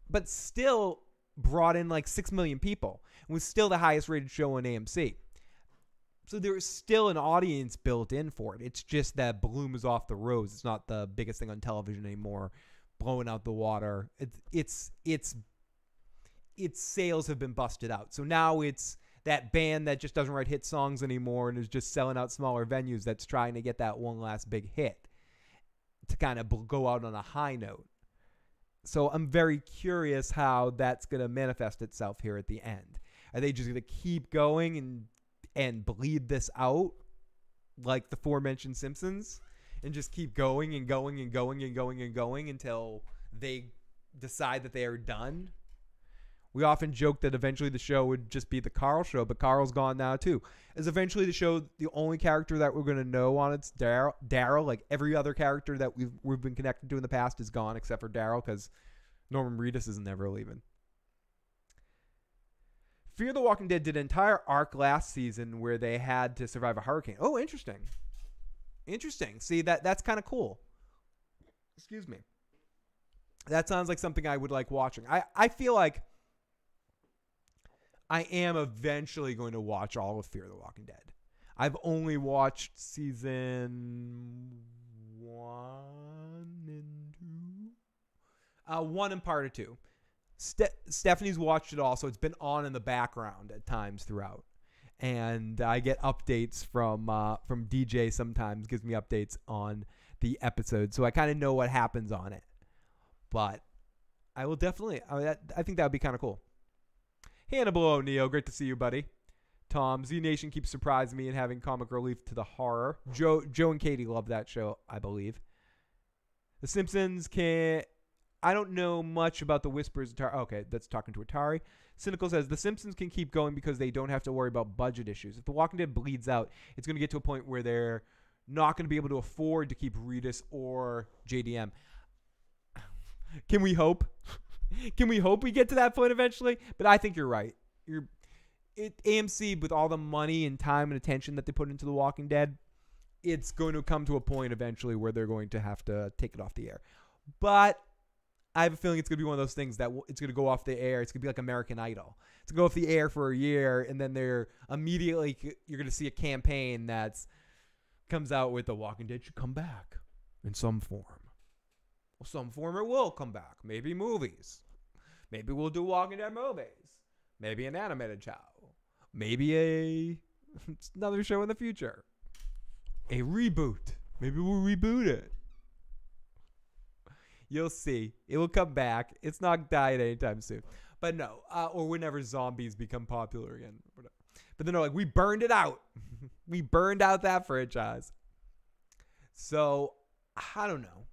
But still brought in like 6 million people, and was still the highest rated show on AMC. So there is still an audience built in for it. It's just that bloom is off the rose. It's not the biggest thing on television anymore, blowing out the water. Its sales have been busted out. So now it's that band that just doesn't write hit songs anymore and is just selling out smaller venues that's trying to get that one last big hit to kind of go out on a high note. So I'm very curious how that's going to manifest itself here at the end. Are they just going to keep going and bleed this out like the aforementioned Simpsons and just keep going and going and going and going and going until they decide that they are done? We often joke that eventually the show would just be the Carl show, but Carl's gone now too. Is eventually the show the only character that we're going to know on it's Daryl? Like every other character that we've been connected to in the past is gone except for Daryl because Norman Reedus is never leaving. Fear the Walking Dead did an entire arc last season where they had to survive a hurricane. Oh, interesting. Interesting. See, that's kind of cool. Excuse me. That sounds like something I would like watching. I feel like I am eventually going to watch all of Fear the Walking Dead. I've only watched season 1 and 2. 1 and part of 2. Stephanie's watched it all, so it's been on in the background at times throughout. and I get updates from DJ sometimes, gives me updates on the episode, so I kind of know what happens on it. But I will definitely, I think that would be kind of cool. Hannibal O'Neill, great to see you, buddy. Tom, Z Nation keeps surprising me and having comic relief to the horror. Joe and Katie love that show, I believe. The Simpsons I don't know much about the Whispers. Okay, that's talking to Atari. Cynical says, The Simpsons can keep going because they don't have to worry about budget issues. If The Walking Dead bleeds out, it's going to get to a point where they're not going to be able to afford to keep Reedus or JDM. Can we hope? Can we hope we get to that point eventually? But I think you're right. AMC, with all the money and time and attention that they put into The Walking Dead, it's going to come to a point eventually where they're going to have to take it off the air. But I have a feeling it's going to be one of those things that it's going to go off the air. It's going to be like American Idol. It's going to go off the air for a year, and then you're going to see a campaign that comes out with The Walking Dead should come back in some form. Well, some form it will come back. Maybe movies. Maybe we'll do Walking Dead movies. Maybe an animated show. Maybe another show in the future. A reboot. Maybe we'll reboot it. You'll see. It will come back. It's not dying anytime soon. But no. Or whenever zombies become popular again. But then they're like, we burned it out. We burned out that franchise. So, I don't know.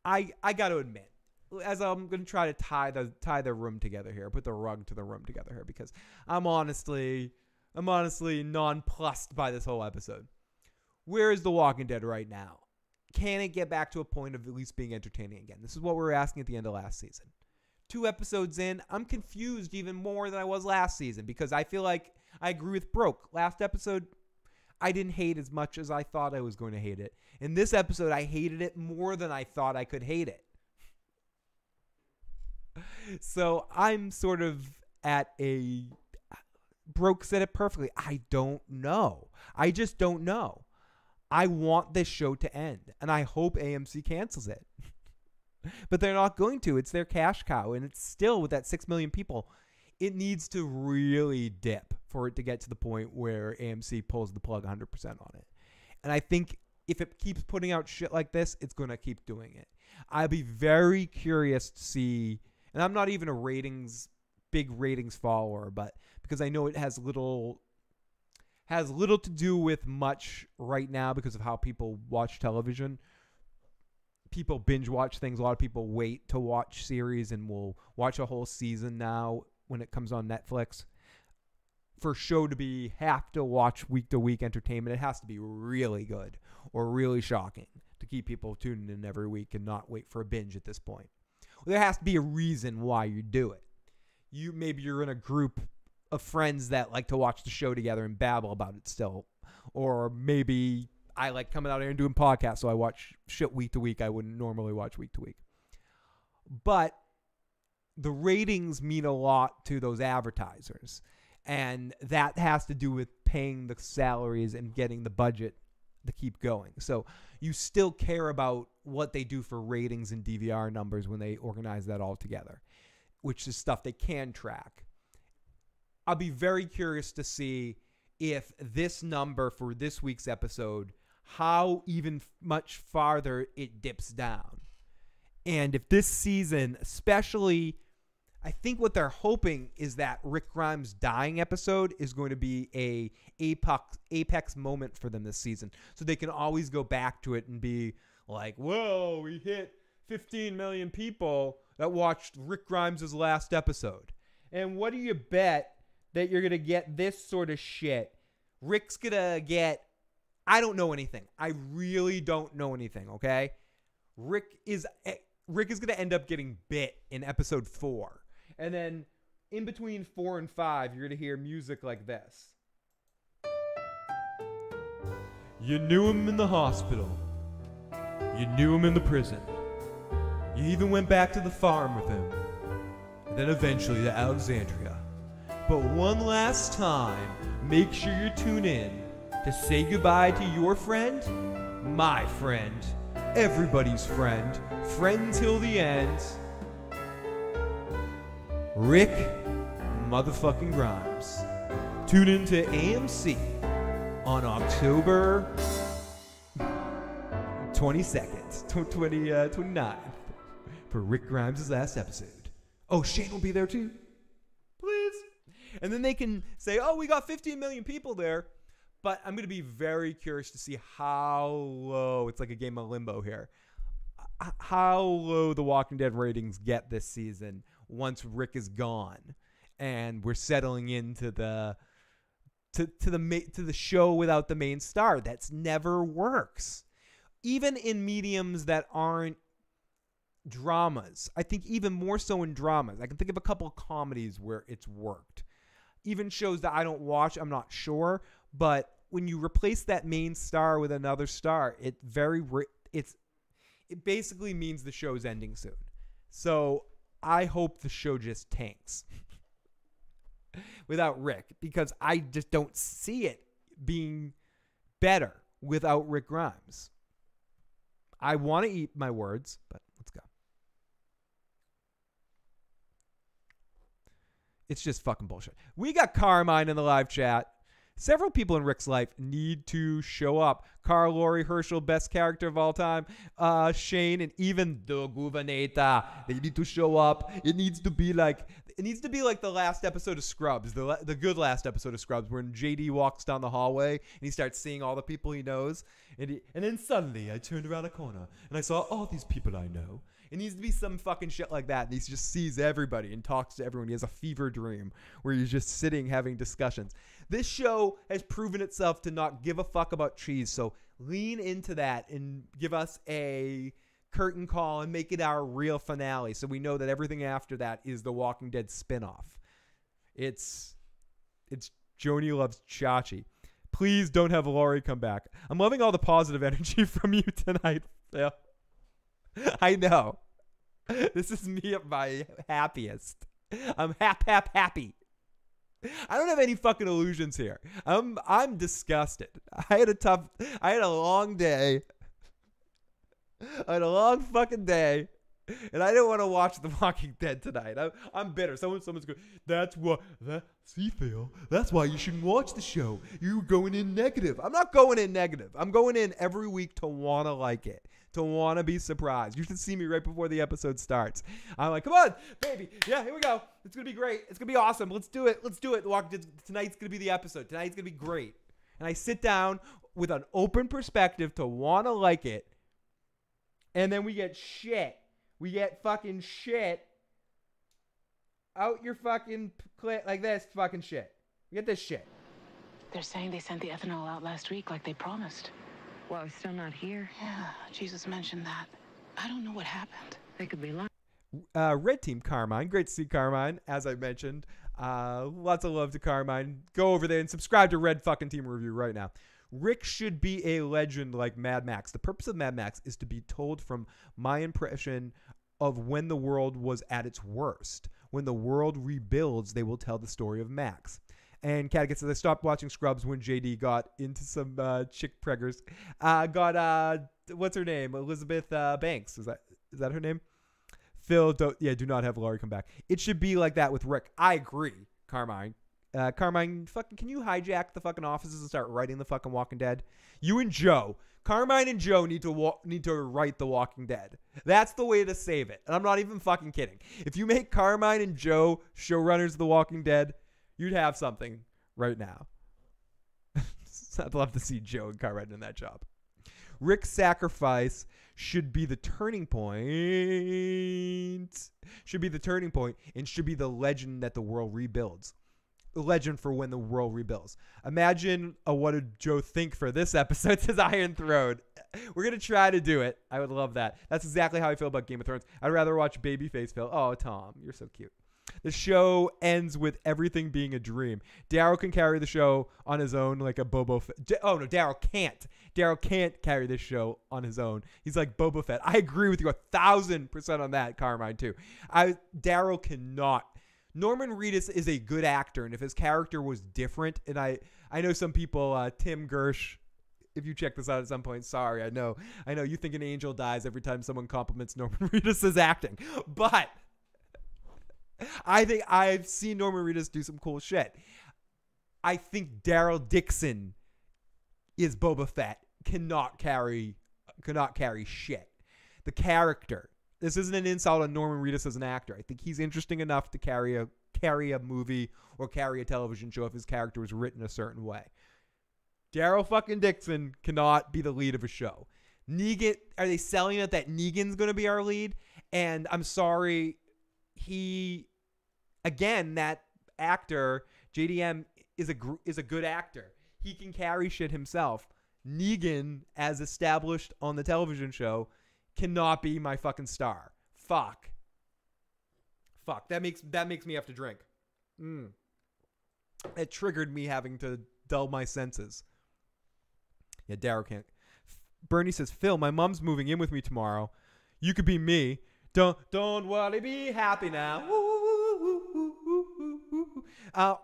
I got to admit, as I'm going to try to tie the room together here, put the rug to the room together here, because I'm honestly nonplussed by this whole episode. Where is The Walking Dead right now? Can it get back to a point of at least being entertaining again? This is what we were asking at the end of last season. 2 episodes in, I'm confused even more than I was last season, because I feel like I agree with Broke. Last episode, I didn't hate as much as I thought I was going to hate it. In this episode, I hated it more than I thought I could hate it. So I'm sort of at a... Broke said it perfectly. I don't know. I just don't know. I want this show to end, and I hope AMC cancels it. But they're not going to. It's their cash cow, and it's still, with that 6 million people, it needs to really dip for it to get to the point where AMC pulls the plug 100% on it. And I think if it keeps putting out shit like this, it's going to keep doing it. I'd be very curious to see, and I'm not even a big ratings follower, but because I know it has little to do with much right now because of how people watch television. People binge watch things. A lot of people wait to watch series and will watch a whole season now when it comes on Netflix. For a show to have to watch week to week entertainment, it has to be really good or really shocking to keep people tuning in every week and not wait for a binge at this point. Well, there has to be a reason why you do it. Maybe you're in a group of friends that like to watch the show together and babble about it still. Or maybe I like coming out here and doing podcasts, so I watch shit week to week I wouldn't normally watch week to week. But the ratings mean a lot to those advertisers. And that has to do with paying the salaries and getting the budget to keep going. So you still care about what they do for ratings and DVR numbers when they organize that all together, which is stuff they can track. I'll be very curious to see if this number for this week's episode, how even much farther it dips down. And if this season, especially... I think what they're hoping is that Rick Grimes' dying episode is going to be a apex moment for them this season. So they can always go back to it and be like, whoa, we hit 15 million people that watched Rick Grimes' last episode. And what do you bet that you're going to get this sort of shit? Rick's going to get... I don't know anything. I really don't know anything, okay? Rick is going to end up getting bit in episode 4. And then in between 4 and 5, you're going to hear music like this. You knew him in the hospital. You knew him in the prison. You even went back to the farm with him. And then eventually to Alexandria. But one last time, make sure you tune in to say goodbye to your friend, my friend, everybody's friend, friend till the end, Rick motherfucking Grimes. Tune in to AMC on October 22nd, 29th for Rick Grimes' last episode. Oh, Shane will be there too. Please. And then they can say, oh, we got 15 million people there. But I'm going to be very curious to see how low, it's like a game of limbo here, how low the Walking Dead ratings get this season once Rick is gone and we're settling into the show without the main star. That's never works. Even in mediums that aren't dramas. I think even more so in dramas. I can think of a couple of comedies where it's worked. Even shows that I don't watch, I'm not sure. But when you replace that main star with another star, it basically means the show's ending soon. So I hope the show just tanks without Rick, because I just don't see it being better without Rick Grimes. I want to eat my words, but let's go. It's just fucking bullshit. We got Carmine in the live chat. Several people in Rick's life need to show up. Carl, Laurie, Herschel, best character of all time. Shane, and even the Governator. They need to show up. It needs to be like the last episode of Scrubs, the good last episode of Scrubs, when JD walks down the hallway and he starts seeing all the people he knows, and then suddenly I turned around a corner and I saw all these people I know. It needs to be some fucking shit like that. And he just sees everybody and talks to everyone. He has a fever dream where he's just sitting having discussions. This show has proven itself to not give a fuck about cheese. So lean into that and give us a curtain call and make it our real finale, so we know that everything after that is the Walking Dead spinoff. It's Joni loves Chachi. Please don't have Laurie come back. I'm loving all the positive energy from you tonight, Phil. I know. This is me at my happiest. I'm happy. I don't have any fucking illusions here. I'm disgusted. I had a long day. I had a long fucking day, and I didn't want to watch The Walking Dead tonight. I'm bitter. Someone's going, see, Phil, that's why you shouldn't watch the show. You're going in negative. I'm not going in negative. I'm going in every week to want to like it, to want to be surprised. You should see me right before the episode starts. I'm like, come on, baby. Yeah, here we go. It's going to be great. It's going to be awesome. Let's do it. The Walking Dead. Tonight's going to be the episode. Tonight's going to be great. And I sit down with an open perspective to want to like it. And then we get shit. We get fucking shit out your fucking like this fucking shit. We get this shit. They're saying they sent the ethanol out last week like they promised. Well, it's still not here. Yeah, Jesus mentioned that. I don't know what happened. They could be lying. Red Team Carmine. Great to see Carmine, as I mentioned. Lots of love to Carmine. Go over there and subscribe to Red fucking Team Review right now. Rick should be a legend like Mad Max. The purpose of Mad Max is to be told from my impression of when the world was at its worst. When the world rebuilds, they will tell the story of Max. And Cattigat says, I stopped watching Scrubs when JD got into some chick preggers. What's her name? Elizabeth Banks. Is that her name? Phil, do not have Laurie come back. It should be like that with Rick. I agree, Carmine. Carmine, fucking, can you hijack the fucking offices and start writing the fucking Walking Dead? You and Joe. Carmine and Joe need to write The Walking Dead. That's the way to save it. And I'm not even fucking kidding. If you make Carmine and Joe showrunners of The Walking Dead, you'd have something right now. I'd love to see Joe and Cartwright in that job. Rick's sacrifice should be the turning point. Should be the turning point and should be the legend that the world rebuilds. The legend for when the world rebuilds. Imagine what did Joe think for this episode, says Iron Throne. We're going to try to do it. I would love that. That's exactly how I feel about Game of Thrones. I'd rather watch Babyface Phil. Oh, Tom, you're so cute. The show ends with everything being a dream. Daryl can carry the show on his own like a Boba Fett. Oh, no, Daryl can't. Daryl can't carry this show on his own. He's like Boba Fett. I agree with you 1,000% on that, Carmine, too. Daryl cannot. Norman Reedus is a good actor, and if his character was different, and I know some people, Tim Gersh, if you check this out at some point, sorry, I know you think an angel dies every time someone compliments Norman Reedus' acting, but I think I've seen Norman Reedus do some cool shit. I think Daryl Dixon is Boba Fett. Cannot carry shit. The character. This isn't an insult on Norman Reedus as an actor. I think he's interesting enough to carry a movie or carry a television show if his character was written a certain way. Daryl fucking Dixon cannot be the lead of a show. Negan, are they selling it that Negan's going to be our lead? And I'm sorry, that actor, JDM, is a good actor. He can carry shit himself. Negan, as established on the television show, cannot be my fucking star. Fuck. That makes me have to drink. It triggered me having to dull my senses. Yeah, Daryl can't. Bernie says, Phil, my mom's moving in with me tomorrow. You could be me. Don't worry, be happy now.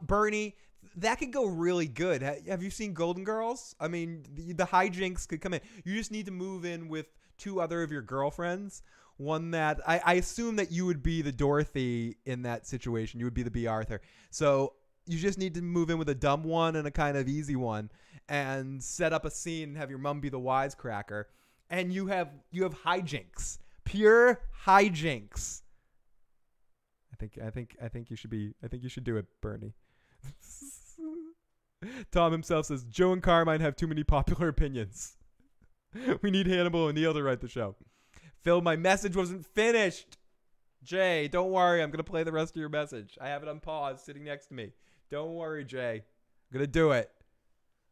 Bernie, that could go really good. Have you seen Golden Girls? I mean, the hijinks could come in. You just need to move in with 2 other of your girlfriends. One that I assume that you would be the Dorothy in that situation. You would be the B. Arthur. So you just need to move in with a dumb one and a kind of easy one, and set up a scene and have your mom be the wisecracker, and you have hijinks, pure hijinks. I think you should do it, Bernie. Tom himself says Joe and Carmine have too many popular opinions. We need Hannibal O'Neill to write the show. Phil, my message wasn't finished. Jay, don't worry. I'm going to play the rest of your message. I have it on pause sitting next to me. Don't worry, Jay. I'm going to do it.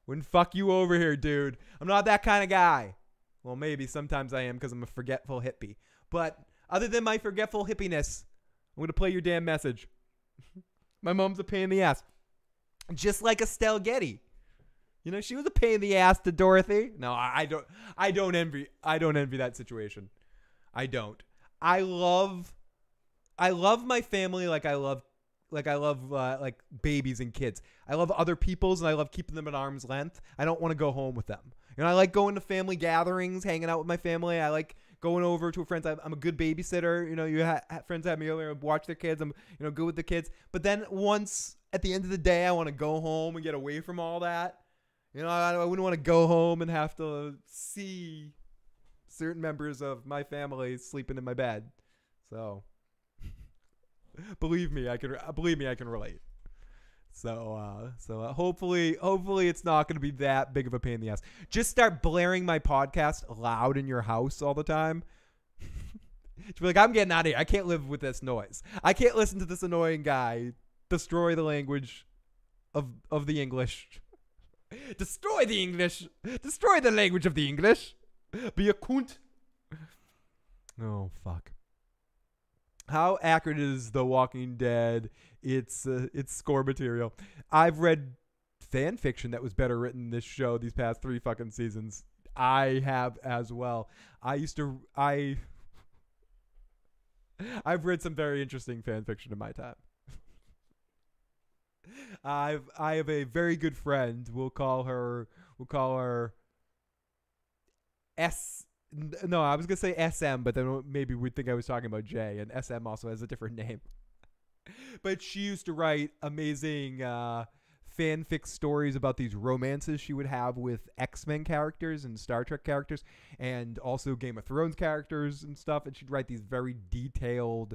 Wouldn't fuck you over here, dude. I'm not that kind of guy. Well, maybe sometimes I am because I'm a forgetful hippie. But other than my forgetful hippiness, I'm going to play your damn message. My mom's a pain in the ass. Just like Estelle Getty. You know, she was a pain in the ass to Dorothy. No, I don't envy that situation. I don't. I love my family like I love babies and kids. I love other people's, and I love keeping them at arm's length. I don't want to go home with them. You know, I like going to family gatherings, hanging out with my family. I like going over to a friend's. I'm a good babysitter. You know, friends had me over, watch their kids. I'm, good with the kids. But then once at the end of the day, I want to go home and get away from all that. You know, I wouldn't want to go home and have to see certain members of my family sleeping in my bed. So, believe me, I can relate. So hopefully it's not going to be that big of a pain in the ass. Just start blaring my podcast loud in your house all the time. Just be like, I'm getting out of here. I can't live with this noise. I can't listen to this annoying guy destroy the language of the English. Destroy the English. Destroy the language of the English. Be a cunt. Oh, fuck. How accurate is The Walking Dead? It's score material. I've read fan fiction that was better written than this show these past 3 fucking seasons. I have as well. I've read some very interesting fan fiction in my time. I have a very good friend. We'll call her S. No, I was gonna say SM, but then maybe we'd think I was talking about J, and SM also has a different name. But she used to write amazing fanfic stories about these romances she would have with X-Men characters and Star Trek characters, and also Game of Thrones characters and stuff. And she'd write these very detailed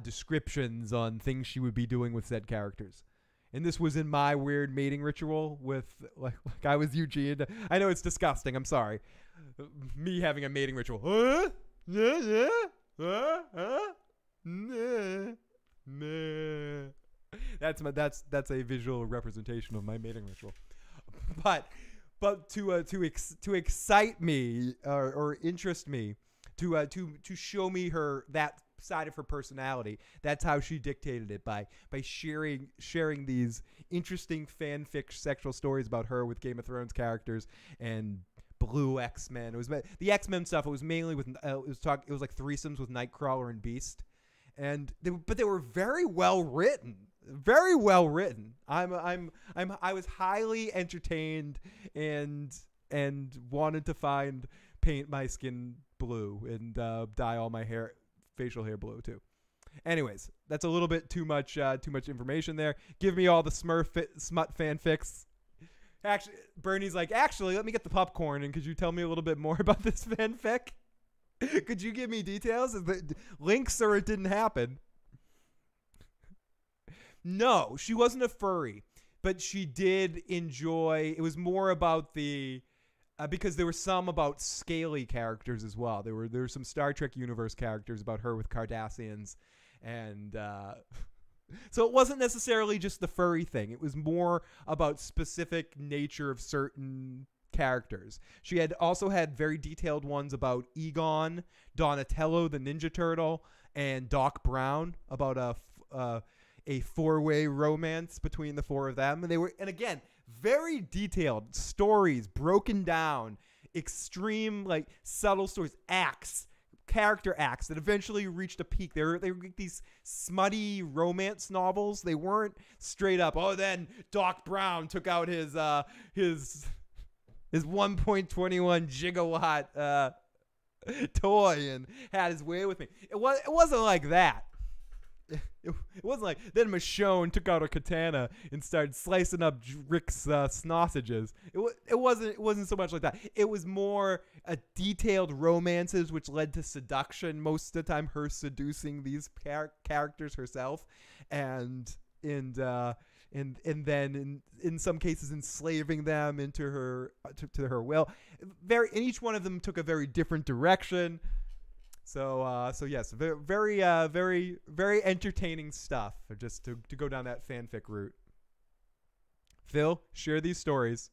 descriptions on things she would be doing with said characters. And this was in my weird mating ritual with, like I was Eugene. I know it's disgusting. I'm sorry. Me having a mating ritual. Huh? Yeah. Nah. That's a visual representation of my mating ritual. But to excite me or interest me, to show me that side of her personality. That's how she dictated it, by sharing these interesting fanfic sexual stories about her with Game of Thrones characters and Blue X-Men. It was the X-Men stuff. It was mainly with it was like threesomes with Nightcrawler and Beast, but they were very well written. Very well written. I was highly entertained and wanted to paint my skin blue and dye all my facial hair blue too. Anyways, that's a little bit too much information there. Give me all the smut fanfics. Actually, Bernie's like, actually, let me get the popcorn, and could you tell me a little bit more about this fanfic? Could you give me details? Is the links or it didn't happen? No, she wasn't a furry, but she did enjoy. It was more about the because there were some about scaly characters as well. There were some Star Trek universe characters about her with Cardassians, and so it wasn't necessarily just the furry thing. It was more about specific nature of certain characters. She had also had very detailed ones about Egon, Donatello, the Ninja Turtle, and Doc Brown, about a four-way romance between the four of them. And they were, and again, very detailed stories, broken down, extreme, like, subtle stories, character acts that eventually reached a peak. They were these smutty romance novels. They weren't straight up, oh, then Doc Brown took out his 1.21 gigawatt toy and had his way with me. It wasn't like that. It wasn't like then Michonne took out a katana and started slicing up Rick's sausages. It wasn't so much like that. It was more a detailed romances which led to seduction. Most of the time, her seducing these characters herself, and then in some cases enslaving them into her to her will. And each one of them took a very different direction. So yes, very entertaining stuff. Just to go down that fanfic route. Phil, share these stories.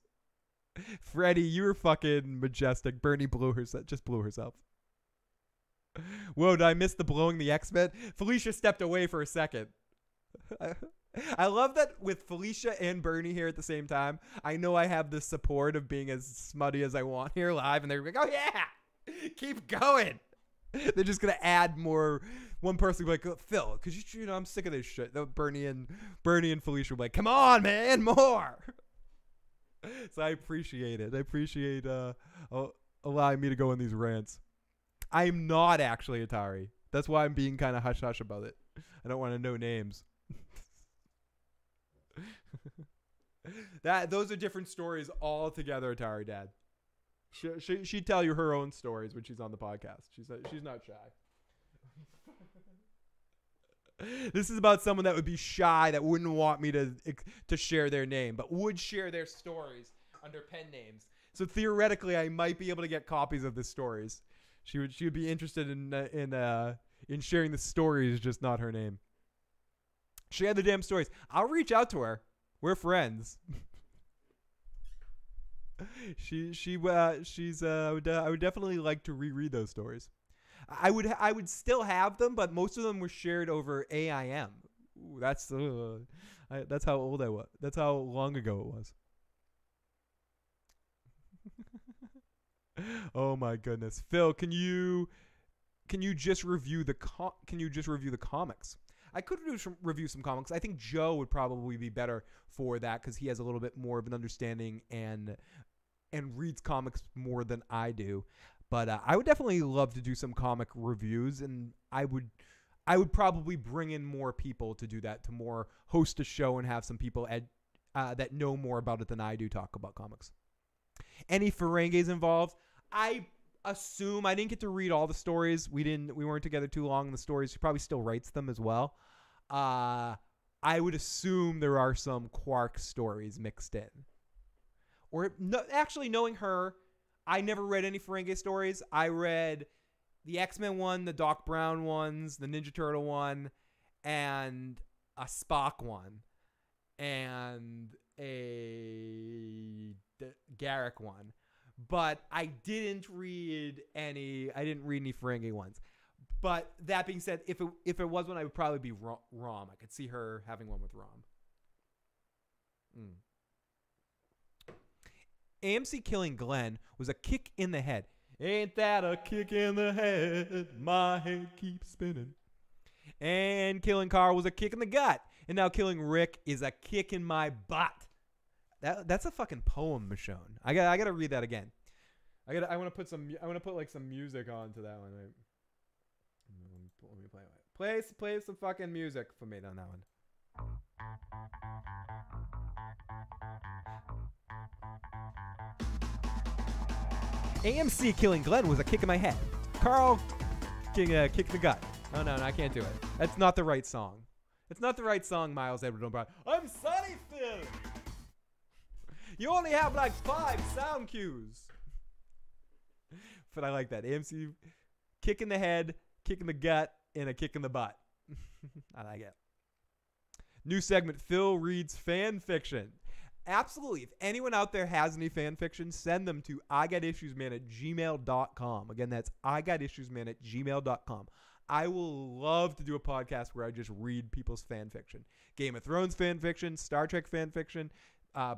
Freddie, you were fucking majestic. Bernie blew herself. Whoa, did I miss the blowing the X-Men? Felicia stepped away for a second. I love that with Felicia and Bernie here at the same time. I know I have the support of being as smutty as I want here live, and they're like, oh yeah, keep going. They're just gonna add more. One person will be like, oh, Phil, because you know I'm sick of this shit. Bernie and Felicia will be like, come on, man, more. So I appreciate it. I appreciate allowing me to go in these rants. I'm not actually Atari. That's why I'm being kind of hush hush about it. I don't want to know names. Those are different stories altogether, Atari Dad. She'd tell you her own stories when she's on the podcast. She's not shy. This is about someone that would be shy, that wouldn't want me to share their name, but would share their stories under pen names. So theoretically, I might be able to get copies of the stories. She would be interested in sharing the stories, just not her name. Share the damn stories. I'll reach out to her. We're friends. I would definitely like to reread those stories. I would still have them, but most of them were shared over AIM. Ooh, that's how old I was. That's how long ago it was. Oh my goodness, Phil, can you just review the comics? I could review some comics. I think Joe would probably be better for that because he has a little bit more of an understanding and reads comics more than I do. But I would definitely love to do some comic reviews, and I would probably bring in more people to do that, to more host a show and have some people that know more about it than I do talk about comics. Any Ferenges involved? I assume I didn't get to read all the stories. We weren't together too long in the stories. She probably still writes them as well. I would assume there are some Quark stories mixed in. Or no, actually, knowing her, I never read any Ferengi stories. I read the X-Men one, the Doc Brown ones, the Ninja Turtle one, and a Spock one, and a Garrick one. But I didn't read any Ferengi ones. But that being said, if it was one, I would probably be Rom. I could see her having one with Rom. AMC killing Glenn was a kick in the head. Ain't that a kick in the head? My head keeps spinning. And killing Carl was a kick in the gut. And now killing Rick is a kick in my butt. That's a fucking poem, Michonne. I gotta read that again. I want to put like some music onto that one. Right? Let me play it. Play some fucking music for me on that one. AMC killing Glenn was a kick in my head. Carl kick in the gut. Oh, no, I can't do it. That's not the right song. It's not the right song, Miles Edward O'Brien. I'm sorry, Phil. You only have like 5 sound cues. But I like that. AMC kick in the head, kick in the gut, and a kick in the butt. I like it. New segment, Phil reads fan fiction. Absolutely. If anyone out there has any fan fiction, send them to igotissuesman@gmail.com. Again, that's igotissuesman@gmail.com. I will love to do a podcast where I just read people's fan fiction. Game of Thrones fan fiction, Star Trek fan fiction,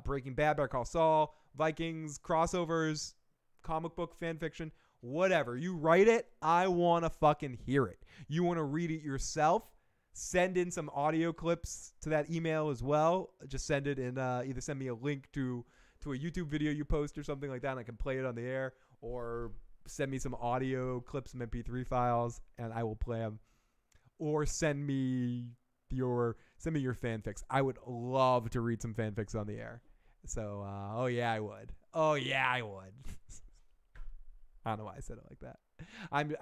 Breaking Bad, Better Call Saul, Vikings, crossovers, comic book fan fiction, whatever. You write it, I want to fucking hear it. You want to read it yourself, send in some audio clips to that email as well. Just send it in, either send me a link to a YouTube video you post or something like that, and I can play it on the air, or send me some audio clips, some MP3 files, and I will play them. Or send me your fanfics. I would love to read some fanfics on the air. So, oh yeah, I would. I don't know why I said it like that.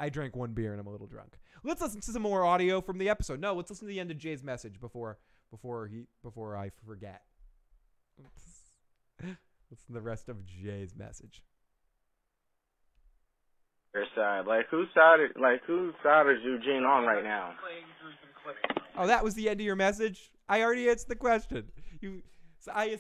I drank 1 beer and I'm a little drunk. Let's listen to some more audio from the episode. No, let's listen to the end of Jay's message before I forget. Listen to the rest of Jay's message. Your side, whose side is Eugene on right now? Oh, that was the end of your message? I already answered the question. I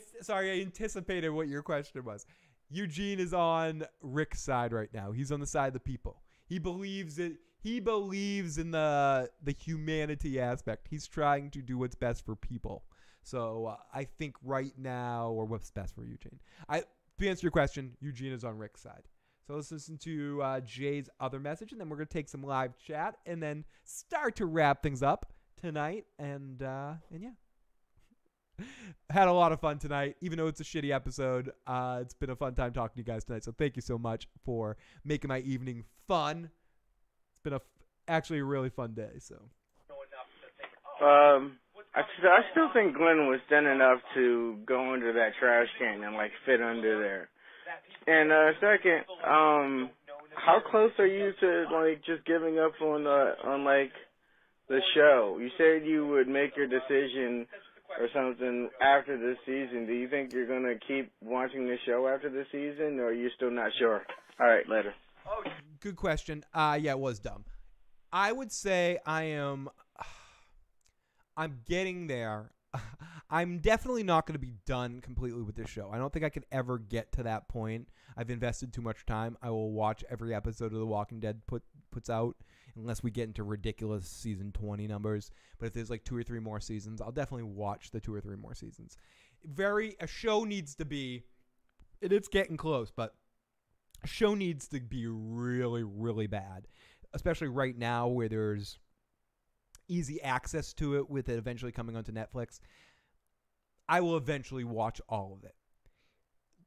anticipated what your question was. Eugene is on Rick's side right now. He's on the side of the people. He believes in the humanity aspect. He's trying to do what's best for people. So I think right now, or what's best for Eugene. To answer your question, Eugene is on Rick's side. So let's listen to Jay's other message, and then we're going to take some live chat, and then start to wrap things up tonight. And yeah. Had a lot of fun tonight, even though it's a shitty episode. It's been a fun time talking to you guys tonight, so thank you so much for making my evening fun. It's been actually a really fun day. So, I still think Glenn was thin enough to go under that trash can and fit under there. And second, how close are you to just giving up on the show? You said you would make your decision or something after this season. Do you think you're going to keep watching the show after the season, or are you still not sure? All right, later. Oh, good question. Yeah, it was dumb. I would say I'm getting there. I'm definitely not going to be done completely with this show. I don't think I could ever get to that point. I've invested too much time. I will watch every episode of The Walking Dead puts out, unless we get into ridiculous season 20 numbers. But if there's 2 or 3 more seasons, I'll definitely watch the 2 or 3 more seasons. A show needs to be, and it's getting close, but a show needs to be really, really bad, especially right now where there's easy access to it with it eventually coming onto Netflix. I will eventually watch all of it.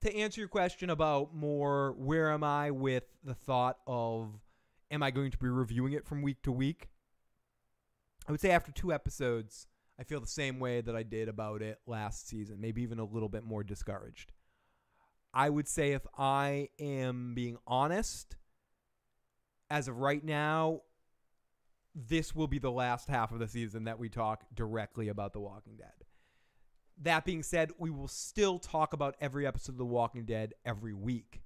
To answer your question about more, where am I with the thought of, am I going to be reviewing it from week to week? I would say after 2 episodes, I feel the same way that I did about it last season, maybe even a little bit more discouraged. I would say, if I am being honest, as of right now, this will be the last half of the season that we talk directly about The Walking Dead. That being said, we will still talk about every episode of The Walking Dead every week.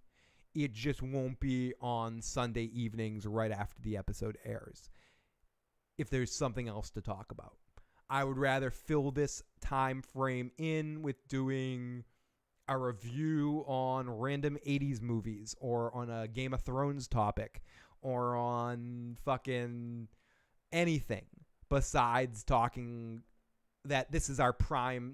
It just won't be on Sunday evenings right after the episode airs, if there's something else to talk about. I would rather fill this time frame in with doing a review on random 80s movies, or on a Game of Thrones topic, or on fucking anything besides talking that this is our prime,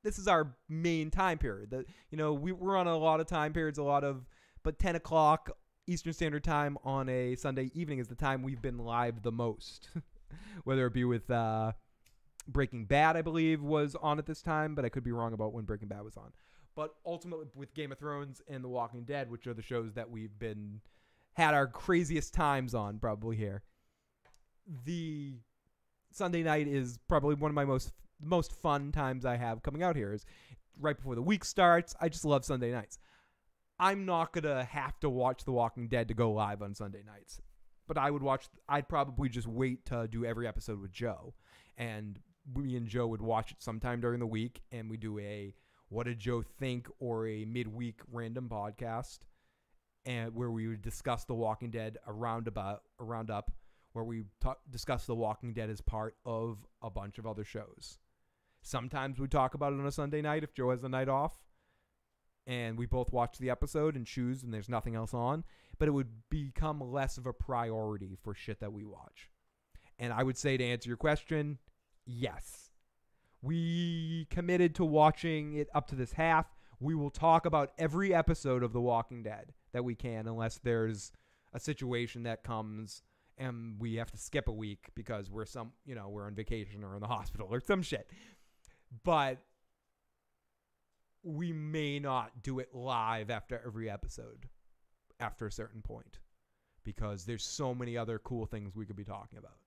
this is our main time period. We're on a lot of time periods, but 10 o'clock Eastern Standard Time on a Sunday evening is the time we've been live the most. Whether it be with Breaking Bad, I believe, was on at this time, but I could be wrong about when Breaking Bad was on. But ultimately with Game of Thrones and The Walking Dead, which are the shows that we've had our craziest times on probably here. The Sunday night is probably one of my most fun times I have coming out here. Is right before the week starts. I just love Sunday nights. I'm not gonna have to watch The Walking Dead to go live on Sunday nights, but I'd probably just wait to do every episode with Joe, and me and Joe would watch it sometime during the week, and we do a What Did Joe Think or a midweek random podcast, and where we would discuss The Walking Dead a roundup, where we discuss The Walking Dead as part of a bunch of other shows. Sometimes we talk about it on a Sunday night if Joe has a night off, and we both watch the episode and choose, and there's nothing else on. But it would become less of a priority for shit that we watch. And I would say, to answer your question, yes. We committed to watching it up to this half. We will talk about every episode of The Walking Dead that we can, unless there's a situation that comes and we have to skip a week because we're on vacation or in the hospital or some shit. But we may not do it live after every episode after a certain point, because there's so many other cool things we could be talking about.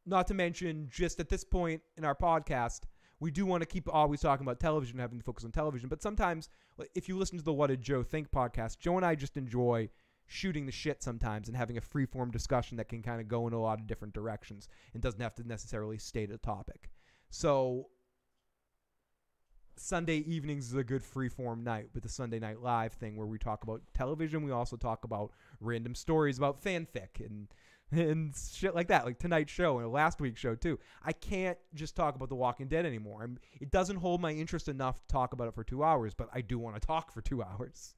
Not to mention, just at this point in our podcast, we do want to keep always talking about television, having to focus on television. But sometimes, if you listen to the What Did Joe Think podcast, Joe and I just enjoy shooting the shit sometimes and having a free-form discussion that can kind of go in a lot of different directions and doesn't have to necessarily state a topic. So Sunday evenings is a good free-form night with the Sunday Night Live thing where we talk about television. We also talk about random stories about fanfic and shit like that, like tonight's show and last week's show too. I can't just talk about The Walking Dead anymore. It doesn't hold my interest enough to talk about it for 2 hours, but I do want to talk for 2 hours.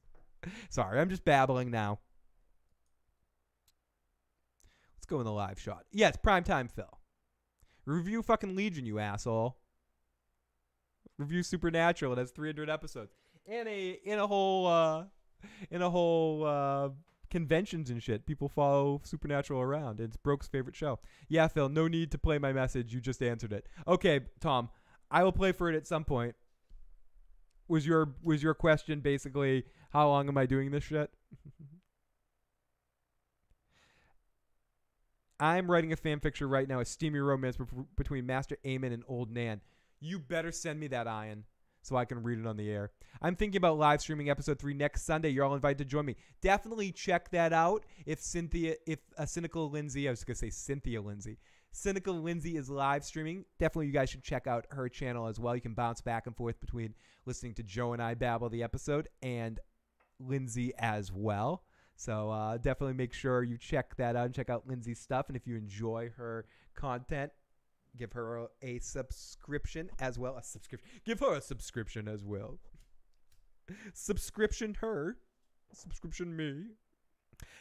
Sorry, I'm just babbling now. Let's go in the live shot. Yes, primetime Phil. Review fucking Legion, you asshole. Review Supernatural. It has 300 episodes and in a whole conventions and shit. People follow Supernatural around. It's Broke's favorite show. Yeah, Phil. No need to play my message. You just answered it. Okay, Tom. I will play for it at some point. Was your question basically how long am I doing this shit? I'm writing a fanfiction right now, a steamy romance between Master Aemon and Old Nan. You better send me that, Ian, so I can read it on the air. I'm thinking about live streaming episode 3 next Sunday. You're all invited to join me. Definitely check that out. If Cynical Lindsay is live streaming, definitely you guys should check out her channel as well. You can bounce back and forth between listening to Joe and I babble the episode and Lindsay as well. So definitely make sure you check that out and check out Lindsay's stuff. And if you enjoy her content, give her a subscription as well. Give her a subscription as well. Subscription her. Subscription me.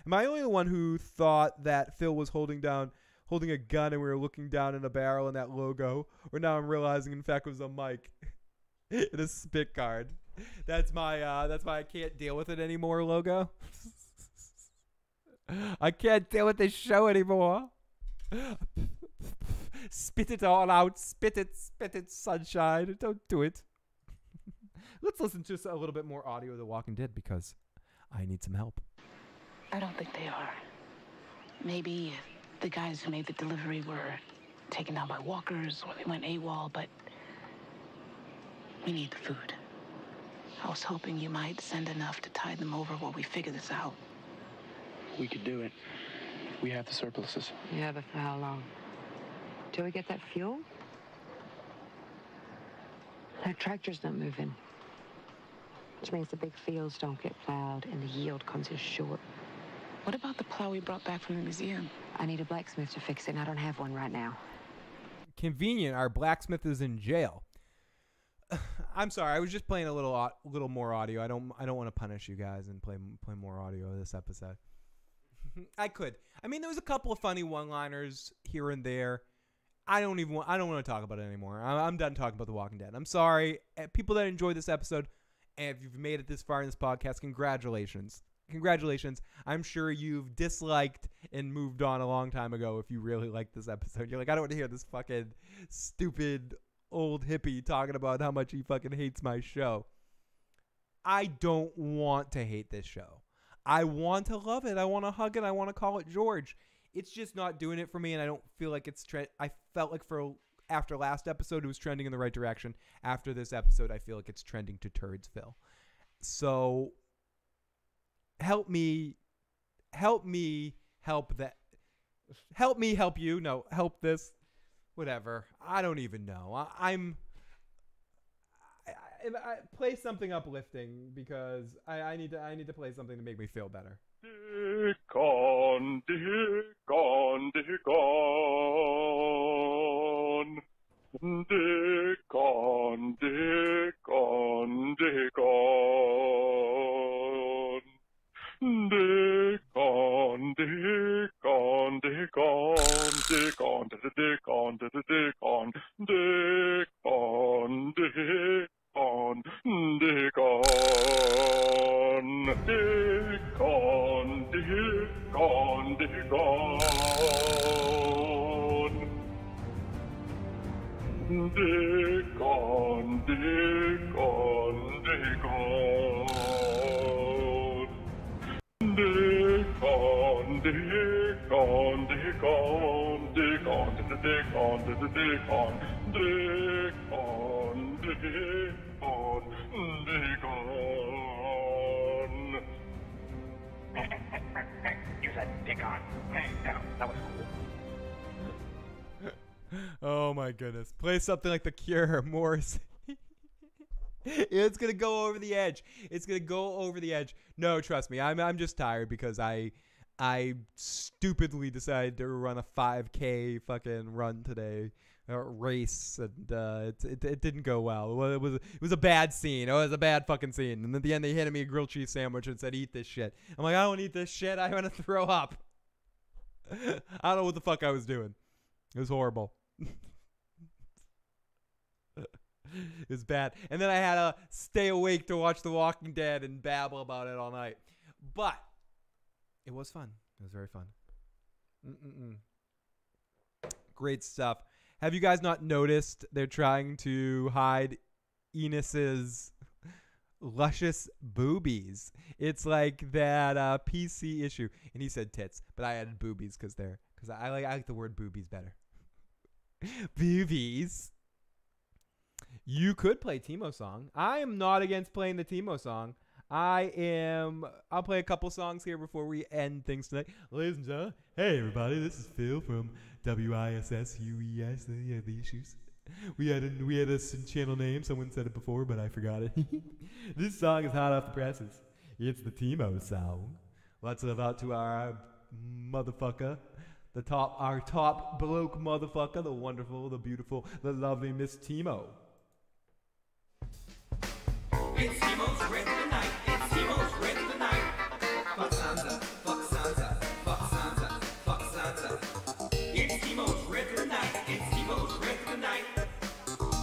Am I only the one who thought that Phil was holding a gun and we were looking down in a barrel in that logo? Or now I'm realizing, in fact, it was a mic and a spit guard. That's my I can't deal with it anymore logo. I can't deal with this show anymore. Spit it all out. Spit it, sunshine. Don't do it. Let's listen to a little bit more audio of The Walking Dead because I need some help. I don't think they are. Maybe the guys who made the delivery were taken down by walkers or they went AWOL, but we need the food. I was hoping you might send enough to tide them over while we figure this out. We could do it. We have the surpluses. Yeah, but for how long? Till we get that fuel? That tractor's not moving. Which means the big fields don't get plowed and the yield comes in short. What about the plow we brought back from the museum? I need a blacksmith to fix it, and I don't have one right now. Convenient. Our blacksmith is in jail. I'm sorry. I was just playing a little more audio. I don't want to punish you guys and play more audio this episode. I could. I mean, there was a couple of funny one-liners here and there. I don't want to talk about it anymore. I'm done talking about The Walking Dead. I'm sorry. People that enjoyed this episode, and if you've made it this far in this podcast, congratulations. Congratulations. I'm sure you've disliked and moved on a long time ago if you really liked this episode. You're like, I don't want to hear this fucking stupid old hippie talking about how much he fucking hates my show. I don't want to hate this show. I want to love it. I want to hug it. I want to call it George. it's just not doing it for me, and I don't feel like it's I felt like after last episode it was trending in the right direction. After this episode, I feel like it's trending to Turdsville. So help me help that. Help me help you. No, help this. Whatever. I don't even know. I play something uplifting because I need to play something to make me feel better. Dick on, dick on, dick on. Dick on, dick on, dick on. Dick on, dick on, dick on, dick on, dick on, dick on, dick on, dick on, dick on, dick on, dick on, dick on. Dick on, dick on, dick on. Dick on, dick on, dick on, dick on, dick on, dick on, dick on, dick on, dick on. You said dick on. That was cool. Oh my goodness. Play something like The Cure, Morris. It's going to go over the edge. It's going to go over the edge. No, trust me. I'm just tired because I stupidly decided to run a 5K fucking run today. Race, and it didn't go well. It was a bad scene. It was a bad fucking scene. And at the end, they handed me a grilled cheese sandwich and said, "Eat this shit." I'm like, I don't eat this shit. I want to throw up. I don't know what the fuck I was doing. It was horrible. It was bad. And then I had to stay awake to watch The Walking Dead and babble about it all night. But it was fun. It was very fun. Great stuff. Have you guys not noticed they're trying to hide Enos's luscious boobies? It's like that PC issue. And he said tits, but I added boobies because I like the word boobies better. Boobies. You could play Timo song. I am not against playing the Timo song. I'll play a couple songs here before we end things tonight. Ladies and gentlemen, hey everybody, this is Phil from WISSUES, the issues. We had a channel name. Someone said it before, but I forgot it. This song is hot off the presses. It's the Timo song. Let's live out to our motherfucker. Our top bloke motherfucker, the wonderful, the beautiful, the lovely Miss Timo. It's Timo's Red tonight. It's Timo's Red tonight. Fuck Sansa. Fuck Sansa. Fuck Sansa. Fuck Sansa. It's Timo's Red tonight. It's Timo's Red tonight.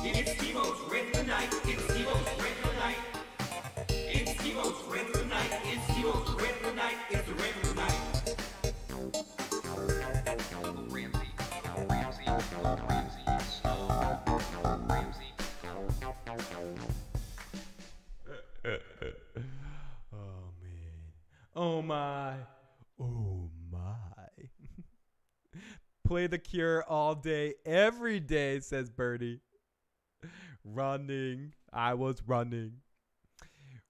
It's Timo's Red tonight. It's Timo's Red tonight. It's Timo's Red tonight. It's Timo's Red tonight. It's the Red tonight. Oh man. Oh my. Oh my. Play The Cure all day, every day, says Birdie. Running. I was running.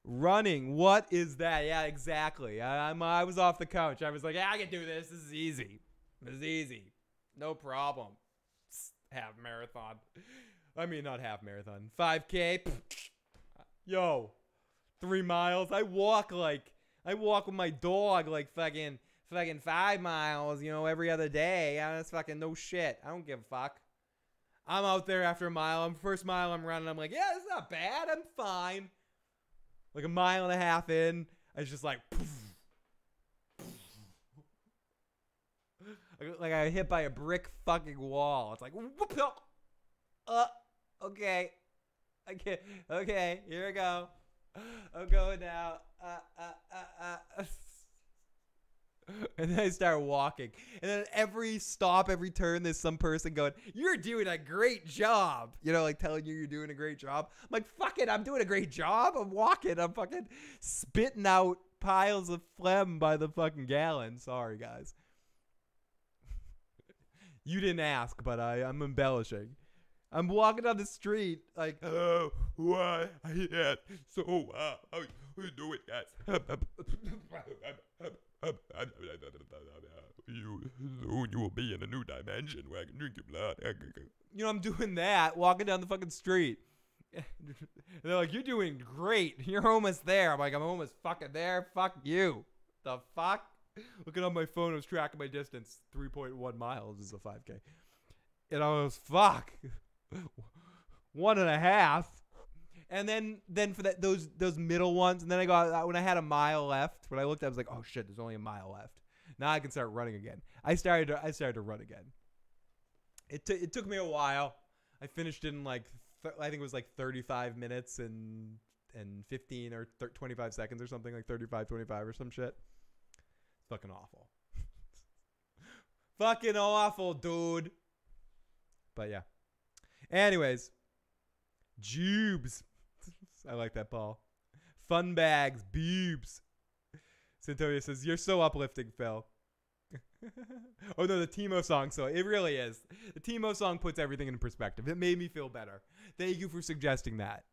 Running. What is that? Yeah, exactly. I was off the couch. I was like, yeah, I can do this. This is easy. This is easy. No problem. Half marathon. I mean, not half marathon. 5K. Yo. 3 miles. I walk with my dog like fucking 5 miles, every other day. That's fucking no shit. I don't give a fuck. I'm out there after a mile. First mile I'm running, I'm like, yeah, it's not bad. I'm fine. Like a mile and a half in, I was just like, like I got hit by a brick fucking wall. It's like, okay. Okay, here I go. I'm going now. And then I start walking. And then every stop, every turn, there's some person going, "You're doing a great job." Like telling you you're doing a great job. I'm like, fuck it, I'm doing a great job. I'm walking. I'm fucking spitting out piles of phlegm by the fucking gallon. Sorry, guys. You didn't ask, but I'm embellishing. I'm walking down the street like, oh, why? Yeah, so, how you doing, guys? You will be in a new dimension where I can drink your blood. You know, I'm doing that, walking down the fucking street. They're like, you're doing great. You're almost there. I'm like, I'm almost fucking there. Fuck you. The fuck? Looking on my phone, I was tracking my distance. 3.1 miles is a 5K. And I was, fuck. 1.5. And then for that those middle ones, and then I got, when I had a mile left, when I looked, I was like, oh shit, there's only a mile left. Now I can start running again. I started to run again. It took me a while. I finished in like I think it was like 35 minutes and 15 or 25 seconds or something, like 35-25 or some shit. It's fucking awful. Fucking awful, dude. But yeah. Anyways, Jubes. I like that, Paul. Fun bags, boobs. Centoria says, you're so uplifting, Phil. Oh no, the Timo song. So it really is. The Timo song puts everything in perspective. It made me feel better. Thank you for suggesting that.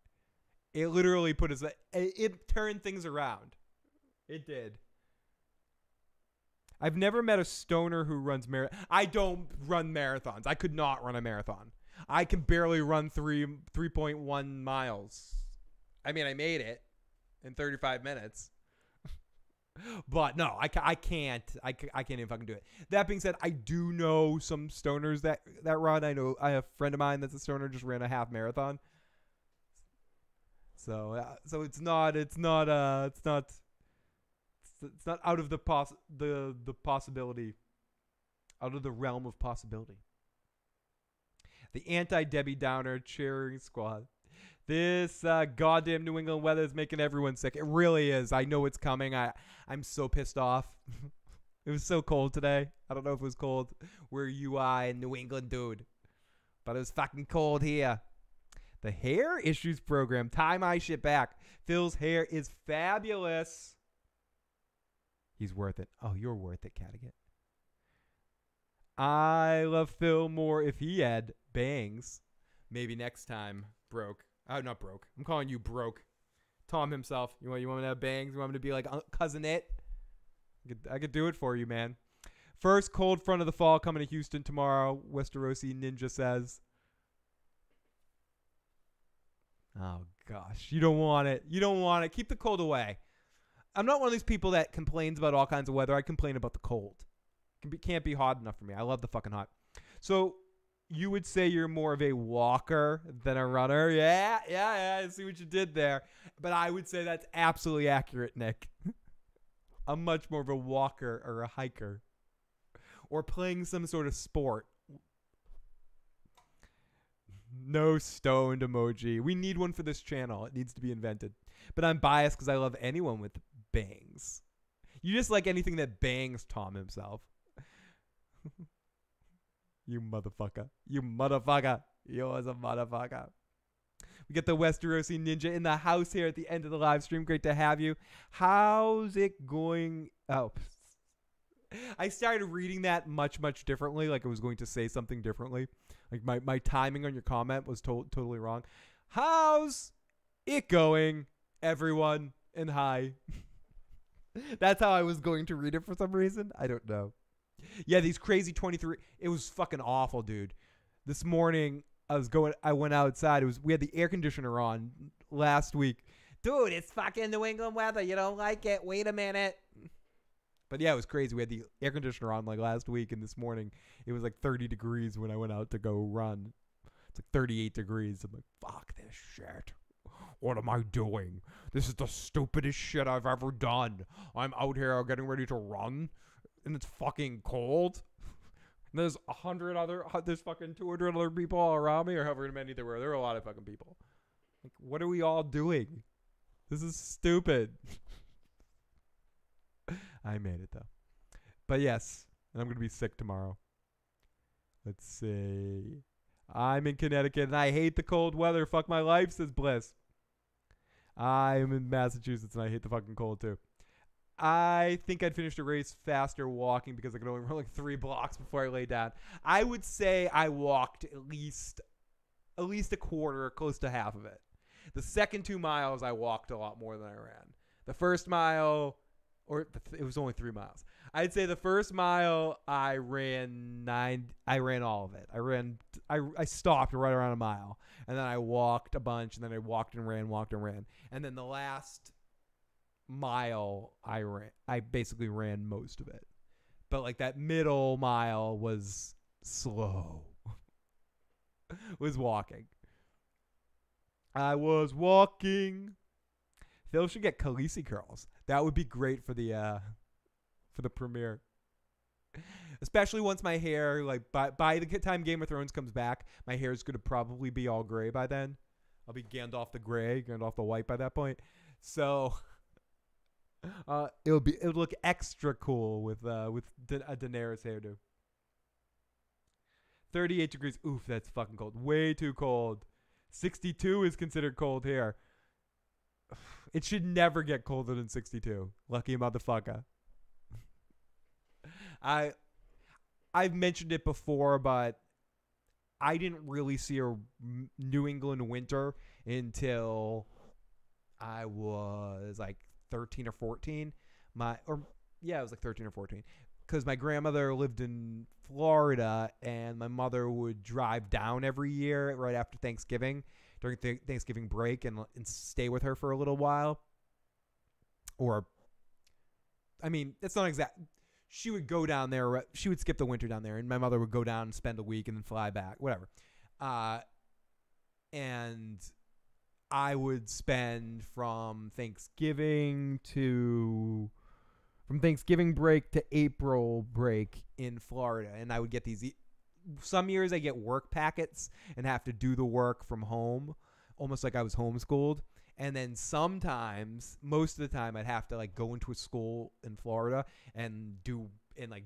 It literally put us. It turned things around. It did. I've never met a stoner who runs I don't run marathons. I could not run a marathon. I can barely run 3.1 miles. I mean, I made it in 35 minutes. But no, I can't even fucking do it. That being said, I do know some stoners that run. I know I have a friend of mine that's a stoner, just ran a half marathon. So it's not out of the possibility, out of the realm of possibility. The anti-Debbie Downer cheering squad. This goddamn New England weather is making everyone sick. It really is. I know it's coming. I'm so pissed off. It was so cold today. I don't know if it was cold where you are in New England, dude. But it was fucking cold here. The hair issues program. Tie my shit back. Phil's hair is fabulous. He's worth it. Oh, you're worth it, Cattigat. I love Phil more if he had bangs. Maybe next time, broke. Oh, not broke. I'm calling you broke. Tom himself. You want me to have bangs? You want me to be like Cousin It? I could do it for you, man. First cold front of the fall coming to Houston tomorrow. Westerosi Ninja says. Oh, gosh. You don't want it. You don't want it. Keep the cold away. I'm not one of these people that complains about all kinds of weather. I complain about the cold. Can't be hot enough for me. I love the fucking hot. So you would say you're more of a walker than a runner. Yeah. I see what you did there. But I would say that's absolutely accurate, Nick. I'm much more of a walker or a hiker. Or playing some sort of sport. No stoned emoji. We need one for this channel. It needs to be invented. But I'm biased because I love anyone with bangs. You just like anything that bangs Tom himself. You motherfucker. You motherfucker. You're a motherfucker. We get the Westerosi Ninja in the house here at the end of the live stream. Great to have you. How's it going? Oh, I started reading that much differently. Like I was going to say something differently. Like my timing on your comment was totally wrong. How's it going, everyone? And hi. That's how I was going to read it for some reason. I don't know. Yeah, these crazy 23. It was fucking awful, dude. This morning I went outside. We had the air conditioner on last week. Dude, it's fucking New England weather. You don't like it? Wait a minute. But yeah, it was crazy. We had the air conditioner on like last week, and this morning it was like 30 degrees when I went out to go run. It's like 38 degrees. I'm like, fuck this shit. What am I doing? This is the stupidest shit I've ever done. I'm out here getting ready to run, and it's fucking cold. And there's there's fucking 200 other people all around me, or however many there were. There were a lot of fucking people. Like, what are we all doing? This is stupid. I made it, though. But yes, and I'm going to be sick tomorrow. Let's see. I'm in Connecticut, and I hate the cold weather. Fuck my life, says Bliss. I'm in Massachusetts, and I hate the fucking cold, too. I think I'd finish the race faster walking because I could only run like 3 blocks before I lay down. I would say I walked at least a quarter, close to half of it. The second 2 miles, I walked a lot more than I ran. The first mile, it was only 3 miles. I'd say the first mile I ran all of it. I stopped right around a mile, and then I walked a bunch, and then I walked and ran. And then the last mile I basically ran most of it. But like that middle mile was slow. Was walking. I was walking. Phil should get Khaleesi curls. That would be great for the premiere. Especially once my hair, like by the time Game of Thrones comes back, my hair is going to probably be all gray by then. I'll be Gandalf the gray, Gandalf the white by that point. So it'll look extra cool with a Daenerys hairdo. 38 degrees. Oof, that's fucking cold. Way too cold. 62 is considered cold here. It should never get colder than 62. Lucky motherfucker. I've mentioned it before, but I didn't really see a New England winter until I was like 13 or 14. It was like 13 or 14. Because my grandmother lived in Florida, and my mother would drive down every year right after Thanksgiving, during Thanksgiving break, and stay with her for a little while. Or, I mean, it's not exact. She would go down there. She would skip the winter down there, and my mother would go down and spend a week and then fly back, whatever. And I would spend from Thanksgiving break to April break in Florida, and I would get these. Some years I get work packets and have to do the work from home, almost like I was homeschooled. And then sometimes, most of the time, I'd have to like go into a school in Florida and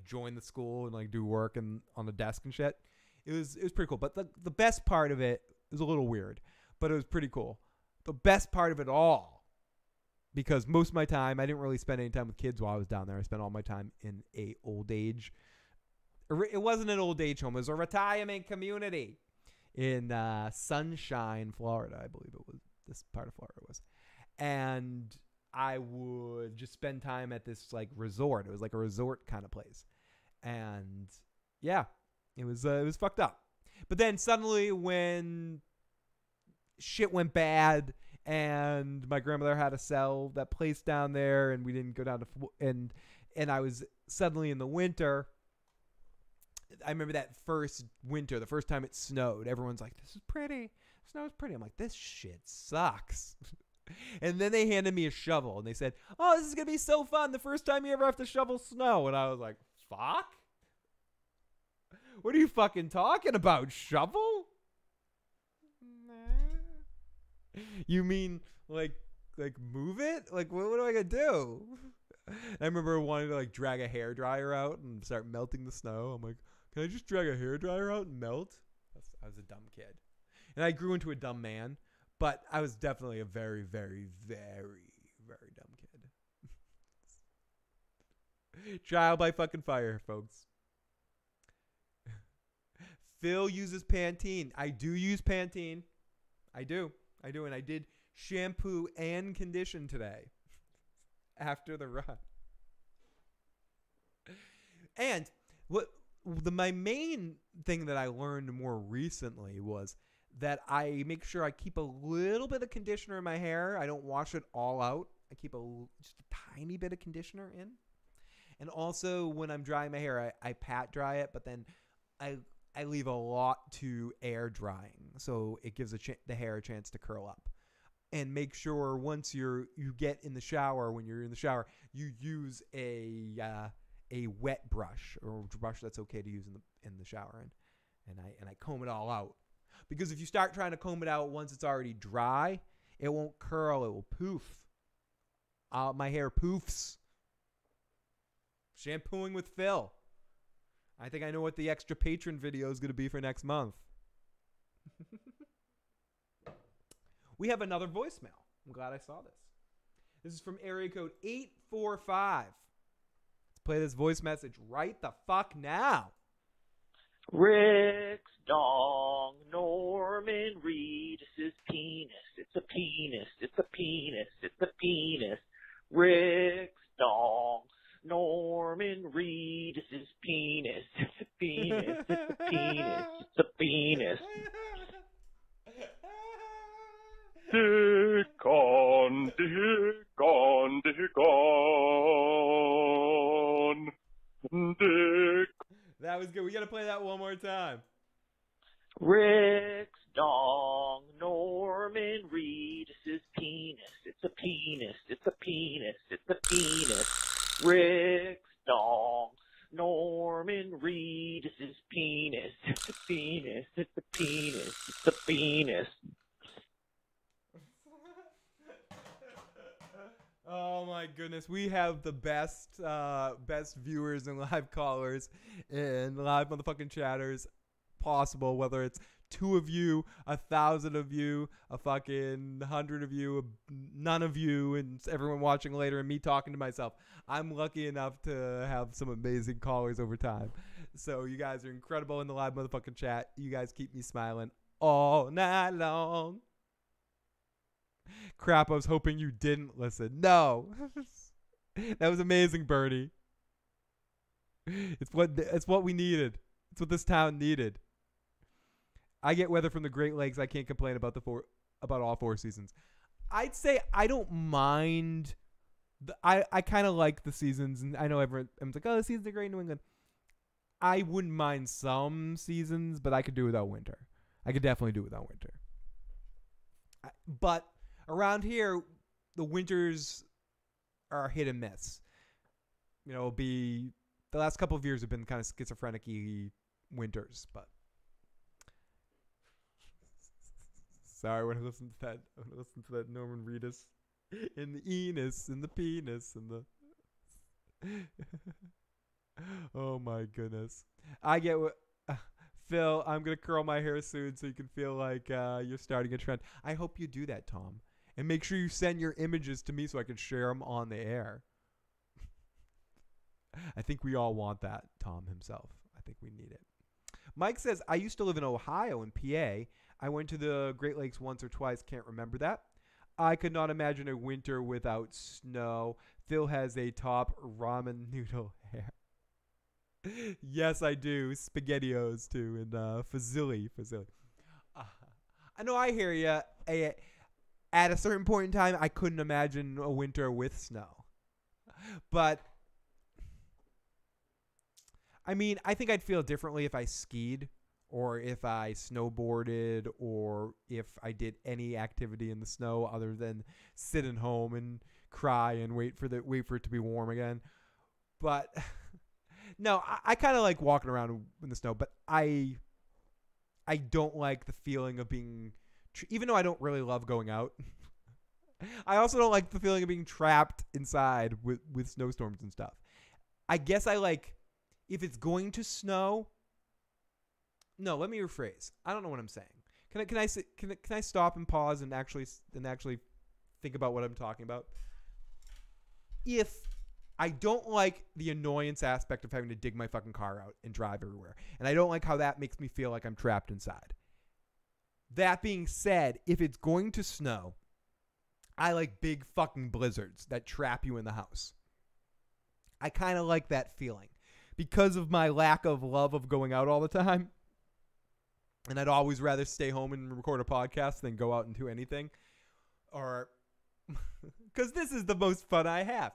join the school and like do work and on the desk and shit. It was pretty cool. But the best part of it was a little weird, but it was pretty cool. The best part of it all, because most of my time, I didn't really spend any time with kids while I was down there. I spent all my time in a old age. It wasn't an old age home. It was a retirement community in Sunshine, Florida, I believe it was. This part of Florida was. And I would just spend time at this like resort. It was like a resort kind of place. And yeah, it was fucked up. But then suddenly when shit went bad and my grandmother had to sell that place down there and we didn't go down to and I was suddenly in the winter. I remember that first winter, the first time it snowed, everyone's like, this is pretty. Snow's pretty. I'm like, this shit sucks. And then they handed me a shovel and they said, oh, this is going to be so fun. The first time you ever have to shovel snow. And I was like, fuck? What are you fucking talking about? Shovel? You mean like move it? Like, what am I going to do? I remember wanting to like drag a hairdryer out and start melting the snow. I'm like, can I just drag a hairdryer out and melt? I was a dumb kid. And I grew into a dumb man, but I was definitely a very, very, very, very dumb kid. Trial by fucking fire, folks. Phil uses Pantene. I do use Pantene. I do. And I did shampoo and condition today after the run. And my main thing that I learned more recently was that I make sure I keep a little bit of conditioner in my hair. I don't wash it all out. I keep just a tiny bit of conditioner in. And also when I'm drying my hair, I pat dry it, but then I leave a lot to air drying. So it gives the hair a chance to curl up. And make sure once you get in the shower, when you're in the shower, you use a wet brush or a brush that's okay to use in the shower. And I comb it all out. Because if you start trying to comb it out once it's already dry, it won't curl. It will poof. My hair poofs. Shampooing with Phil. I think I know what the extra patron video is going to be for next month. We have another voicemail. I'm glad I saw this. This is from area code 845. Let's play this voice message right the fuck now. Rick's dong, Norman Reedus' penis. It's a penis. It's a penis. It's a penis. Rick's dong, Norman Reedus' penis. It's a penis. It's a penis. It's a penis. Dick on, dick on, dick on. Dick. That was good. We got to play that one more time. Rick's dong, Norman Reedus' penis. It's a penis. It's a penis. It's a penis. Rick's dong, Norman Reedus' penis. It's a penis. It's a penis. It's a penis. Oh my goodness, we have the best viewers and live callers and live motherfucking chatters possible, whether it's 2 of you, 1,000 of you, a fucking 100 of you, none of you, and everyone watching later, and me talking to myself. I'm lucky enough to have some amazing callers over time. So you guys are incredible in the live motherfucking chat. You guys keep me smiling all night long. Crap, I was hoping you didn't listen. No. That was amazing, Bernie. It's what we needed. It's what this town needed. I get weather from the Great Lakes. I can't complain about all 4 seasons. I'd say I don't mind. I kind of like the seasons, and I know everyone's like, oh, the seasons are great in New England. I wouldn't mind some seasons, but I could do without winter. I could definitely do without winter. But around here, the winters are hit and miss. You know, the last couple of years have been kind of schizophrenic-y winters, but sorry when I listened to that Norman Reedus in the enis, in the penis, and the oh my goodness. I get what Phil, I'm going to curl my hair soon so you can feel like you're starting a trend. I hope you do that, Tom. And make sure you send your images to me so I can share them on the air. I think we all want that, Tom himself. I think we need it. Mike says, I used to live in Ohio and PA. I went to the Great Lakes once or twice. Can't remember that. I could not imagine a winter without snow. Phil has a top ramen noodle hair. Yes, I do. SpaghettiOs, too. And fusilli. I know, I hear you. At a certain point in time, I couldn't imagine a winter with snow. But, I mean, I think I'd feel differently if I skied or if I snowboarded or if I did any activity in the snow other than sitting home and cry and wait for it to be warm again. But no, I kind of like walking around in the snow, but I don't like the feeling of being, even though I don't really love going out, I also don't like the feeling of being trapped inside with snowstorms and stuff. I guess I like, if it's going to snow, no, let me rephrase. I don't know what I'm saying. Can I stop and pause and actually think about what I'm talking about? If I don't like the annoyance aspect of having to dig my fucking car out and drive everywhere, and I don't like how that makes me feel like I'm trapped inside. That being said, if it's going to snow, I like big fucking blizzards that trap you in the house. I kind of like that feeling because of my lack of love of going out all the time. And I'd always rather stay home and record a podcast than go out and do anything. Or, because this is the most fun I have.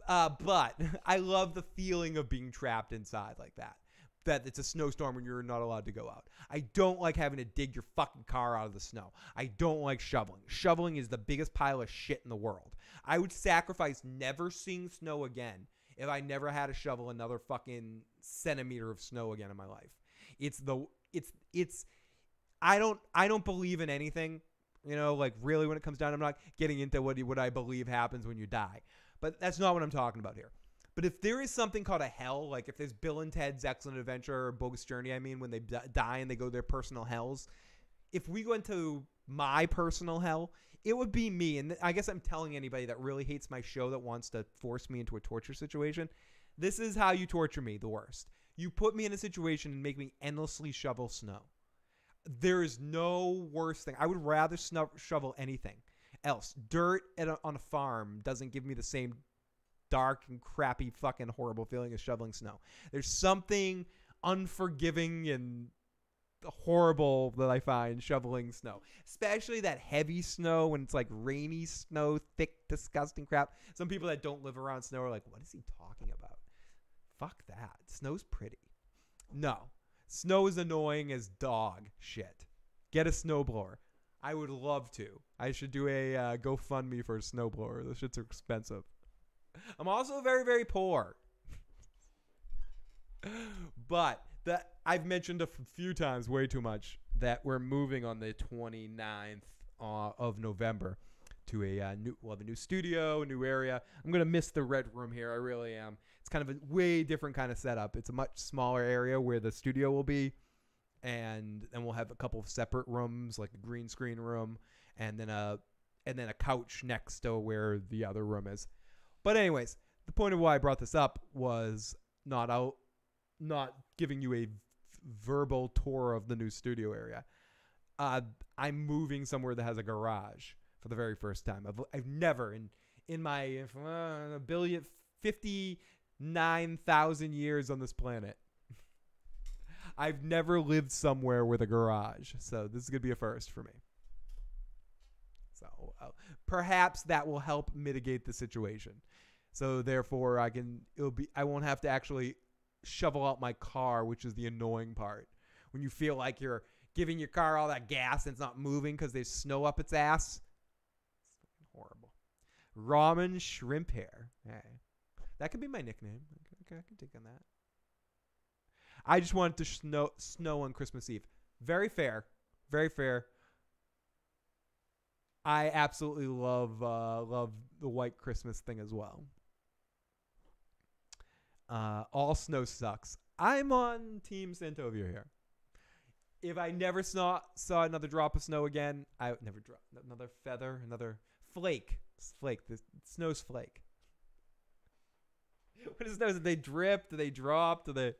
But I love the feeling of being trapped inside like that. That it's a snowstorm and you're not allowed to go out. I don't like having to dig your fucking car out of the snow. I don't like shoveling. Shoveling is the biggest pile of shit in the world. I would sacrifice never seeing snow again if I never had to shovel another fucking centimeter of snow again in my life. I don't believe in anything, you know, like really when it comes down, I'm not getting into what I believe happens when you die, but that's not what I'm talking about here. But if there is something called a hell, like if there's Bill and Ted's Excellent Adventure or Bogus Journey, I mean, when they die and they go to their personal hells, if we go into my personal hell, it would be me. And I guess I'm telling anybody that really hates my show that wants to force me into a torture situation. This is how you torture me the worst. You put me in a situation and make me endlessly shovel snow. There is no worse thing. I would rather shovel anything else. Dirt on a farm doesn't give me the same dark and crappy fucking horrible feeling as shoveling snow. There's something unforgiving and horrible that I find shoveling snow. Especially that heavy snow when it's like rainy snow, thick, disgusting crap. Some people that don't live around snow are like, what is he talking about? Fuck that. Snow's pretty. No. Snow is annoying as dog shit. Get a snowblower. I would love to. I should do a GoFundMe for a snowblower. Those shits are expensive. I'm also very, very poor. But I've mentioned a few times, way too much, that we're moving on the 29th of November to a new studio, a new area. I'm going to miss the red room here. I really am. It's kind of a way different kind of setup. It's a much smaller area where the studio will be. And then we'll have a couple of separate rooms, like a green screen room, and then a couch next to where the other room is. But anyways, the point of why I brought this up was not giving you a verbal tour of the new studio area. I'm moving somewhere that has a garage for the very first time. I've never in my 59,000 years on this planet, I've never lived somewhere with a garage. So this is going to be a first for me. So perhaps that will help mitigate the situation. So therefore I won't have to actually shovel out my car, which is the annoying part. When you feel like you're giving your car all that gas and it's not moving because there's snow up its ass. It's horrible. Ramen shrimp hair. Hey. That could be my nickname. Okay, I can take on that. I just wanted to snow on Christmas Eve. Very fair. Very fair. I absolutely love the white Christmas thing as well. All snow sucks. I'm on Team Santovia here. If I never saw another drop of snow again, I would never drop another feather, another flake. Flake. The snow's flake. What is snow? Do they drip? Do they drop? Do they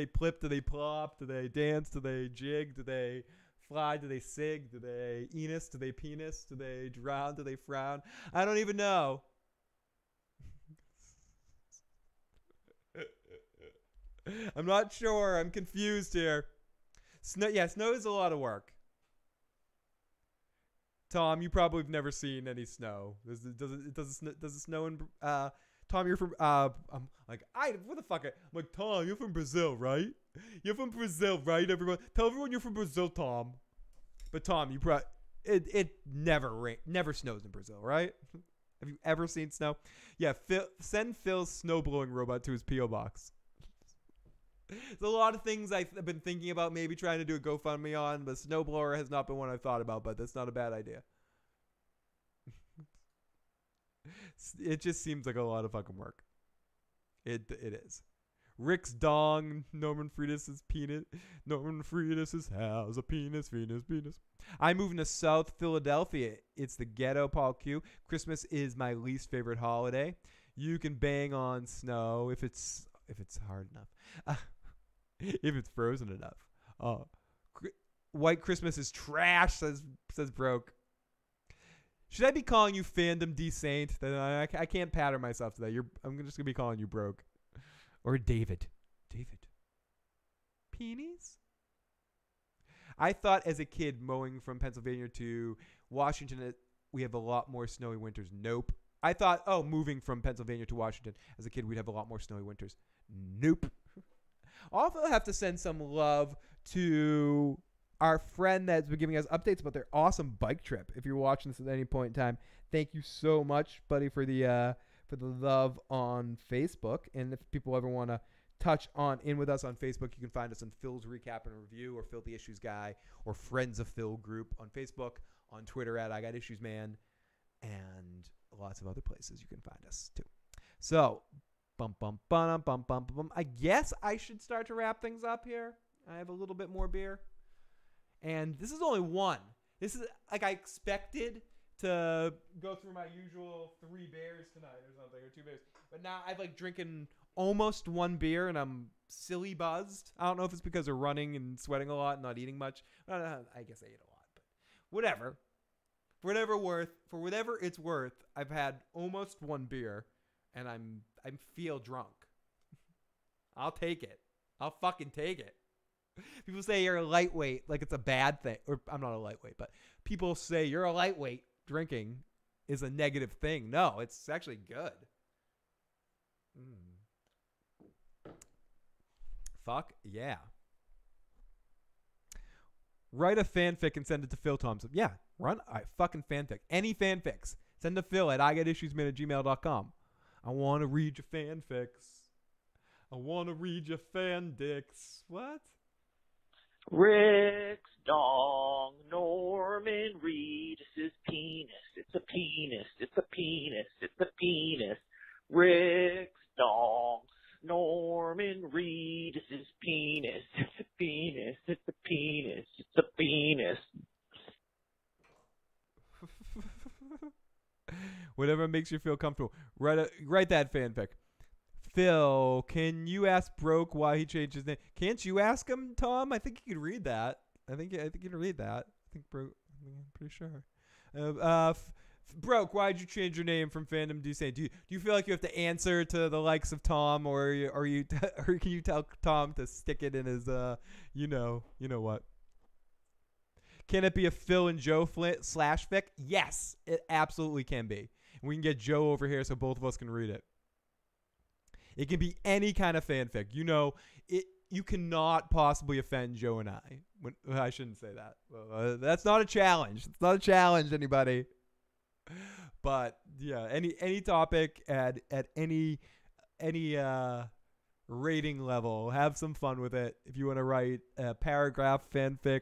plip? Do they plop? Do they dance? Do they jig? Do they fly? Do they sig? Do they enos? Do they penis? Do they drown? Do they frown? I don't even know. I'm not sure. I'm confused here. Snow is a lot of work. Tom, you probably have never seen any snow. Does it snow in Tom, you're from I'm like, what the fuck? I'm like, Tom, you're from Brazil, right? You're from Brazil, right? Everyone, tell everyone you're from Brazil, Tom. But Tom, you probably it never snows in Brazil, right? Have you ever seen snow? Yeah, send Phil's snow blowing robot to his PO box. There's a lot of things I've been thinking about maybe trying to do a GoFundMe on, but snowblower has not been one I've thought about, but that's not a bad idea. It just seems like a lot of fucking work. It is. Rick's dong, Norman Friedis' penis. Norman Friedis' has a penis, penis. I'm moving to South Philadelphia. It's the ghetto, Paul Q. Christmas is my least favorite holiday. You can bang on snow if it's hard enough. If it's frozen enough. White Christmas is trash, says Broke. Should I be calling you Fandom D Saint? I can't pattern myself to that. I'm just gonna be calling you Broke, or David. Peonies. I thought as a kid mowing from Pennsylvania to Washington, we have a lot more snowy winters. Nope. I thought, moving from Pennsylvania to Washington as a kid, we'd have a lot more snowy winters. Nope. Also, I have to send some love to our friend that's been giving us updates about their awesome bike trip. If you're watching this at any point in time, thank you so much, buddy, for the love on Facebook. And if people ever want to touch on in with us on Facebook, you can find us on Phil's Recap and Review, or Phil the Issues Guy, or Friends of Phil group on Facebook, on Twitter at I Got Issues Man, and lots of other places you can find us too. So, I guess I should start to wrap things up here. I have a little bit more beer. And this is only one. This is like I expected to go through my usual 3 beers tonight or something, or 2 beers. But now I've like drinking almost 1 beer and I'm silly buzzed. I don't know if it's because of running and sweating a lot and not eating much. I guess I ate a lot, but whatever. For whatever it's worth, I've had almost 1 beer and I feel drunk. I'll take it. I'll fucking take it. People say you're a lightweight, like it's a bad thing. Or I'm not a lightweight, but people say you're a lightweight. Drinking is a negative thing. No, it's actually good. Fuck yeah. Write a fanfic and send it to Phil Thompson. Yeah, run a fucking fanfic. Any fanfics. Send to Phil at igotissuesman@gmail.com. I want to read your fanfics. I want to read your fandicks. What? Rick's dong, Norman Reedus' penis. It's a penis, it's a penis, it's a penis. Rick's dong, Norman Reedus' penis. It's a penis, it's a penis, it's a penis. Whatever makes you feel comfortable. Write that fanfic. Phil, can you ask Broke why he changed his name? Can't you ask him, Tom? I think you can read that. I think you can read that. I think Broke. I'm pretty sure. Broke, why'd you change your name from Fandom Dusane? Do you feel like you have to answer to the likes of Tom, or can you tell Tom to stick it in his you know what? Can it be a Phil and Joe /fic? Yes, it absolutely can be. And we can get Joe over here so both of us can read it. It can be any kind of fanfic. You cannot possibly offend Joe and I. I shouldn't say that. That's not a challenge. It's not a challenge, anybody. But yeah, any topic at any rating level, have some fun with it. If you want to write a paragraph fanfic,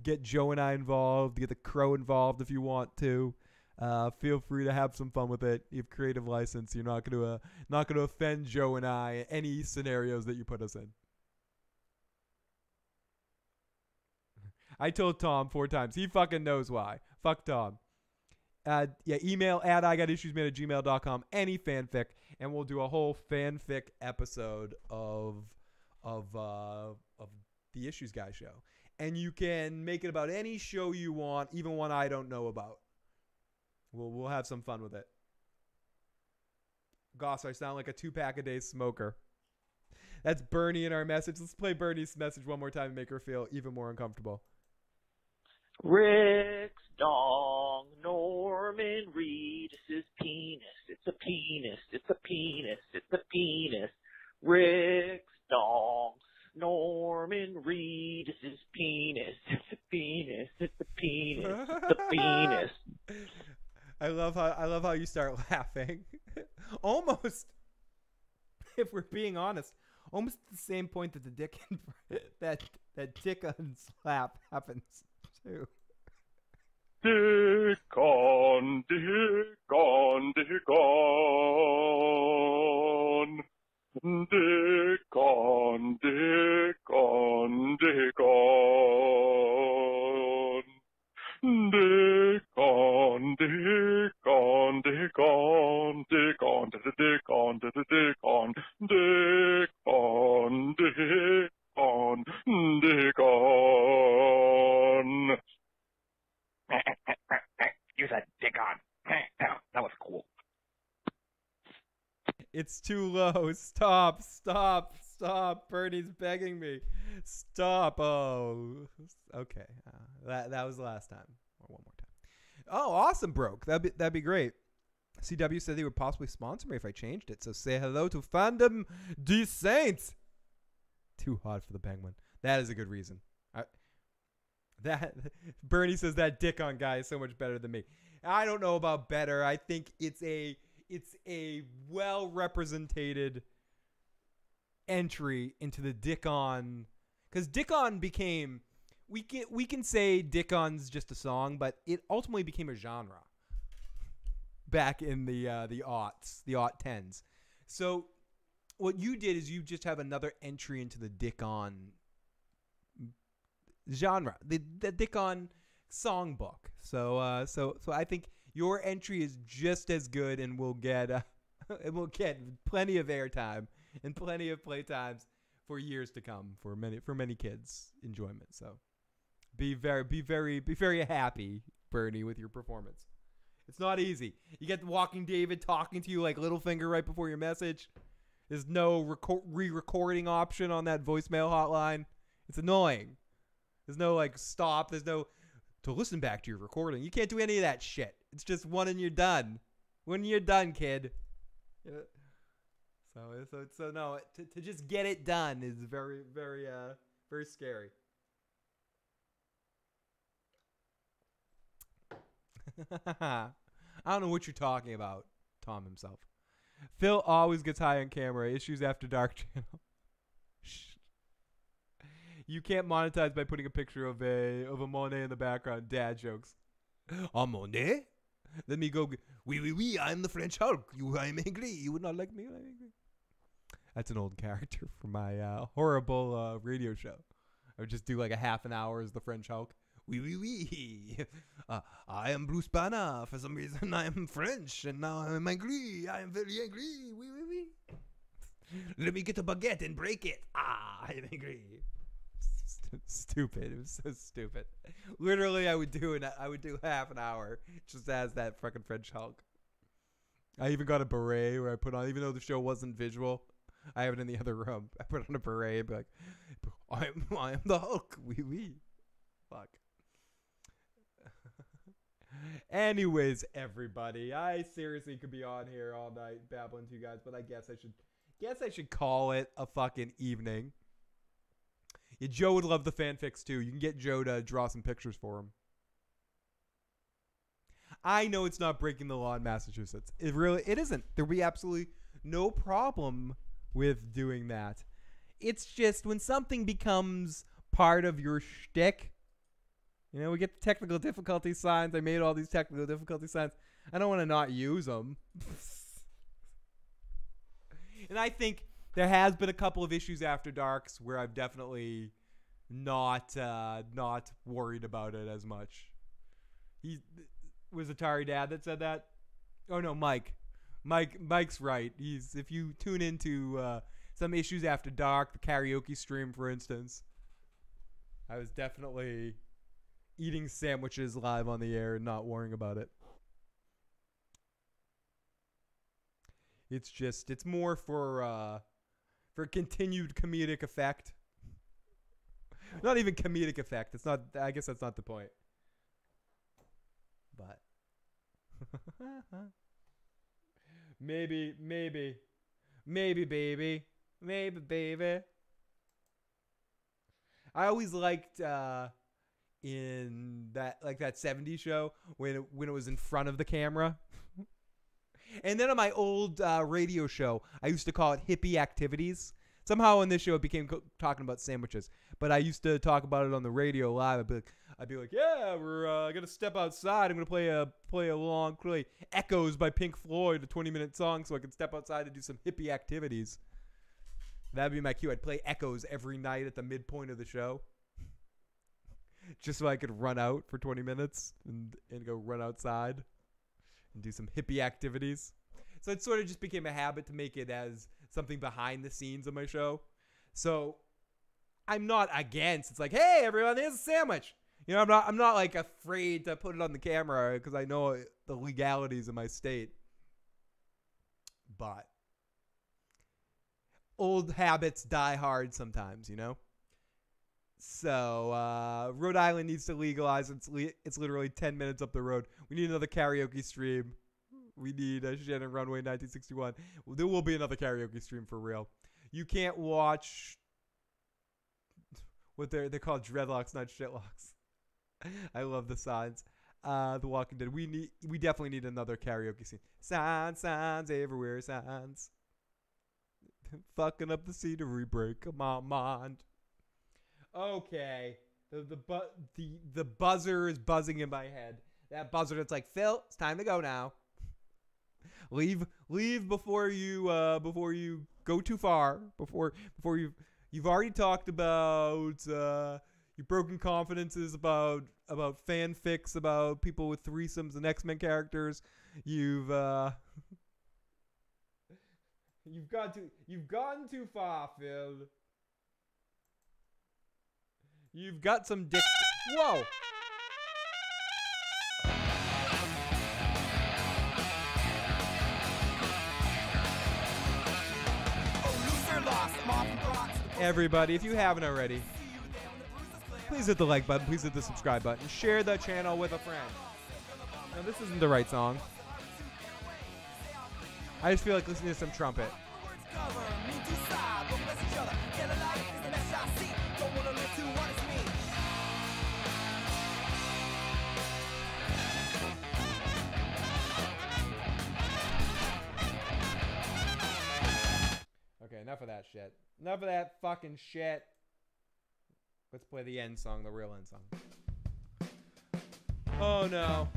get Joe and I involved, get the Crow involved if you want to. Feel free to have some fun with it. You have creative license. You're not going to offend Joe and I in any scenarios that you put us in. I told Tom 4 times. He fucking knows why. Fuck Tom. Email at igotissuesman@gmail.com any fanfic, and we'll do a whole fanfic episode of the Issues Guy show. And you can make it about any show you want, even one I don't know about. We'll have some fun with it. Gosh, I sound like a 2-pack-a-day smoker. That's Bernie in our message. Let's play Bernie's message one more time and make her feel even more uncomfortable. Rick's dong, Norman Reedus' penis. It's a penis, it's a penis, it's a penis. Rick's dong, Norman Reedus' penis. It's a penis, it's a penis, it's a penis. I love how you start laughing. Almost, if we're being honest, almost at the same point that the dick that dick on slap happens too. Dick on, dick on, dick on. Dick on, dick on, dick on. Dick on, dick on, dick on, dick on, dick on, dick on, dick on, dick on, dick on. You said dick on. That was cool. It's too low. Stop. Bernie's begging me. Stop. Oh, okay. That was the last time. Or one more time. Oh, awesome, Broke. That'd be great. CW said they would possibly sponsor me if I changed it. So say hello to Fandom D Saints. Too hot for the Penguin. That is a good reason. Bernie says that dick on guy is so much better than me. I don't know about better. I think it's a well represented entry into the dick on, because dick on became, we can say dick on's just a song, but it ultimately became a genre back in the aughts, the aught tens. So what you did is you just have another entry into the dick on genre. The dick on songbook. So I think your entry is just as good, and will get plenty of airtime and plenty of playtimes for years to come for many kids' enjoyment. So be very happy, Bernie, with your performance. It's not easy. You get the Walking David talking to you like Littlefinger right before your message. There's no re-recording option on that voicemail hotline. It's annoying. There's no like stop. There's no to listen back to your recording. You can't do any of that shit. It's just one and you're done. When you're done, kid. So no, to just get it done is very scary. I don't know what you're talking about, Tom himself. Phil always gets high on camera. Issues After Dark channel. You can't monetize by putting a picture of a Monet in the background. Dad jokes. Oh, Monet? Let me go. Oui, I'm the French Hulk. I'm angry. You would not like me when I'm angry. That's an old character from my horrible radio show. I would just do like a half an hour as the French Hulk. Oui. I am Bruce Banner. For some reason, I am French, and now I'm angry. I am very angry. Oui. Let me get a baguette and break it. I am angry. Stupid. It was so stupid. Literally, I would do half an hour just as that fucking French Hulk. I even got a beret where I put on, even though the show wasn't visual, I have it in the other room. I put on a beret and be like, I am the Hulk. Oui. Fuck. Anyways, everybody, I seriously could be on here all night babbling to you guys, but I guess I should call it a fucking evening. Yeah, Joe would love the fanfics too. You can get Joe to draw some pictures for him. I know it's not breaking the law in Massachusetts. It isn't. There'll be absolutely no problem with doing that. It's just when something becomes part of your shtick. You know, we get the technical difficulty signs. I made all these technical difficulty signs. I don't want to not use them. And I think there has been a couple of issues after Darks where I've definitely not worried about it as much. Was Atari Dad that said that? Oh no, Mike. Mike's right. If you tune into some issues after Dark, the karaoke stream, for instance, I was definitely eating sandwiches live on the air and not worrying about it. It's more for continued comedic effect. Not even comedic effect. It's not. I guess that's not the point. But maybe, baby. I always liked in that 70s show when it was in front of the camera. And then on my old radio show, I used to call it Hippie Activities. Somehow on this show, it became talking about sandwiches. But I used to talk about it on the radio live. I'd be like, yeah, we're gonna step outside. I'm gonna play Echoes by Pink Floyd, a 20-minute song, so I can step outside and do some hippie activities. That'd be my cue. I'd play Echoes every night at the midpoint of the show, just so I could run out for 20 minutes and go run outside and do some hippie activities. So it sort of just became a habit to make it as something behind the scenes of my show. So I'm not against. It's like, hey, everyone, here's a sandwich. You know, I'm not like afraid to put it on the camera because I know the legalities of my state. But old habits die hard sometimes, you know? So Rhode Island needs to legalize. It's literally 10 minutes up the road. We need another karaoke stream. We need Shannon Runway 1961. There will be another karaoke stream for real. You can't watch what they're called dreadlocks, not shitlocks. I love the signs. The Walking Dead. We definitely need another karaoke scene. Signs everywhere, signs. Fucking up the scenery break. Come on. Okay. The buzzer is buzzing in my head. That buzzer that's like, Phil, it's time to go now. Leave before you go too far. Before you've already talked about your broken confidences about fanfics about people with threesomes and X-Men characters. You've gotten too far, Phil. You've got some dick. Whoa. Everybody, if you haven't already, please hit the like button, please hit the subscribe button, share the channel with a friend. Now, this isn't the right song. I just feel like listening to some trumpet. Okay, enough of that shit. Enough of that fucking shit. Let's play the end song, the real end song. Oh no.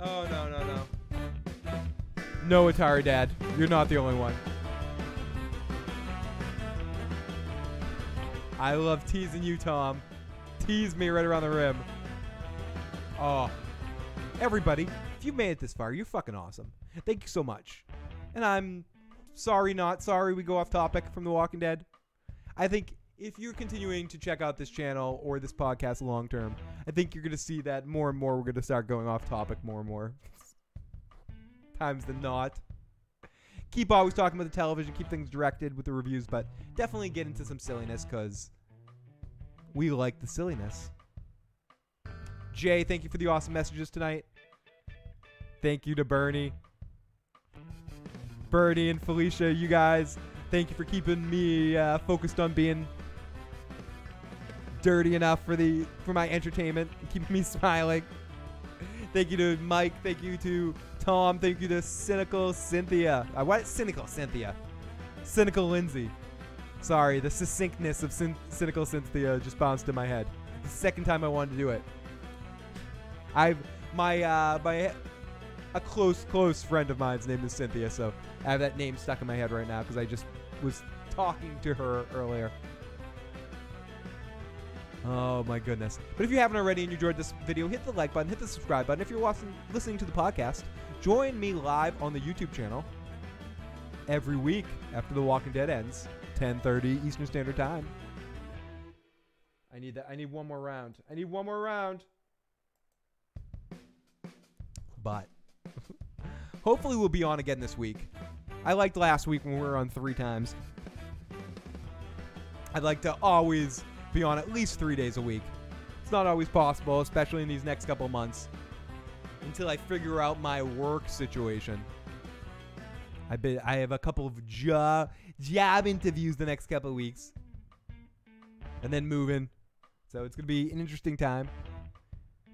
Oh no, no, no. No, Atari Dad. You're not the only one. I love teasing you, Tom. Tease me right around the rim. Oh. Everybody, if you made it this far, you're fucking awesome. Thank you so much. And I'm sorry, not sorry we go off topic from The Walking Dead. I think if you're continuing to check out this channel or this podcast long term, I think you're going to see that more and more we're going to start going off topic more and more. Times than not. Keep always talking about the television, keep things directed with the reviews, but definitely get into some silliness because we like the silliness. Jay, thank you for the awesome messages tonight. Thank you to Bernie. Bernie and Felicia, you guys, thank you for keeping me focused on being dirty enough for my entertainment, keeping me smiling. Thank you to Mike. Thank you to Tom. Thank you to Cynical Cynthia. What? Cynical Cynthia. Cynical Lindsay. Sorry, the succinctness of Cynical Cynthia just bounced in my head. The second time I wanted to do it. A close friend of mine's name is Cynthia, so I have that name stuck in my head right now because I just was talking to her earlier. Oh my goodness. But if you haven't already and you enjoyed this video, hit the like button, hit the subscribe button. If you're listening to the podcast, join me live on the YouTube channel every week after The Walking Dead ends, 10:30 Eastern Standard Time. I need that. I need one more round. I need one more round. But hopefully we'll be on again this week. I liked last week when we were on 3 times. I'd like to always be on at least 3 days a week. It's not always possible, especially in these next couple months, until I figure out my work situation. I have a couple of job interviews the next couple of weeks, and then moving. So it's gonna be an interesting time.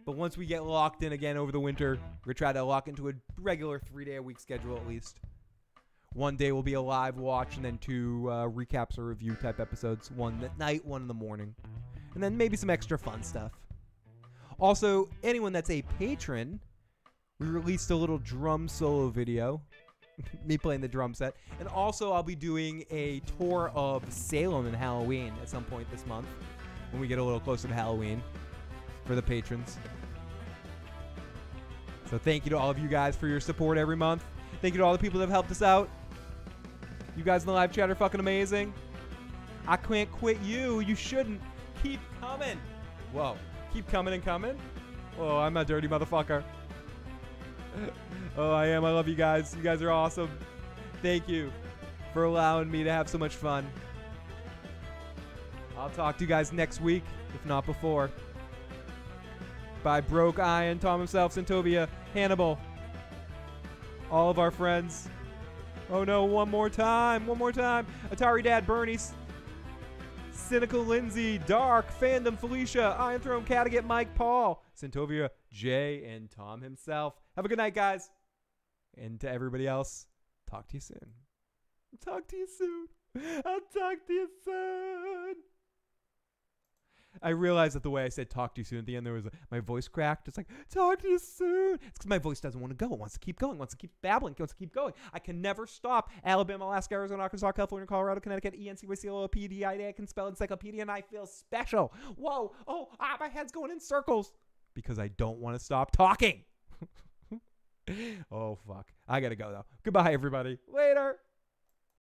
But once we get locked in again over the winter, we're gonna try to lock into a regular 3-day-a-week schedule at least. One day will be a live watch, and then 2 recaps or review type episodes. 1 at night, 1 in the morning. And then maybe some extra fun stuff. Also, anyone that's a patron, we released a little drum solo video. Me playing the drum set. And also, I'll be doing a tour of Salem and Halloween at some point this month, when we get a little closer to Halloween, for the patrons. So thank you to all of you guys for your support every month. Thank you to all the people that have helped us out. You guys in the live chat are fucking amazing. I can't quit you. You shouldn't. Keep coming. Whoa. Keep coming and coming? Oh, I'm a dirty motherfucker. Oh, I am. I love you guys. You guys are awesome. Thank you for allowing me to have so much fun. I'll talk to you guys next week, if not before. Bye, Broke Iron, Tom himself, Centovia, Hannibal. All of our friends. Oh no, one more time. Atari Dad, Bernie, Cynical Lindsay, Dark, Fandom, Felicia, Iron Throne, Catagate, Mike, Paul, Centovia, Jay, and Tom himself. Have a good night, guys. And to everybody else, talk to you soon. I'll talk to you soon. I realized that the way I said talk to you soon at the end, there was my voice cracked. It's like, talk to you soon. It's because my voice doesn't want to go. It wants to keep going. It wants to keep babbling. It wants to keep going. I can never stop. Alabama, Alaska, Arizona, Arkansas, California, Colorado, Connecticut, ENCYCLOPD, I can spell encyclopedia, and I feel special. Whoa. Oh, my head's going in circles. because I don't want to stop talking. Oh, fuck. I got to go, though. Goodbye, everybody. Later.